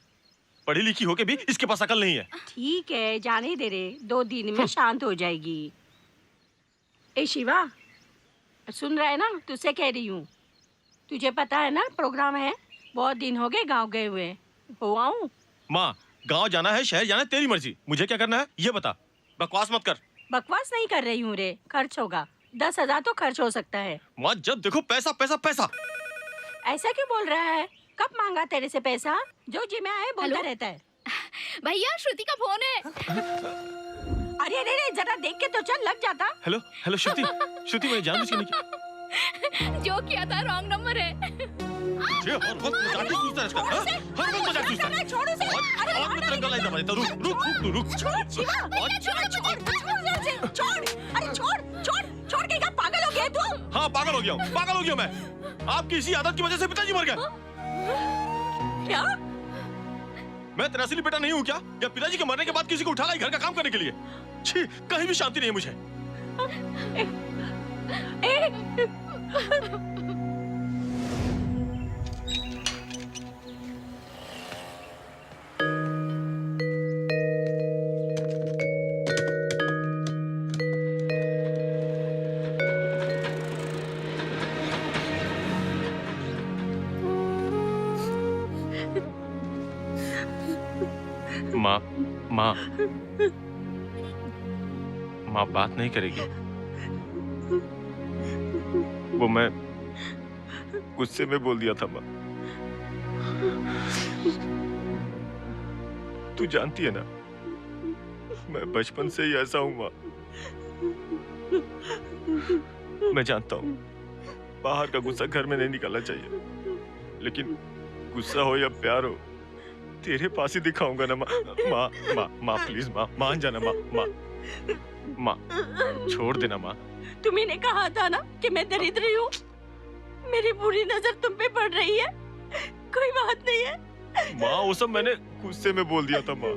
पढ़ी लिखी होके भी इसके पास अकल नहीं है। ठीक है, जाने दे रे, 2 दिन में शांत हो जाएगी। ए शिवा, सुन रहा है ना? तुझसे कह रही हूँ, तुझे पता है ना प्रोग्राम है? बहुत दिन हो गए गांव गए हुए। हो आऊं? माँ, गांव जाना है शहर जाना है तेरी मर्जी, मुझे क्या करना है ये बता। बकवास मत कर। बकवास नहीं कर रही हूँ रे, खर्च होगा 10,000 तो खर्च हो सकता है। माँ, जब देखो पैसा पैसा पैसा। ऐसा क्यों बोल रहा है? कब मांगा तेरे से पैसा? जो जी में आए बोलता रहता है। भैया श्रुति का फोन है। अरे अरे अरे, जरा देख के तो चल, लग जाता। हेलो हेलो श्रुति, श्रुति मैंने जानबूझ के नहीं किया। जो किया था रॉन्ग नंबर है। ये हर वक्त मजाक ही सूझता है इसका, हाँ? हर वक्त मजाक सूझता है। छोड़ उसे। और मैं तेरा गला ही दबा देता हूँ। रुक रुक रुक तू रुक। छोड़ शिवा, छोड़। अरे छोड़ के क्या पागल हो गया तू? हाँ पागल हो गया हूँ, पागल हो गया मैं। आपकी इसी आदत की वजह से पिताजी मर गए। क्या? मैं तेरा असली बेटा नहीं हूँ क्या? या पिताजी के मरने के बाद किसी को उठा लाई घर का काम करने के लिए? छी, कहीं भी शांति नहीं है मुझे। माँ माँ बात नहीं करेगी। वो मैं गुस्से में बोल दिया था माँ। तू जानती है ना, मैं बचपन से ही ऐसा हूं माँ। मैं जानता हूँ बाहर का गुस्सा घर में नहीं निकालना चाहिए, लेकिन गुस्सा हो या प्यार हो तेरे पास ही दिखाऊंगा ना माँ। माँ माँ माँ प्लीज माँ, मान जाना माँ। माँ माँ छोड़ देना माँ। तुम्ही ने कहा था ना कि मैं दरिद्री हूँ। मेरी बुरी नजर तुम पे पड़ रही है। कोई बात नहीं है माँ, वो सब मैंने गुस्से में बोल दिया था माँ।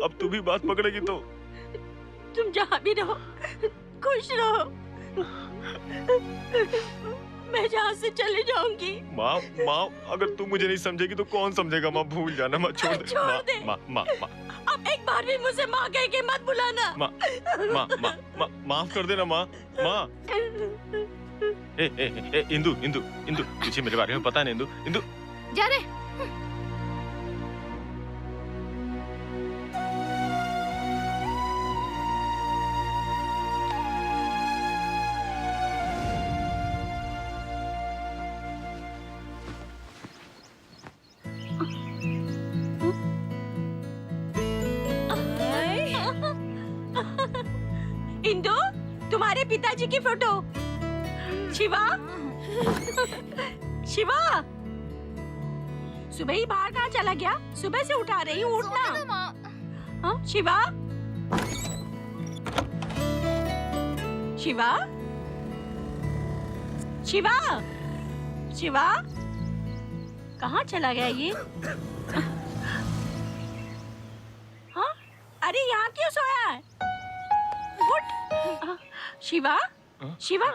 अब तू भी बात पकड़ेगी तो। तुम जहाँ भी रहो खुश रहो। मैं जहाँ से चले जाऊंगी। माँ माँ अगर तू मुझे नहीं समझेगी तो कौन समझेगा माँ। भूल जाना माँ, छोड़ दे। छोड़ दे। माँ माँ माँ अब एक बार भी मुझे माँ कह के मत बुलाना। माँ माँ माँ माँ माफ कर देना माँ। माँ ए इंदु इंदु इंदु, तुझे मेरे बारे में पता नहीं इंदु। इंदु जा रे। इंदु, तुम्हारे पिताजी की फोटो। शिवा शिवा, सुबह ही बाहर कहाँ चला गया? सुबह से उठा रही हूँ, उठना। हाँ, शिवा शिवा शिवा शिवा, कहाँ चला गया ये? हाँ, अरे यहाँ क्यों सोया है? उठ। शिवा शिवा,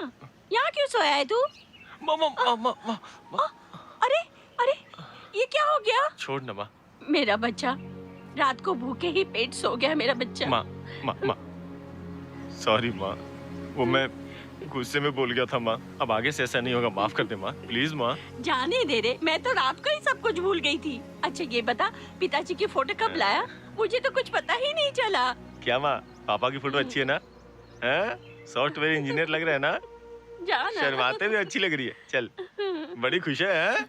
यहाँ क्यों सोया है तू? अरे अरे, ये क्या हो गया? छोड़ ना माँ। मेरा बच्चा रात को भूखे ही पेट सो गया। मेरा बच्चा। माँ माँ माँ सॉरी माँ, वो मैं गुस्से में बोल गया था माँ। अब आगे से ऐसा नहीं होगा, माफ कर दे माँ, प्लीज माँ। जाने दे रे, मैं तो रात को ही सब कुछ भूल गई थी। अच्छा ये बता, पिताजी की फोटो कब लाया? मुझे तो कुछ पता ही नहीं चला। क्या माँ, पापा की फोटो अच्छी है ना? सॉफ्टवेयर इंजीनियर लग रहा है ना? जाना। शर्माते हुए अच्छी लग रही है। चल, बड़ी खुश है?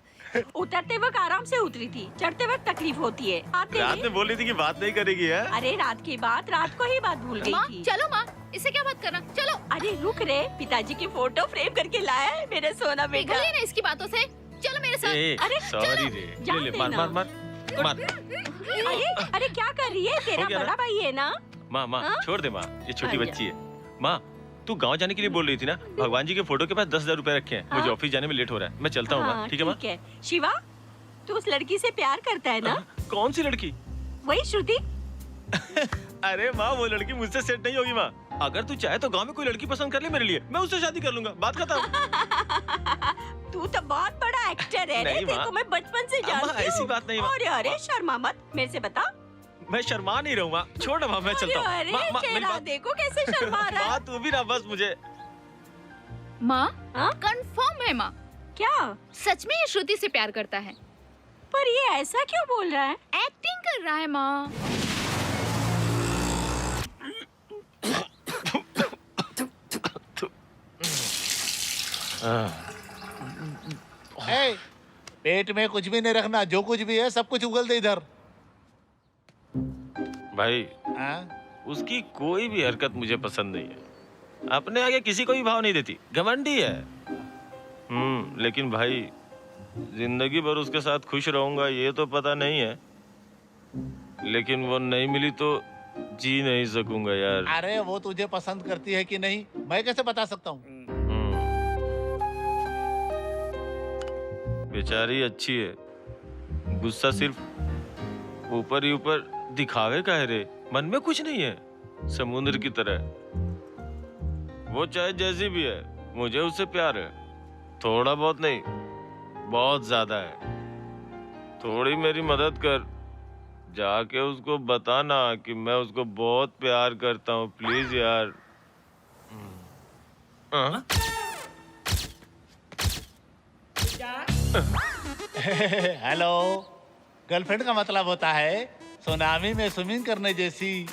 उतरते वक्त आराम से उतरी थी, चढ़ते वक्त तकलीफ होती है। आते रात में बोल रही थी कि बात नहीं करेगी है? अरे रात की बात रात को ही बात भूल गई थी। चलो माँ, इससे क्या बात करना, चलो। अरे रुक रे, पिताजी की फोटो फ्रेम करके लाया है मेरा सोना बेटा। पिघली ना इसकी बातों से, चलो मेरे साथ। अरे सॉरी रे, ले ले, मार मार मार मार। अरे अरे क्या कर रही है? तेरा बड़ा भाई है ना? माँ माँ छोड़ दे माँ, ये छोटी बच्ची है। माँ तू गांव जाने के लिए बोल रही थी ना? भगवान जी के फोटो के पास 10,000 रुपए रखे हैं। मुझे ऑफिस जाने में लेट हो रहा है, मैं चलता हूँ माँ। ठीक है माँ? ठीक है। शिवा, तू उस लड़की से प्यार करता है ना? कौन सी लड़की? वही श्रुति। अरे माँ, वो लड़की मुझसे सेट नहीं होगी माँ। अगर तू चाहे तो गांव में कोई लड़की पसंद कर ले मेरे लिए, मैं उससे शादी कर लूंगा। बात खत्म। तू तो बहुत बड़ा एक्टर है। नहीं देखो मैं बचपन से जानती हूँ। ऐसी बात नहीं माँ। अरे अरे शर्मा मत, मेरे से बता। मैं शर्मा नहीं रहूँ माँ, छोड़ ना माँ, मैं चलता हूँ। अरे चेहरा देखो कैसे शर्मा रहा है। माँ तू भी ना बस मुझे। माँ कंफर्म है माँ। क्या सच में ये श्रुति से प्यार करता है? पर ये ऐसा क्यों बोल रहा है? एक्टिंग कर रहा है माँ। पेट में कुछ भी नहीं रखना, जो कुछ भी है सब कुछ उगल दे इधर। भाई उसकी कोई भी हरकत मुझे पसंद नहीं है। अपने आगे किसी को भी भाव नहीं देती, घमंडी है। लेकिन भाई जिंदगी भर उसके साथ खुश रहूंगा ये तो पता नहीं है, लेकिन वो नहीं मिली तो जी नहीं सकूंगा यार। अरे वो तुझे पसंद करती है कि नहीं मैं कैसे बता सकता हूँ? बेचारी अच्छी है, गुस्सा सिर्फ ऊपर ही ऊपर दिखावे का है रे, मन में कुछ नहीं है, समुद्र की तरह। वो चाहे जैसी भी है, मुझे उससे प्यार है। थोड़ा बहुत नहीं, बहुत ज्यादा है। थोड़ी मेरी मदद कर, जाके उसको बताना कि मैं उसको बहुत प्यार करता हूँ, प्लीज यार। हेलो, गर्लफ्रेंड का मतलब होता है सुनामी में स्विमिंग करने जैसी।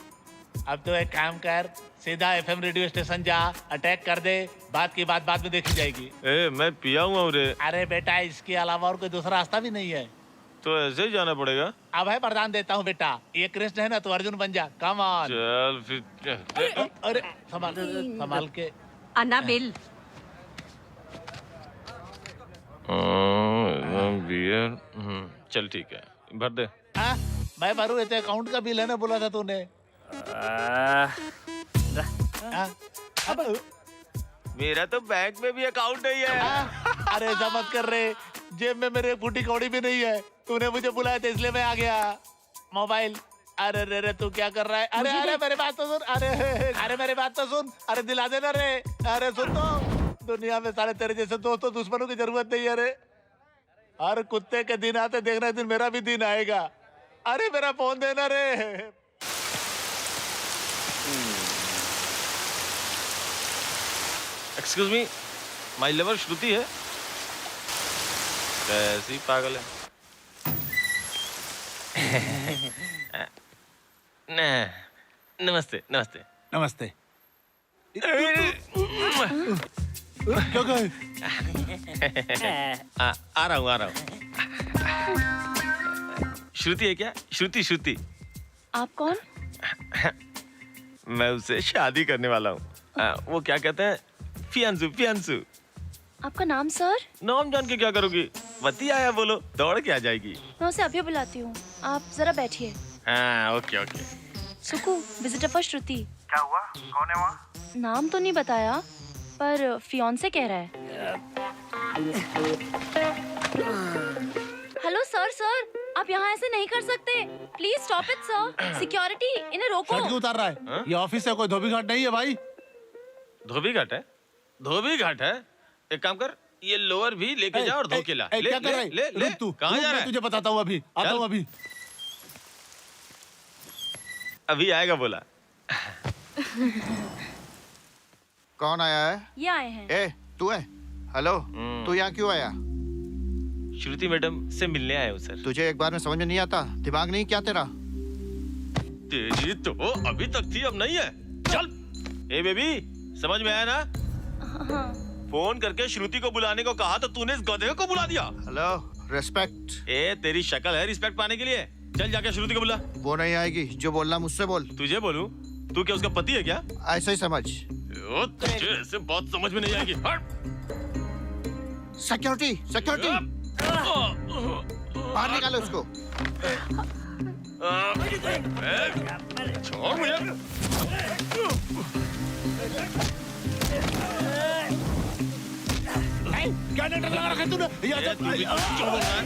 अब तो एक काम कर, सीधा एफएम रेडियो स्टेशन जा, अटैक कर दे, बात की बात बाद में देखी जाएगी। ए, मैं पिया हुआ रे। अरे बेटा, इसके अलावा और कोई दूसरा रास्ता भी नहीं है। तो ऐसे ही जाना पड़ेगा। अब है वरदान देता हूँ बेटा, ये कृष्ण है ना, तो अर्जुन बन जा। Come on. चल फिर। अरे संभाल के। अन्ना बिल। बियर। चल ठीक है, भर दे। हाँ, मैं भरू, ये तो अकाउंट का बिल है ना, बोला था तूने। मेरा तो बैंक में भी अकाउंट नहीं है। अरे ऐसा मत कर रे, जेब में मेरे फूटी कौड़ी भी नहीं है। तूने मुझे बुलाया था इसलिए मैं आ गया। मोबाइल। अरे रे तू क्या कर रहा है? अरे मेरी बात तो सुन। अरे मेरी बात तो सुन। अरे दिला देना रे। अरे सुन तो, दुनिया में सारे तेरे जैसे दोस्तों दुश्मनों की जरूरत नहीं है रे। हर कुत्ते के दिन आते, देखना दिन मेरा भी दिन आएगा। अरे मेरा फोन देना रे। एक्सक्यूज मी, माय लवर श्रुति है। कैसी पागल है। नमस्ते नमस्ते नमस्ते। क्या कहे? आ रहा हूँ। श्रुति है क्या? श्रुति। आप कौन? मैं उससे शादी करने वाला हूँ। वो क्या कहते हैं, फियांसू। आपका नाम सर? नाम जान के क्या करोगी? वती आया बोलो, दौड़ के आ जाएगी। मैं उसे अभी बुलाती हूँ, आप जरा बैठिए। हाँ, ओके। सुकू, विजिटर फॉर श्रुति। क्या हुआ? कौन है वहाँ? नाम तो नहीं बताया, पर फियांसे कह रहा है। हेलो सर, आप यहाँ ऐसे नहीं कर सकते। Please stop it sir. Security, इन्हें रोको। शर्ट क्यों उतार रहा है? ये ऑफिस है, कोई धोबी घाट नहीं है भाई। धोबी घाट है। एक काम कर, ये लोअर भी लेके जा और धो के ला। क्या कर रहा है? ले। तू कहाँ जा रहा है? तुझे बताता हूँ अभी। आता हूँ अभी। अभी आएगा बोला। कौन आया है? ये आए हैं। ए, तू है? हेलो, तू यहाँ क्यों आया? श्रुति मैडम से मिलने आया हूँ सर। तुझे एक बार में समझ में नहीं आता? दिमाग नहीं क्या तेरा? तेरी तो अभी तक थी, अब नहीं है। चल। ए बेबी, समझ में आया ना? हाँ। फोन करके श्रुति को बुलाने को कहा तो तूने इस गधे को बुला दिया। Hello, respect. ए, तेरी शक्ल है रिस्पेक्ट पाने के लिए। चल जाके श्रुति को बुला। वो नहीं आएगी, जो बोलना मुझसे बोल। तुझे बोलूं? तू क्या उसका पति है क्या? ऐसा ही समझ। तुझे ऐसे बात समझ में नहीं आएगी। सिक्योरिटी। बाहर निकालो उसको। छोड़ मुझे। क्या डर लगा रखा है तूने? तू भी क्यों बोल रहा है?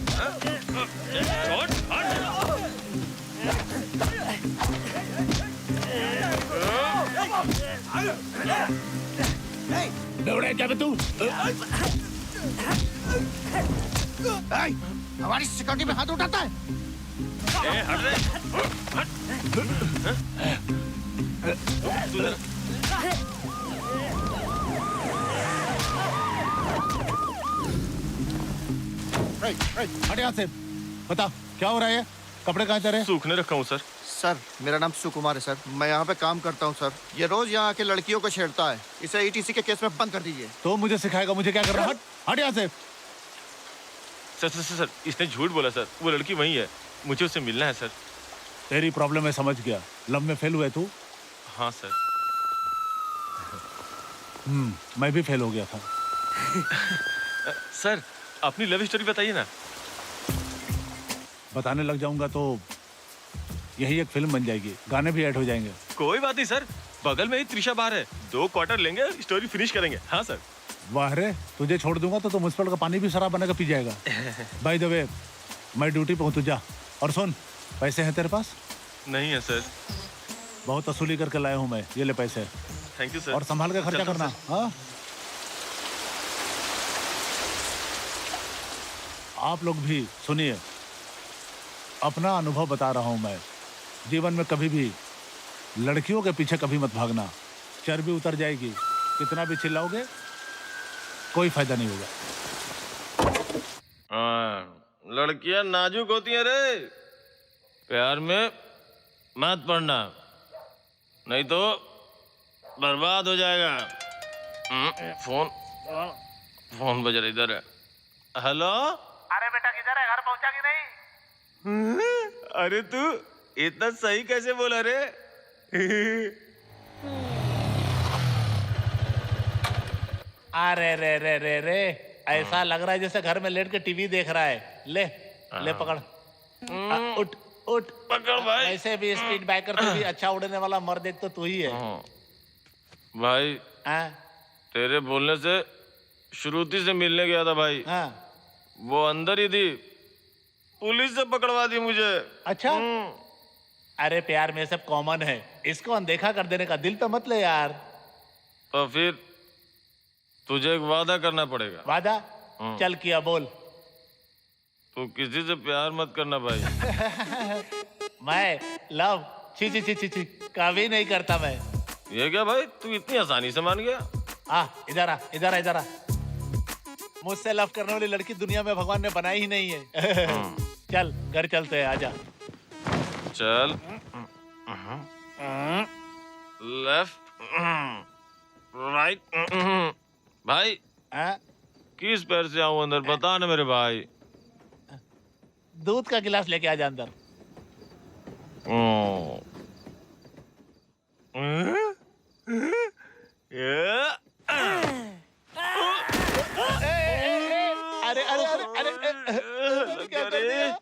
दौड़े क्या तू? हमारी सिक्योरिटी में हाथ उठाता है। हट रे। हट यहाँ से। बता क्या हो रहा है? कपड़े कहाँ तेरे? सूखने रखा हूँ सर। सर, मेरा नाम सुकुमार है सर। मैं यहाँ पे काम करता हूँ सर। ये रोज यहाँ आके लड़कियों को छेड़ता है। इसे ईटीसी के केस में बंद कर दीजिए। तो मुझे सिखाएगा मुझे क्या करना? हट यहाँ से। सर, इसने झूठ बोला सर। वो लड़की वही है, मुझे उससे मिलना है सर। तेरी प्रॉब्लम है, समझ गया। लव में फेल हुए तू? हाँ सर। मैं भी फेल हो गया था। सर, अपनी लव स्टोरी बताइए ना। बताने लग जाऊंगा तो यही एक फिल्म बन जाएगी, गाने भी ऐड हो जाएंगे। कोई बात नहीं सर, बगल में ही त्रिशा बार है, 2 क्वार्टर लेंगे, स्टोरी फिनिश करेंगे। हाँ सर। वाह रे, तुझे छोड़ दूंगा तो म्युनिसिपल का पानी भी शराब बना के पी जाएगा। बाय द वे, मैं ड्यूटी पे हूँ, तू जा। और सुन, पैसे हैं तेरे पास? नहीं है सर। बहुत वसूली करके लाया हूँ मैं, ये ले पैसे। Thank you sir. और संभाल के खर्चा करना। हाँ, आप लोग भी सुनिए, अपना अनुभव बता रहा हूं मैं। जीवन में कभी भी लड़कियों के पीछे कभी मत भागना, चर्बी उतर जाएगी। कितना भी चिल्लाओगे कोई फायदा नहीं होगा। लड़कियां नाजुक होती हैं रे, प्यार में मत पढ़ना, नहीं तो बर्बाद हो जाएगा। फोन बज रहा, इधर है। हेलो। अरे बेटा किधर है, घर पहुंचा कि नहीं? अरे तू इतना सही कैसे बोला रे? अरे रे रे रे रे, ऐसा लग रहा है जैसे घर में लेट के टीवी देख रहा है। ले ले पकड़, उठ उठ पकड़ भाई। ऐसे भी स्पीड बाइकर से भी अच्छा उड़ने वाला मर्द एक तो तू ही है भाई। तेरे बोलने से श्रुति से मिलने गया था भाई। वो अंदर ही थी, पुलिस से पकड़वा दी मुझे। अच्छा। अरे प्यार में सब कॉमन है, इसको अनदेखा कर देने का दिल तो मत ले यार। तो फिर तुझे एक वादा करना पड़ेगा। वादा? चल किया बोल। तू किसी से प्यार मत करना भाई। मैं लव छी छी छी छी छी कभी नहीं करता मैं। ये क्या भाई, तू इतनी आसानी से मान गया? इधर आ इधर आ इधर आ। मुझसे लव करने वाली लड़की दुनिया में भगवान ने बनाई ही नहीं है। चल घर चलते हैं, आजा। चल। Left right. भाई किस पैर से आऊं अंदर, बता ना मेरे भाई। दूध का गिलास लेके आजा अंदर। अरे अरे अरे अरे क्या कर दिया?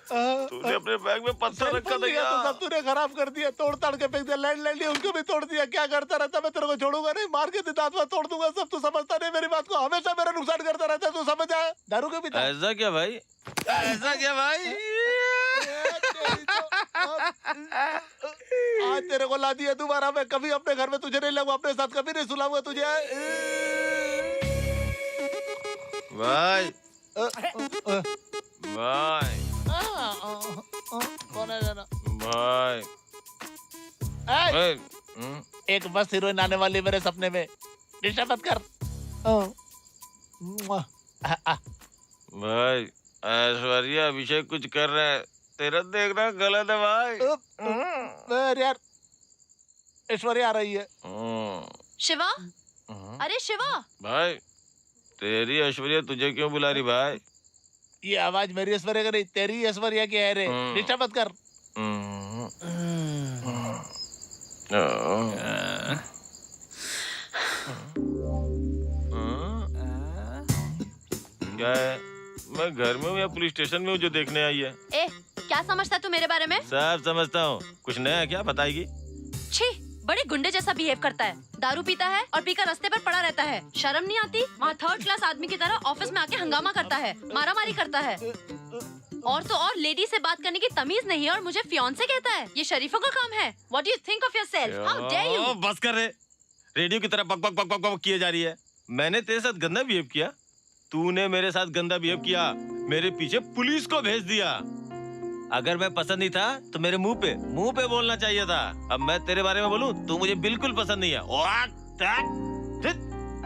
तूने अपने बैग में पत्थर रखा था क्या? तो सब तूने खराब कर दिया, तोड़ ताड़ के फेंक दिया। लैंड उनको भी तोड़ दिया। क्या करता रहता, मैं तेरे को छोड़ूंगा नहीं, मार के दांत में तोड़ दूंगा सब। तू समझता नहीं मेरी बात को, हमेशा मेरा नुकसान करता रहता है, तू समझ आया? दारू के पीता। ऐसा क्या भाई, ऐसा क्या भाई? आज तेरे को ला दिया दोबारा। मैं कभी अपने घर में तुझे नहीं लाऊंगा, अपने साथ कभी नहीं सुलाऊंगा तुझे। भाई भाई कौन है जाना? भाई एक बस हीरोइन आने वाली मेरे सपने में, डिस्टर्ब मत कर। भाई ऐश्वर्या अभिषेक कुछ कर रहा है, तेरा देखना गलत है भाई। यार ऐश्वर्या आ रही है। शिवा, अरे शिवा। भाई तेरी ऐश्वर्या तुझे क्यों बुला रही भाई? ये आवाज मेरी ऐश्वर्या की नहीं, तेरी ऐश्वर्या की है रे। डिस्टर्ब मत कर। क्या है, मैं घर में हूँ या पुलिस स्टेशन में हूँ जो देखने आई है? ए, क्या समझता तू मेरे बारे में? सब समझता हूँ, कुछ नया है क्या, बताएगी? छी, बड़े गुंडे जैसा बिहेव करता है। दारू पीता है और पीकर रास्ते पर पड़ा रहता है। शर्म नहीं आती? वहाँ थर्ड क्लास आदमी की तरह ऑफिस में आके हंगामा करता है, मारामारी करता है। और तो और लेडी से बात करने की तमीज नहीं है और मुझे फियांसे कहता है। ये शरीफों का काम है। What do you think of yourself? How dare you? बस कर रे, रेडियो की तरह बक बक बक बक बक किए जा रही है। मैंने तेरे साथ गंदा बिहेव किया, तूने मेरे साथ गंदा बिहेव किया, मेरे पीछे पुलिस को भेज दिया। अगर मैं पसंद नहीं था तो मेरे मुंह पे बोलना चाहिए था। अब मैं तेरे बारे में बोलूं, तू मुझे बिल्कुल पसंद नहीं है।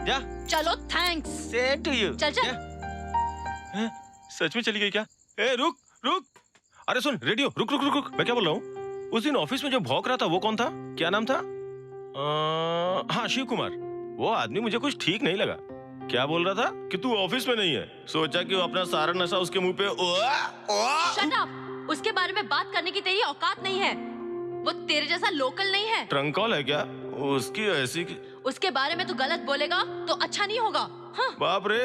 जा। चलो थैंक्स। Same to you. चल चल। सच में चली गई क्या? ए रुक रुक, अरे सुन रेडियो, रुक रुक रुक रुक, मैं क्या बोल रहा हूँ? उस दिन ऑफिस में जो भौंक रहा था वो कौन था, क्या नाम था? हाँ शिव कुमार। वो आदमी मुझे कुछ ठीक नहीं लगा। क्या बोल रहा था कि तू ऑफिस में नहीं है, सोचा कि वो अपना सारा नशा उसके मुंह पे। शट अप, उसके बारे में बात करने की तेरी औकात नहीं है। वो तेरे जैसा लोकल नहीं है। ट्रंक कॉल है क्या उसकी ऐसी उसके बारे में तू गलत बोलेगा तो अच्छा नहीं होगा। हाँ। बाप रे,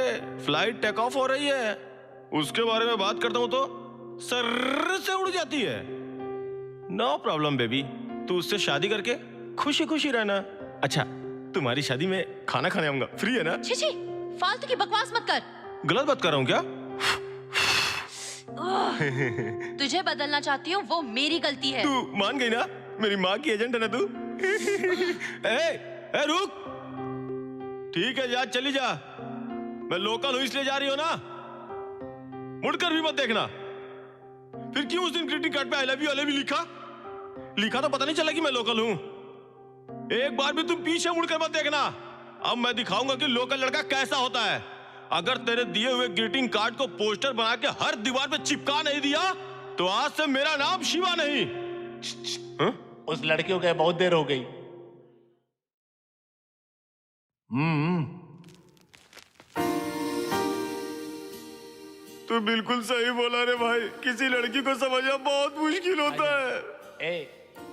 फ्लाइट टेक ऑफ हो रही है, उसके बारे में बात करता हूँ तो सर से उड़ जाती है। नो प्रॉब्लम बेबी, तू उससे शादी करके खुशी खुशी रहना। अच्छा, तुम्हारी शादी में खाना खाने आऊंगा, फ्री है ना? छी, फालतू की बकवास मत कर। गलत बात कर रहा हूँ क्या? तुझे बदलना चाहती हूँ, वो मेरी गलती है। तू मान गई ना, मेरी माँ की एजेंट है ना तू? ए रुक, ठीक है जा, चली जा। मैं लोकल हूँ इसलिए जा रही हो ना, मुड़कर भी मत देखना। फिर क्यों उस दिन ग्रीटिंग कार्ड पे आई लव यू लिखा तो पता नहीं चला कि मैं लोकल हूँ। एक बार भी तुम पीछे मुड़कर मत देखना। अब मैं दिखाऊंगा कि लोकल लड़का कैसा होता है। अगर तेरे दिए हुए ग्रीटिंग कार्ड को पोस्टर बना के हर दीवार पे चिपका नहीं दिया तो आज से मेरा नाम शिवा नहीं। उस लड़की को गए बहुत देर हो गई। तू बिल्कुल सही बोला रे भाई, किसी लड़की को समझना बहुत मुश्किल होता है। ए,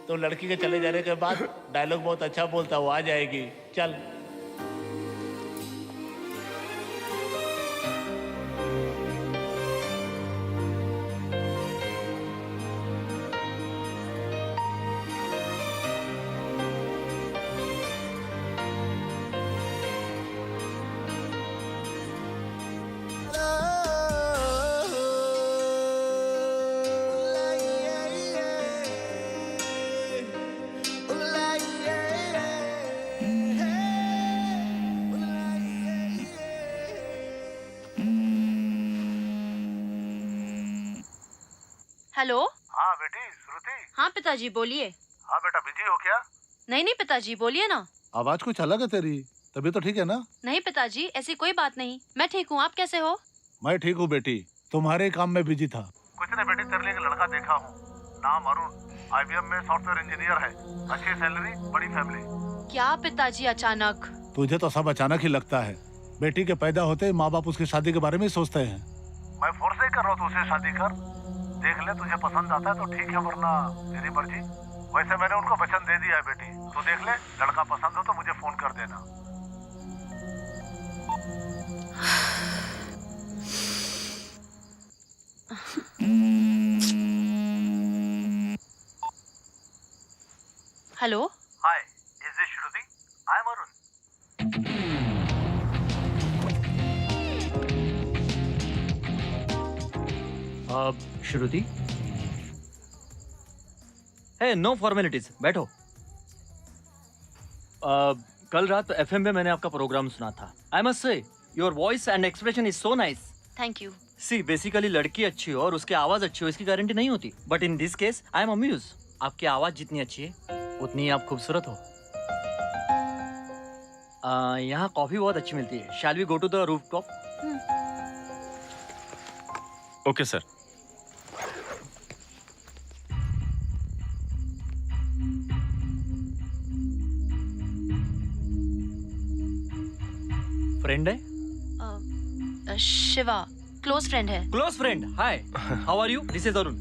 तो लड़की के चले जाने के बाद डायलॉग बहुत अच्छा बोलता, वो आ जाएगी। चल। हेलो। हाँ बेटी श्रुति। हाँ पिताजी बोलिए। हाँ बेटा बिजी हो क्या? नहीं नहीं पिताजी बोलिए ना। आवाज कुछ अलग है तेरी, तभी तो ठीक है ना? नहीं पिताजी ऐसी कोई बात नहीं, मैं ठीक हूँ। आप कैसे हो? मैं ठीक हूँ बेटी, तुम्हारे काम में बिजी था। कुछ नहीं बेटी, तेरे लिए एक लड़का देखा हूँ, नाम अरुण, IBM में सॉफ्टवेयर इंजीनियर है, अच्छी सैलरी, बड़ी फैमिली। क्या पिताजी अचानक? तुझे तो सब अचानक ही लगता है। बेटी के पैदा होते माँ बाप उसकी शादी के बारे में सोचते हैं। मैं फोर्स नहीं कर रहा हूँ, उसे शादी कर, देख ले, तुझे पसंद आता है तो ठीक है, वरना तेरी मर्जी। वैसे मैंने उनको वचन दे दिया है बेटी, तू देख ले, लड़का पसंद हो तो मुझे फोन कर देना। Hello. Hi, is this Shruti? I am Arun. Shruti, hey no formalities, बैठो। कल रात FM में मैंने आपका प्रोग्राम सुना था। I must say your voice and expression is so nice. Thank you. See basically लड़की अच्छी हो और उसकी आवाज अच्छी हो इसकी गारंटी नहीं होती, but in this case I am amuse. आपकी आवाज जितनी अच्छी है उतनी आप खूबसूरत हो। यहाँ कॉफी बहुत अच्छी मिलती है। Shall we go to the rooftop? Okay sir. Friend है? शिवा क्लोज फ्रेंड है। Close friend, hi, how are you? This is Arun.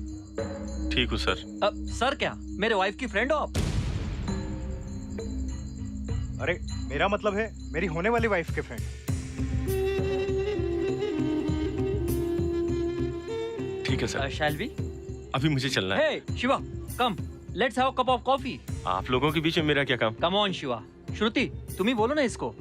ठीक हूँ सर। सर क्या, मेरे वाइफ की फ्रेंड हो आप? अरे मेरा मतलब है मेरी होने वाली वाइफ के फ्रेंड। ठीक है सर। Shall we? अभी मुझे चलना है। Hey Shiva, come, let's have cup of coffee. आप लोगों के बीच में मेरा क्या काम? Come on Shiva. श्रुति तुम ही बोलो ना इसको।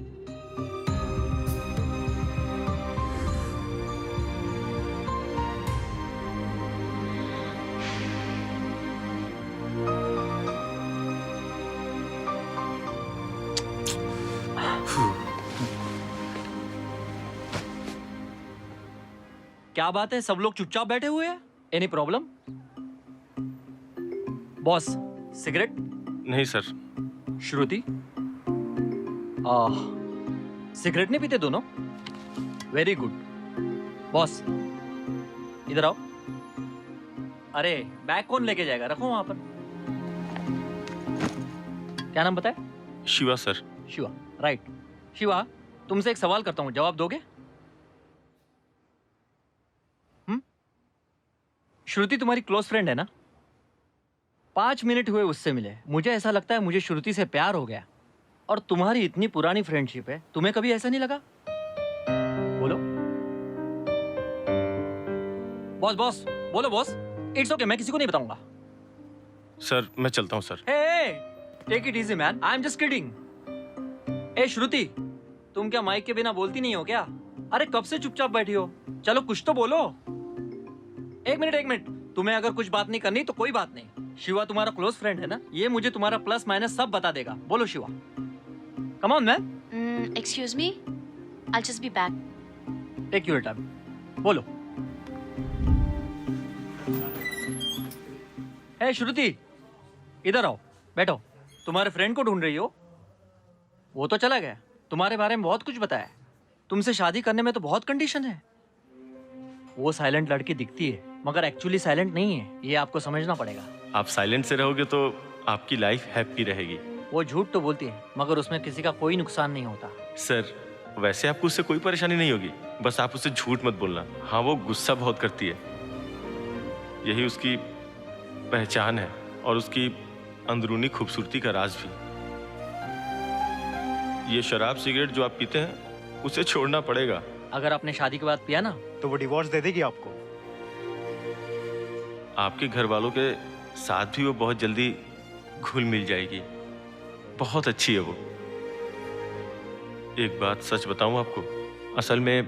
क्या बात है, सब लोग चुपचाप बैठे हुए हैं? Any problem? Boss cigarette? नहीं सर। श्रुति सिगरेट नहीं पीते दोनों? Very good. बॉस इधर आओ। अरे बैग कौन लेके जाएगा, रखो वहां पर। क्या नाम बताए? शिवा सर। शिवा, राइट। शिवा तुमसे एक सवाल करता हूं, जवाब दोगे? श्रुति तुम्हारी क्लोज फ्रेंड है ना? 5 मिनट हुए उससे मिले, मुझे ऐसा लगता है मुझे श्रुति से प्यार हो गया। और तुम्हारी इतनी पुरानी फ्रेंडशिप है, तुम्हें कभी ऐसा नहीं लगा? बोलो बॉस। बॉस बोलो बॉस। इट्स ओके, मैं किसी को नहीं बताऊंगा। सर मैं चलता हूँ sir. Hey take it easy man, I am just kidding. ए श्रुति, तुम क्या माइक के बिना बोलती नहीं हो क्या? अरे कब से चुपचाप बैठी हो? चलो कुछ तो बोलो। एक मिनट, तुम्हें अगर कुछ बात नहीं करनी तो कोई बात नहीं। शिवा तुम्हारा क्लोज फ्रेंड है ना, ये मुझे तुम्हारा प्लस माइनस सब बता देगा। बोलो Shiva, come on man. Excuse me, I just be back. Take your time, बोलो। हे श्रुति इधर आओ, बैठो। तुम्हारे फ्रेंड को ढूंढ रही हो? वो तो चला गया, तुम्हारे बारे में बहुत कुछ बताया। तुमसे शादी करने में तो बहुत कंडीशन है। वो साइलेंट लड़की दिखती है, मगर एक्चुअली साइलेंट नहीं है, ये आपको समझना पड़ेगा। आप साइलेंट से रहोगे तो आपकी लाइफ हैप्पी रहेगी। वो झूठ तो बोलती है मगर उसमें किसी का कोई नुकसान नहीं होता। सर वैसे आपको उससे कोई परेशानी नहीं होगी, बस आप उससे झूठ मत बोलना। हाँ वो गुस्सा बहुत करती है, यही उसकी पहचान है और उसकी अंदरूनी खूबसूरती का राज भी। ये शराब सिगरेट जो आप पीते हैं उसे छोड़ना पड़ेगा। अगर आपने शादी के बाद पिया ना तो वो डिवोर्स दे देगी आपको। आपके घर वालों के साथ भी वो बहुत जल्दी घुल मिल जाएगी। बहुत अच्छी है वो। एक बात सच बताऊं आपको, असल में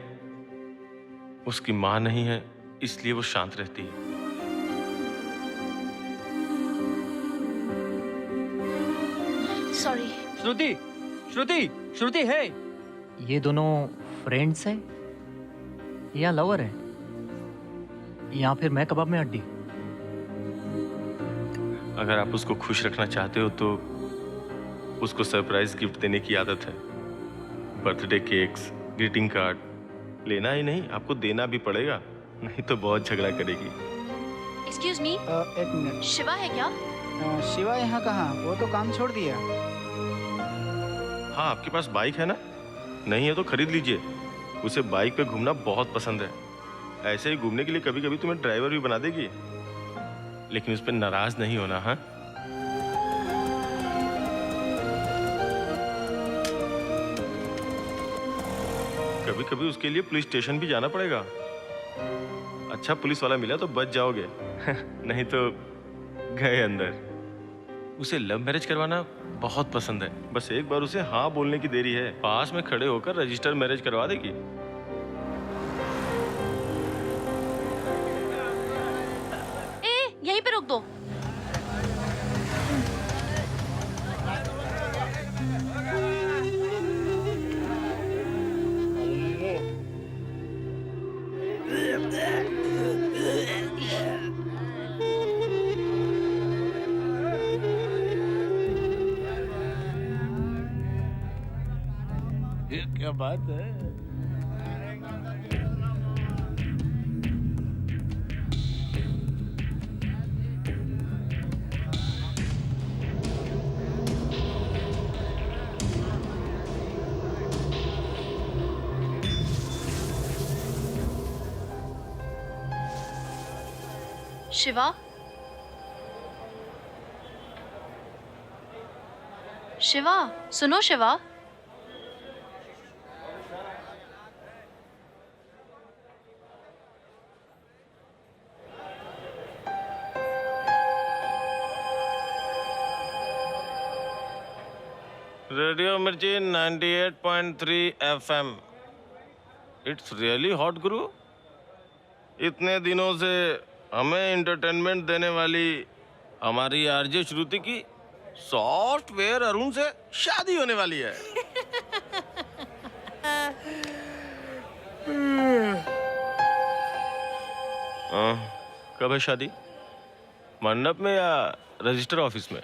उसकी मां नहीं है इसलिए वो शांत रहती है। सॉरी। श्रुति, श्रुति, श्रुति है। ये दोनों फ्रेंड्स हैं या लवर है या फिर मैं कबाब में हड्डी? अगर आप उसको खुश रखना चाहते हो तो उसको सरप्राइज गिफ्ट देने की आदत है। बर्थडे केक्स, ग्रीटिंग कार्ड लेना ही नहीं, आपको देना भी पड़ेगा, नहीं तो बहुत झगड़ा करेगी। एक्सक्यूज मी, एक मिनट। शिवा है क्या? शिवा यहाँ कहाँ, वो तो काम छोड़ दिया। हाँ आपके पास बाइक है ना? नहीं है तो खरीद लीजिए। उसे बाइक पे घूमना बहुत पसंद है। ऐसे ही घूमने के लिए कभी कभी तुम्हें ड्राइवर भी बना देगी, लेकिन उस पर नाराज नहीं होना। हाँ कभी कभी उसके लिए पुलिस स्टेशन भी जाना पड़ेगा। अच्छा पुलिस वाला मिला तो बच जाओगे नहीं तो गए अंदर। उसे लव मैरिज करवाना बहुत पसंद है, बस एक बार उसे हाँ बोलने की देरी है, पास में खड़े होकर रजिस्टर मैरिज करवा देगी। यहीं पे रोक दो। ये क्या बात है? शिवा, शिवा, सुनो Shiva. Radio Mirchi 98.3 FM। It's really hot गुरु। इतने दिनों से हमें एंटरटेनमेंट देने वाली हमारी आरजे श्रुति की सॉफ्टवेयर अरुण से शादी होने वाली है। कब है शादी? मंडप में या रजिस्टर ऑफिस में?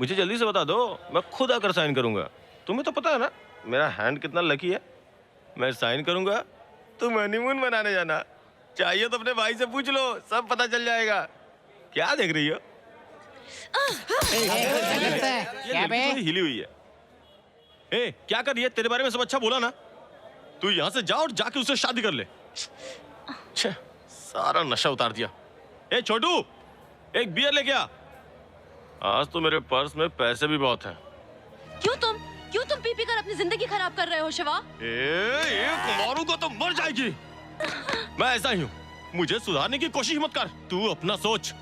मुझे जल्दी से बता दो, मैं खुद आकर साइन करूंगा। तुम्हें तो पता है ना मेरा हैंड कितना लकी है। मैं साइन करूंगा, तुम हनीमून मनाने जाना। चाहिए तो अपने भाई से पूछ लो, सब पता चल जाएगा। क्या देख रही हो? क्या बे? हिली हुई है। ए, क्या कर रही है? तेरे बारे में सब अच्छा बोला ना। तू यहाँ से जा और जाके उससे शादी कर ले। छे, सारा नशा उतार दिया। ए छोटू, एक बियर लेके आ। आज तो मेरे पर्स में पैसे भी बहुत हैं। क्यों तुम पी पी कर अपनी जिंदगी खराब कर रहे हो शिवा? मारूंगा तो मर जाएगी। मैं ऐसा ही हूँ, मुझे सुधारने की कोशिश मत कर। तू अपना सोच।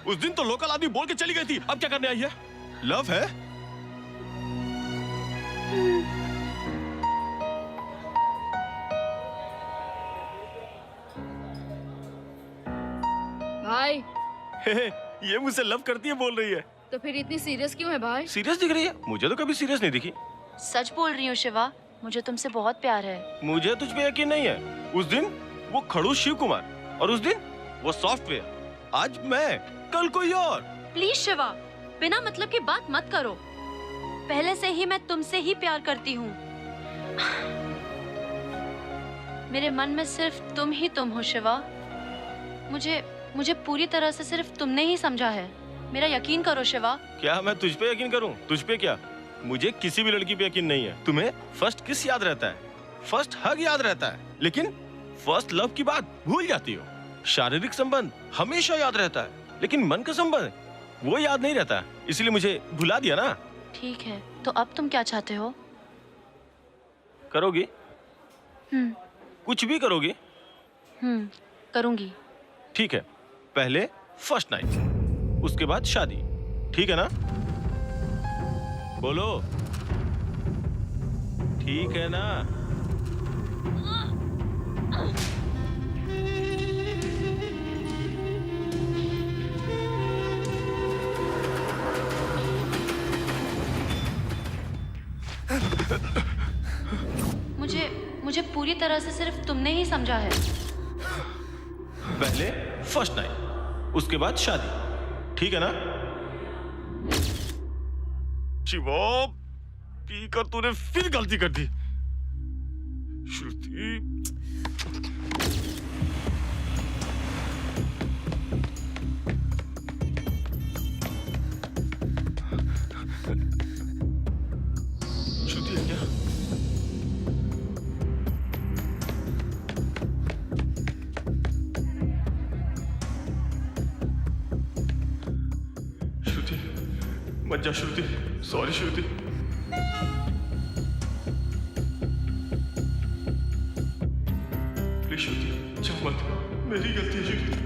उस दिन तो लोकल आदमी बोल के चली गई थी, अब क्या करने आई है? लव है? भाई ये मुझसे लव करती है बोल रही है। तो फिर इतनी सीरियस क्यों है भाई? सीरियस दिख रही है? मुझे तो कभी सीरियस नहीं दिखी। सच बोल रही हूँ शिवा, मुझे तुमसे बहुत प्यार है। मुझे तुझ पे यकीन नहीं है। उस दिन वो खड़ूस शिव कुमार और उस दिन वो सॉफ्टवेयर। आज मैं, कल कोई और। प्लीज शिवा, बिना मतलब की बात मत करो। पहले से ही मैं तुमसे ही प्यार करती हूँ। मेरे मन में सिर्फ तुम ही तुम हो शिवा। मुझे पूरी तरह से सिर्फ तुमने ही समझा है। मेरा यकीन करो शिवा। क्या मैं तुझ पे यकीन करूं? तुझ पे क्या? मुझे किसी भी लड़की पे यकीन नहीं है। तुम्हें फर्स्ट किस याद रहता है, फर्स्ट हग याद रहता है, लेकिन फर्स्ट लव की बात भूल जाती हो। शारीरिक संबंध हमेशा याद रहता है, लेकिन मन का संबंध वो याद नहीं रहता, इसलिए मुझे भुला दिया ना। ठीक है, तो अब तुम क्या चाहते हो? करोगी? कुछ भी करोगी? करूंगी। ठीक है, पहले फर्स्ट नाइट, उसके बाद शादी, ठीक है ना? बोलो, ठीक है ना? मुझे पूरी तरह से सिर्फ तुमने ही समझा है। पहले फर्स्ट नाइट, उसके बाद शादी, ठीक है ना? शिवा, पीकर तूने फिर गलती कर दी। श्रुति, श्रुति है क्या? श्रुति, मत जा श्रुति, सॉरी श्रुति। प्लीज श्रुति, जा मत, मेरी गलती है श्रुति।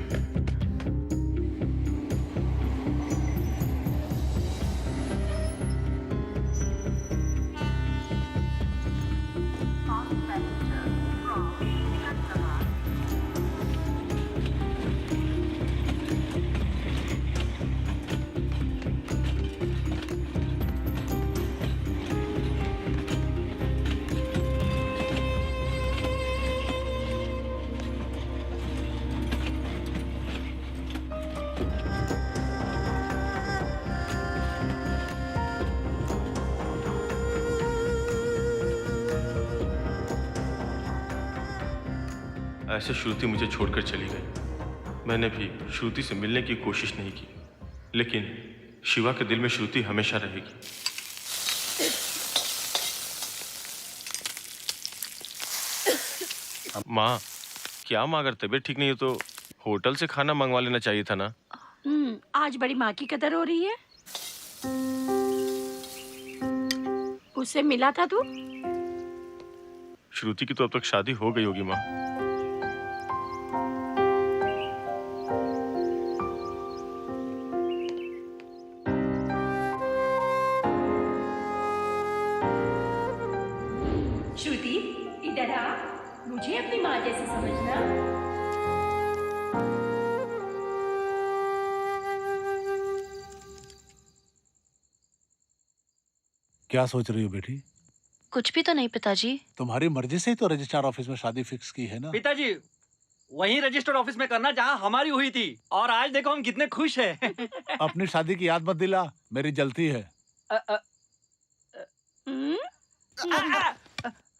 ऐसे श्रुति मुझे छोड़कर चली गई। मैंने भी श्रुति से मिलने की कोशिश नहीं की, लेकिन शिवा के दिल में श्रुति हमेशा रहेगी। माँ, क्या माँ, अगर तबीयत ठीक नहीं है तो होटल से खाना मंगवा लेना चाहिए था ना। आज बड़ी माँ की कदर हो रही है। उससे मिला था तू? श्रुति की तो अब तक शादी हो गई होगी माँ। श्रुति, इधर आ, मुझे अपनी माँ जैसे समझना। क्या सोच रही हो बेटी? कुछ भी तो नहीं पिताजी। तुम्हारी मर्जी से ही तो रजिस्ट्रार ऑफिस में शादी फिक्स की है ना? पिताजी, वहीं रजिस्टर्ड ऑफिस में करना जहाँ हमारी हुई थी, और आज देखो हम कितने खुश हैं। अपनी शादी की याद मत दिला, मेरी जलती है।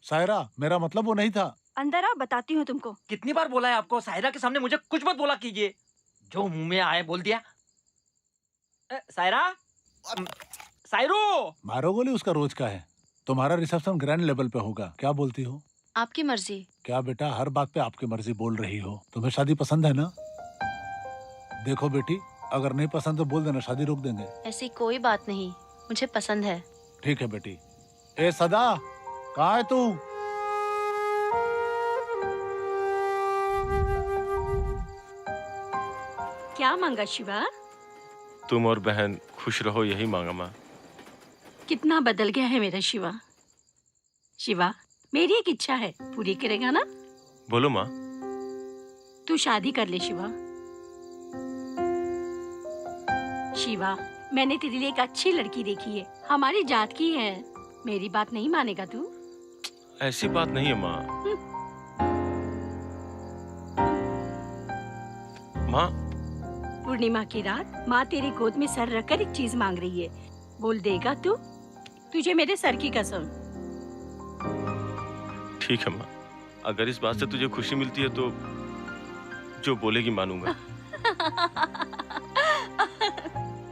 सायरा, मेरा मतलब वो नहीं था। अंदर आ, बताती हूँ तुमको। कितनी बार बोला है आपको, सायरा के सामने मुझे कुछ मत बोला कीजिए। जो मुंह में आए बोल दिया। सायरा, सायरू, मारो गोली उसका रोज का है। तुम्हारा रिसेप्शन ग्रैंड लेवल पे होगा, क्या बोलती हो? आपकी मर्जी। क्या बेटा, हर बात पे आपकी मर्जी बोल रही हो? तुम्हें शादी पसंद है ना? देखो बेटी, अगर नहीं पसंद तो बोल देना, शादी रोक देंगे। ऐसी कोई बात नहीं, मुझे पसंद है। ठीक है बेटी। ए सदा, कहाँ है तू? क्या मांगा शिवा? तुम और बहन खुश रहो, यही मांगा माँ। कितना बदल गया है मेरा शिवा। शिवा, मेरी एक इच्छा है, पूरी करेगा ना? बोलो माँ। तू शादी कर ले शिवा। शिवा, मैंने तेरे लिए एक अच्छी लड़की देखी है, हमारी जात की है। मेरी बात नहीं मानेगा तू? ऐसी बात नहीं है माँ। माँ, पूर्णिमा की रात माँ तेरी गोद में सर रखकर एक चीज मांग रही है, बोल देगा तू? तुझे मेरे सर की कसम। ठीक है माँ, अगर इस बात से तुझे खुशी मिलती है तो जो बोलेगी मानूंगा।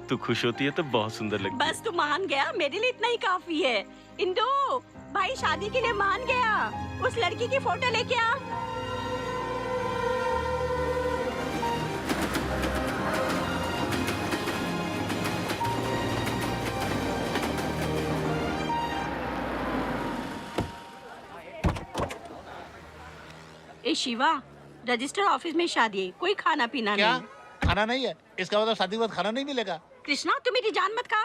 तू खुश होती है तो बहुत सुंदर लगती है। बस तू मान गया, मेरे लिए इतना ही काफी है। इंदु भाई शादी के लिए मान गया। उस लड़की की फोटो लेके आ। ए शिवा, रजिस्टर ऑफिस में शादी है, कोई खाना पीना क्या? नहीं। खाना नहीं है? इसका मतलब शादी के बाद खाना नहीं मिलेगा? कृष्णा तू मेरी जान मत खा।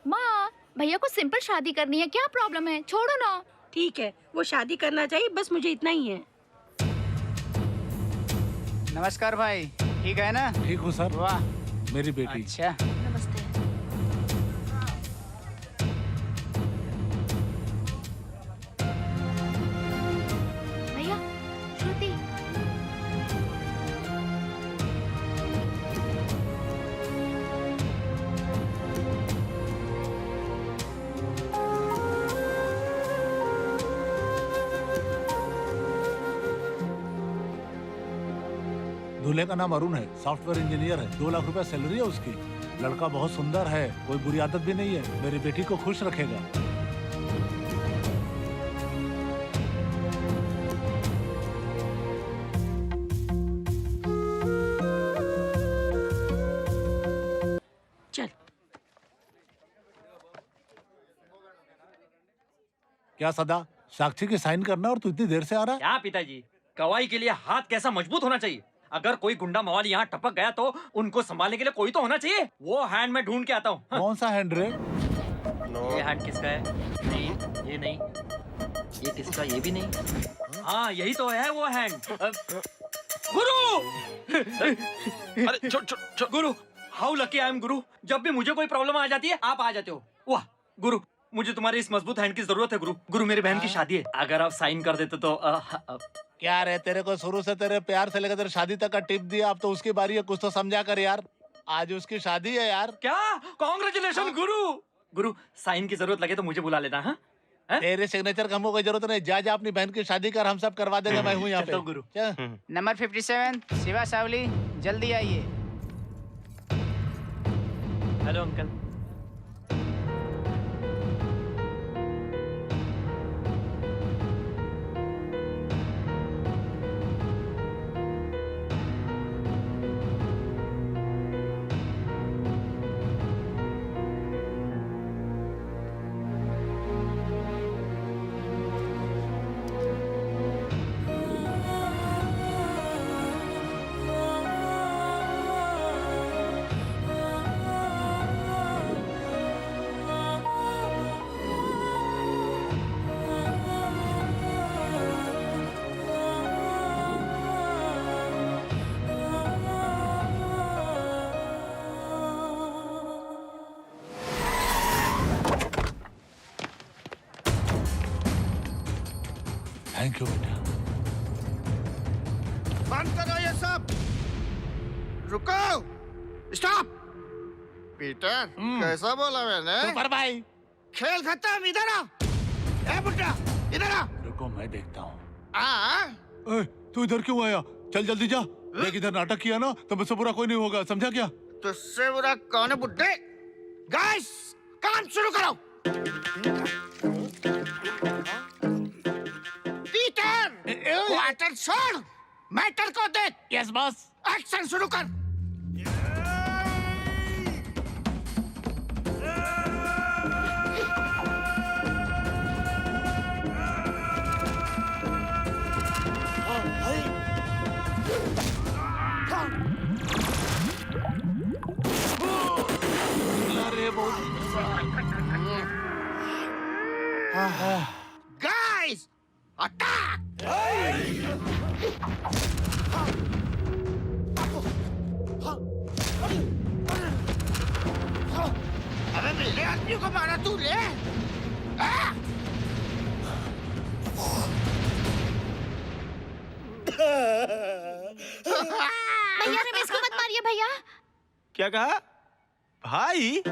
माँ, भैया को सिंपल शादी करनी है, क्या प्रॉब्लम है? छोड़ो ना। ठीक है, वो शादी करना चाहिए, बस मुझे इतना ही है। नमस्कार भाई, ठीक है ना? ठीक हूँ सर। वाह, मेरी बेटी। अच्छा। नमस्ते। भैया, श्रुति। दूल्हे का नाम अरुण है, सॉफ्टवेयर इंजीनियर है, 2 लाख रुपया सैलरी है उसकी। लड़का बहुत सुंदर है, कोई बुरी आदत भी नहीं है, मेरी बेटी को खुश रखेगा। चल। क्या सदा, साक्षी की साइन करना और तू इतनी देर से आ रहा है? क्या पिताजी, गवाही के लिए हाथ कैसा मजबूत होना चाहिए। अगर कोई गुंडा मवाली यहाँ टपक गया तो उनको संभालने के लिए कोई तो होना चाहिए। वो हैंड में ढूंढ के आता हूँ। कौन सा हैंड रे? ये हैंड किसका है? नहीं, ये नहीं। ये किसका? ये भी नहीं। हाँ, यही तो है वो हैंड। गुरु! अरे छोड़ गुरु, हाउ लकी आई एम गुरु। जब भी मुझे कोई प्रॉब्लम आ जाती है आप आ जाते हो। वाह गुरु, मुझे तुम्हारी इस मजबूत हैंड की जरूरत है गुरु। गुरु मेरी बहन की शादी है, अगर आप साइन कर देते तो क्या रे, तेरे को शुरू से तेरे प्यार से लेकर तेरे शादी तक का टिप दिया, अब तो उसकी बारी है, कुछ तो समझा कर यार। आज उसकी शादी है यार। क्या? कांग्रेचुलेशन गुरु। गुरु साइन की जरूरत लगे तो मुझे बुला लेना। हाँ, तेरे सिग्नेचर का हमको कोई जरूरत नहीं। जा अपनी बहन की शादी कर, हम सब करवा देंगे। मैं हूँ यहाँ पे। गुरु। नंबर 57 शिवा सावली, जल्दी आइए। Hello uncle. थैंक यू बेटा। बंद करो ये सब, रुको, स्टॉप। पीटर, कैसा बोला मैंने? सुपर भाई, खेल खत्म, इधर आ। ए बुड्ढा, इधर आ। रुको मैं देखता हूँ। आ? तू इधर क्यों आया? चल जल्दी जा। देख इधर नाटक किया ना तो मुझसे बुरा कोई नहीं होगा, समझा क्या? तुझसे बुरा कौन है बुड्ढे? गाइस, काम शुरू करो। पीटर, क्वार्टर छोड़, मैटर को देख। Yes boss. एक्शन शुरू कर। Guys, attack! अबे मेरे आदमी को मारा तूने? भैया रमेश को मत मारिए भैया। क्या कहा? भाई?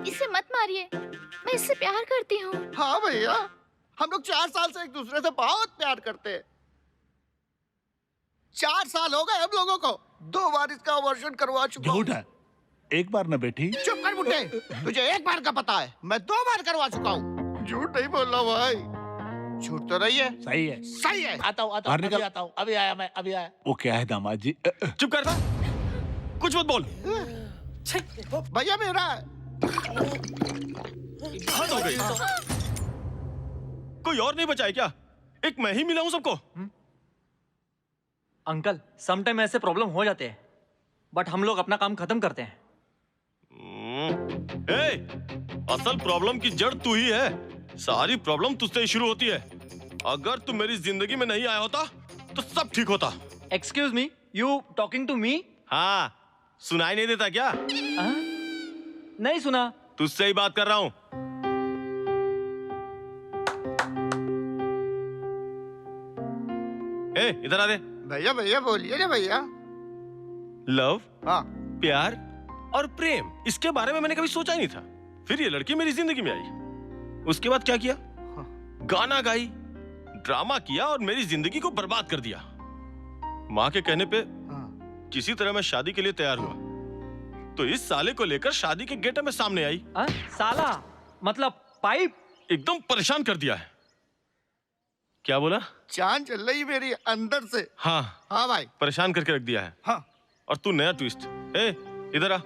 इसे मत मारिए, मैं इससे प्यार करती हूँ। हाँ भैया, हम लोग 4 साल से एक दूसरे से बहुत प्यार करते हैं। 4 साल हो गए हम लोगों को, 2 बार इसका अबॉर्शन करवा चुका हूँ। झूठ है, एक बार ना बेटी। चुप कर बुड्ढे, तुझे 1 बार का पता है, मैं 2 बार करवा चुका हूँ। झूठ नहीं बोल रहा भाई, झूठ तो नहीं है। सही है, सही है। आता हूँ, अभी आता हूँ, अभी आया मैं, अभी आया। वो क्या है दामाद जी? चुप कर, कुछ मत बोल। भैया मेरा हद हो गई। कोई और नहीं बचा है क्या? एक मैं ही मिला हूं सबको। अंकल, समटाइम ऐसे प्रॉब्लम हो जाते हैं, बट हम लोग अपना काम खत्म करते हैं। असल प्रॉब्लम की जड़ तू ही है। सारी प्रॉब्लम तुझसे ही शुरू होती है। अगर तू मेरी जिंदगी में नहीं आया होता तो सब ठीक होता। Excuse me, you talking to me? हाँ, सुनाई नहीं देता क्या? नहीं सुना। तुझसे ही बात कर रहा हूं। इधर आ रे। भैया भैया बोलिए ना भैया। लव, हाँ, प्यार और प्रेम, इसके बारे में मैंने कभी सोचा ही नहीं था। फिर ये लड़की मेरी जिंदगी में आई। उसके बाद क्या किया? गाना गाई, ड्रामा किया और मेरी जिंदगी को बर्बाद कर दिया। माँ के कहने पे किसी तरह मैं शादी के लिए तैयार हुआ, तो इस साले को लेकर शादी के गेट में सामने आई। साला मतलब पाइप? एकदम परेशान कर दिया है। क्या बोला? जान चल रही मेरी अंदर से। हाँ हाँ भाई, परेशान करके रख दिया है। हाँ। और तू नया ट्विस्ट। इधर आ।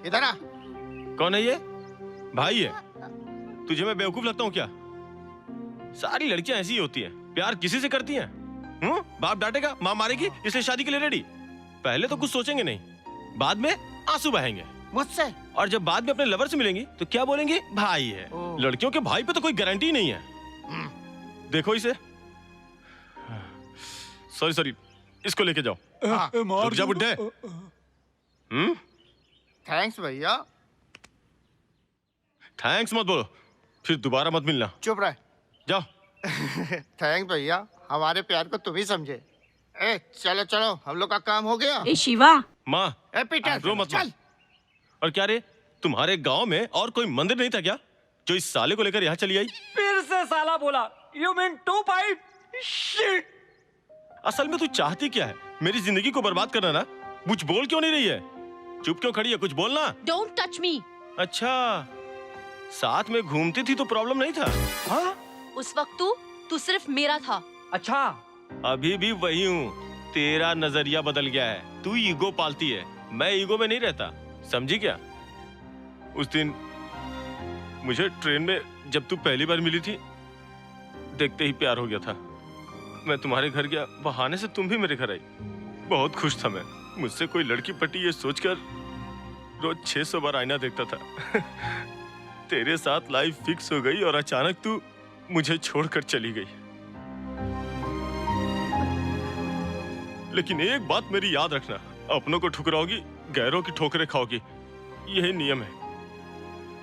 इधर आ। कौन है ये? भाई है। तुझे मैं बेवकूफ लगता हूँ क्या? सारी लड़कियां ऐसी ही होती हैं, प्यार किसी से करती हैं। बाप डांटेगा, माँ मारेगी, इसलिए शादी के लिए रेडी। पहले तो कुछ सोचेंगे नहीं, बाद में आंसू बहेंगे मुझसे। और जब बाद में अपने लवर से मिलेंगी तो क्या बोलेंगे? भाई है। लड़कियों के भाई पे तो कोई गारंटी नहीं है। देखो इसे। सॉरी, इसको लेके जाओ। रुक जा बुड्ढे। थैंक्स भैया। थैंक्स मत बोलो, फिर दोबारा मत मिलना। चुप रह। जाओ। थैंक्स भैया, हमारे प्यार को तुम ही समझे। चलो चलो, हम लोग का काम हो गया। शिवा। माँ, पीटर, रो मत। चल। और क्या रे, तुम्हारे गांव में और कोई मंदिर नहीं था क्या, जो इस साले को लेकर यहाँ चली आई? फिर से साला बोला। You mean 2 pipe? Shit! असल में तू चाहती क्या है? मेरी जिंदगी को बर्बाद करना ना? कुछ बोल क्यों नहीं रही है? चुप क्यों खड़ी है? कुछ बोलना। Don't touch me. अच्छा, साथ में घूमती थी तो प्रॉब्लम नहीं था? हाँ? उस वक्त तू सिर्फ मेरा था। अच्छा, अभी भी वही हूँ। तेरा नजरिया बदल गया है। तू ईगो पालती है, मैं ईगो में नहीं रहता, समझी क्या? उस दिन मुझे ट्रेन में जब तू पहली बार मिली थी, देखते ही प्यार हो गया था। मैं तुम्हारे घर गया, बहाने से तुम भी मेरे घर आई। बहुत खुश था मैं। मुझसे कोई लड़की पटी ये सोचकर रोज 600 बार आईना देखता था। तेरे साथ लाइफ फिक्स हो गई और अचानक तू मुझे छोड़कर चली गई। लेकिन एक बात मेरी याद रखना, अपनों को ठुकराओगी, गैरों की ठोकरें खाओगी, यही नियम है।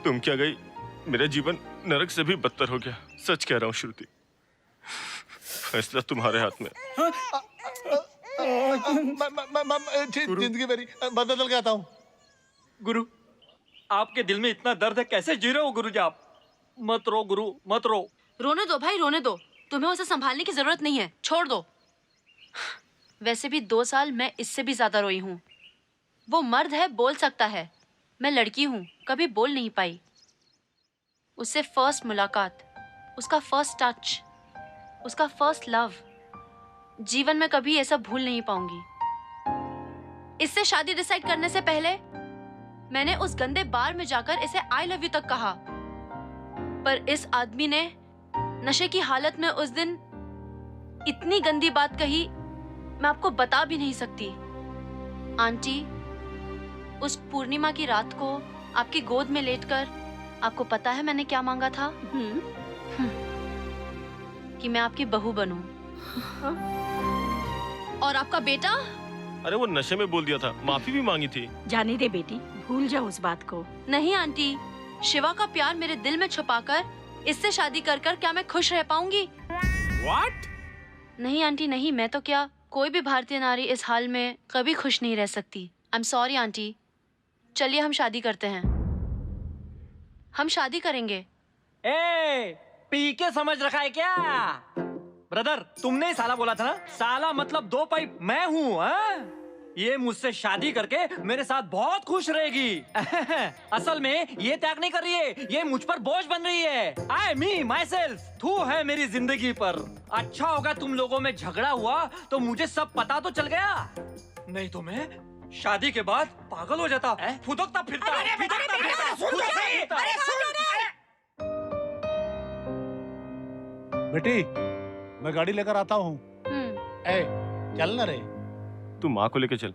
तुम क्या गई, मेरा जीवन नरक से भी बदतर हो गया। सच कह रहा हूँ श्रुति, फैसला तुम्हारे हाथ में। जिंदगी मेरी बदल गया था। गुरु, आपके दिल में इतना दर्द है, कैसे जी रहे हो गुरु जी आप? मत रो गुरु, मत रो। रोने दो भाई, रोने दो। तुम्हें उसे संभालने की जरूरत नहीं है, छोड़ दो। वैसे भी 2 साल मैं इससे भी ज्यादा रोई हूँ। वो मर्द है, बोल सकता है। मैं लड़की हूँ, कभी बोल नहीं पाई। उससे फर्स्ट मुलाकात, उसका फर्स्ट टच, उसका फर्स्ट लव, जीवन में कभी ऐसा भूल नहीं पाऊंगी। इससे शादी डिसाइड करने से पहले मैंने उस गंदे बार में जाकर इसे आई लव यू तक कहा, पर इस आदमी ने नशे की हालत में उस दिन इतनी गंदी बात कही, मैं आपको बता भी नहीं सकती। आंटी, उस पूर्णिमा की रात को आपकी गोद में लेटकर आपको पता है मैंने क्या मांगा था? कि मैं आपकी बहू बनूं। और आपका बेटा? अरे वो नशे में बोल दिया था, माफी भी मांगी थी। जाने दे बेटी, भूल जाओ उस बात को। नहीं आंटी, शिवा का प्यार मेरे दिल में छुपाकर इससे शादी कर क्या मैं खुश रह पाऊंगी? What? नहीं आंटी नहीं, मैं तो क्या, कोई भी भारतीय नारी इस हाल में कभी खुश नहीं रह सकती। I am sorry aunty. चलिए हम शादी करते हैं, हम शादी करेंगे। पी के समझ रखा है क्या? ब्रदर, तुमने ही साला बोला था ना? साला मतलब 2 पाइप मैं हूँ, हाँ? ये मुझसे शादी करके मेरे साथ बहुत खुश रहेगी। असल में ये त्याग नहीं कर रही है, ये मुझ पर बोझ बन रही है। आई मी माई सेल्फ थू है मेरी जिंदगी पर। अच्छा होगा तुम लोगों में झगड़ा हुआ तो मुझे सब पता तो चल गया, नहीं तो मैं शादी के बाद पागल हो जाता, फुदकता फिरता। बेटी, मैं गाड़ी लेकर आता हूँ। ए, चल ना रे। तू माँ को लेके चल।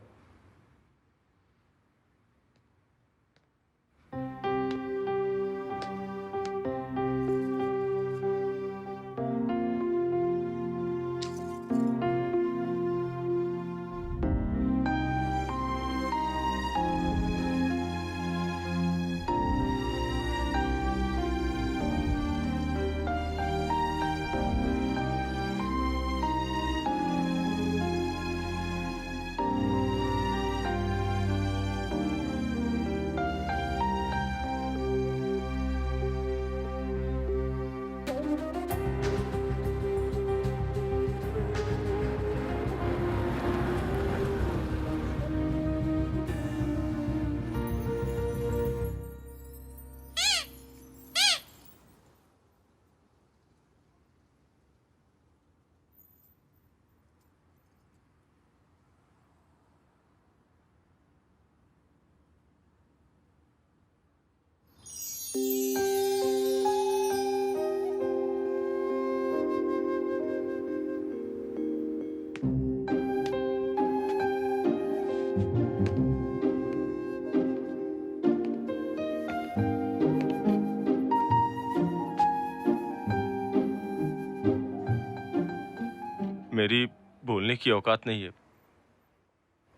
मेरी बोलने की औकात नहीं है,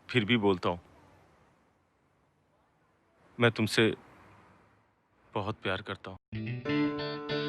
फिर भी बोलता हूं। मैं तुमसे बहुत प्यार करता हूं।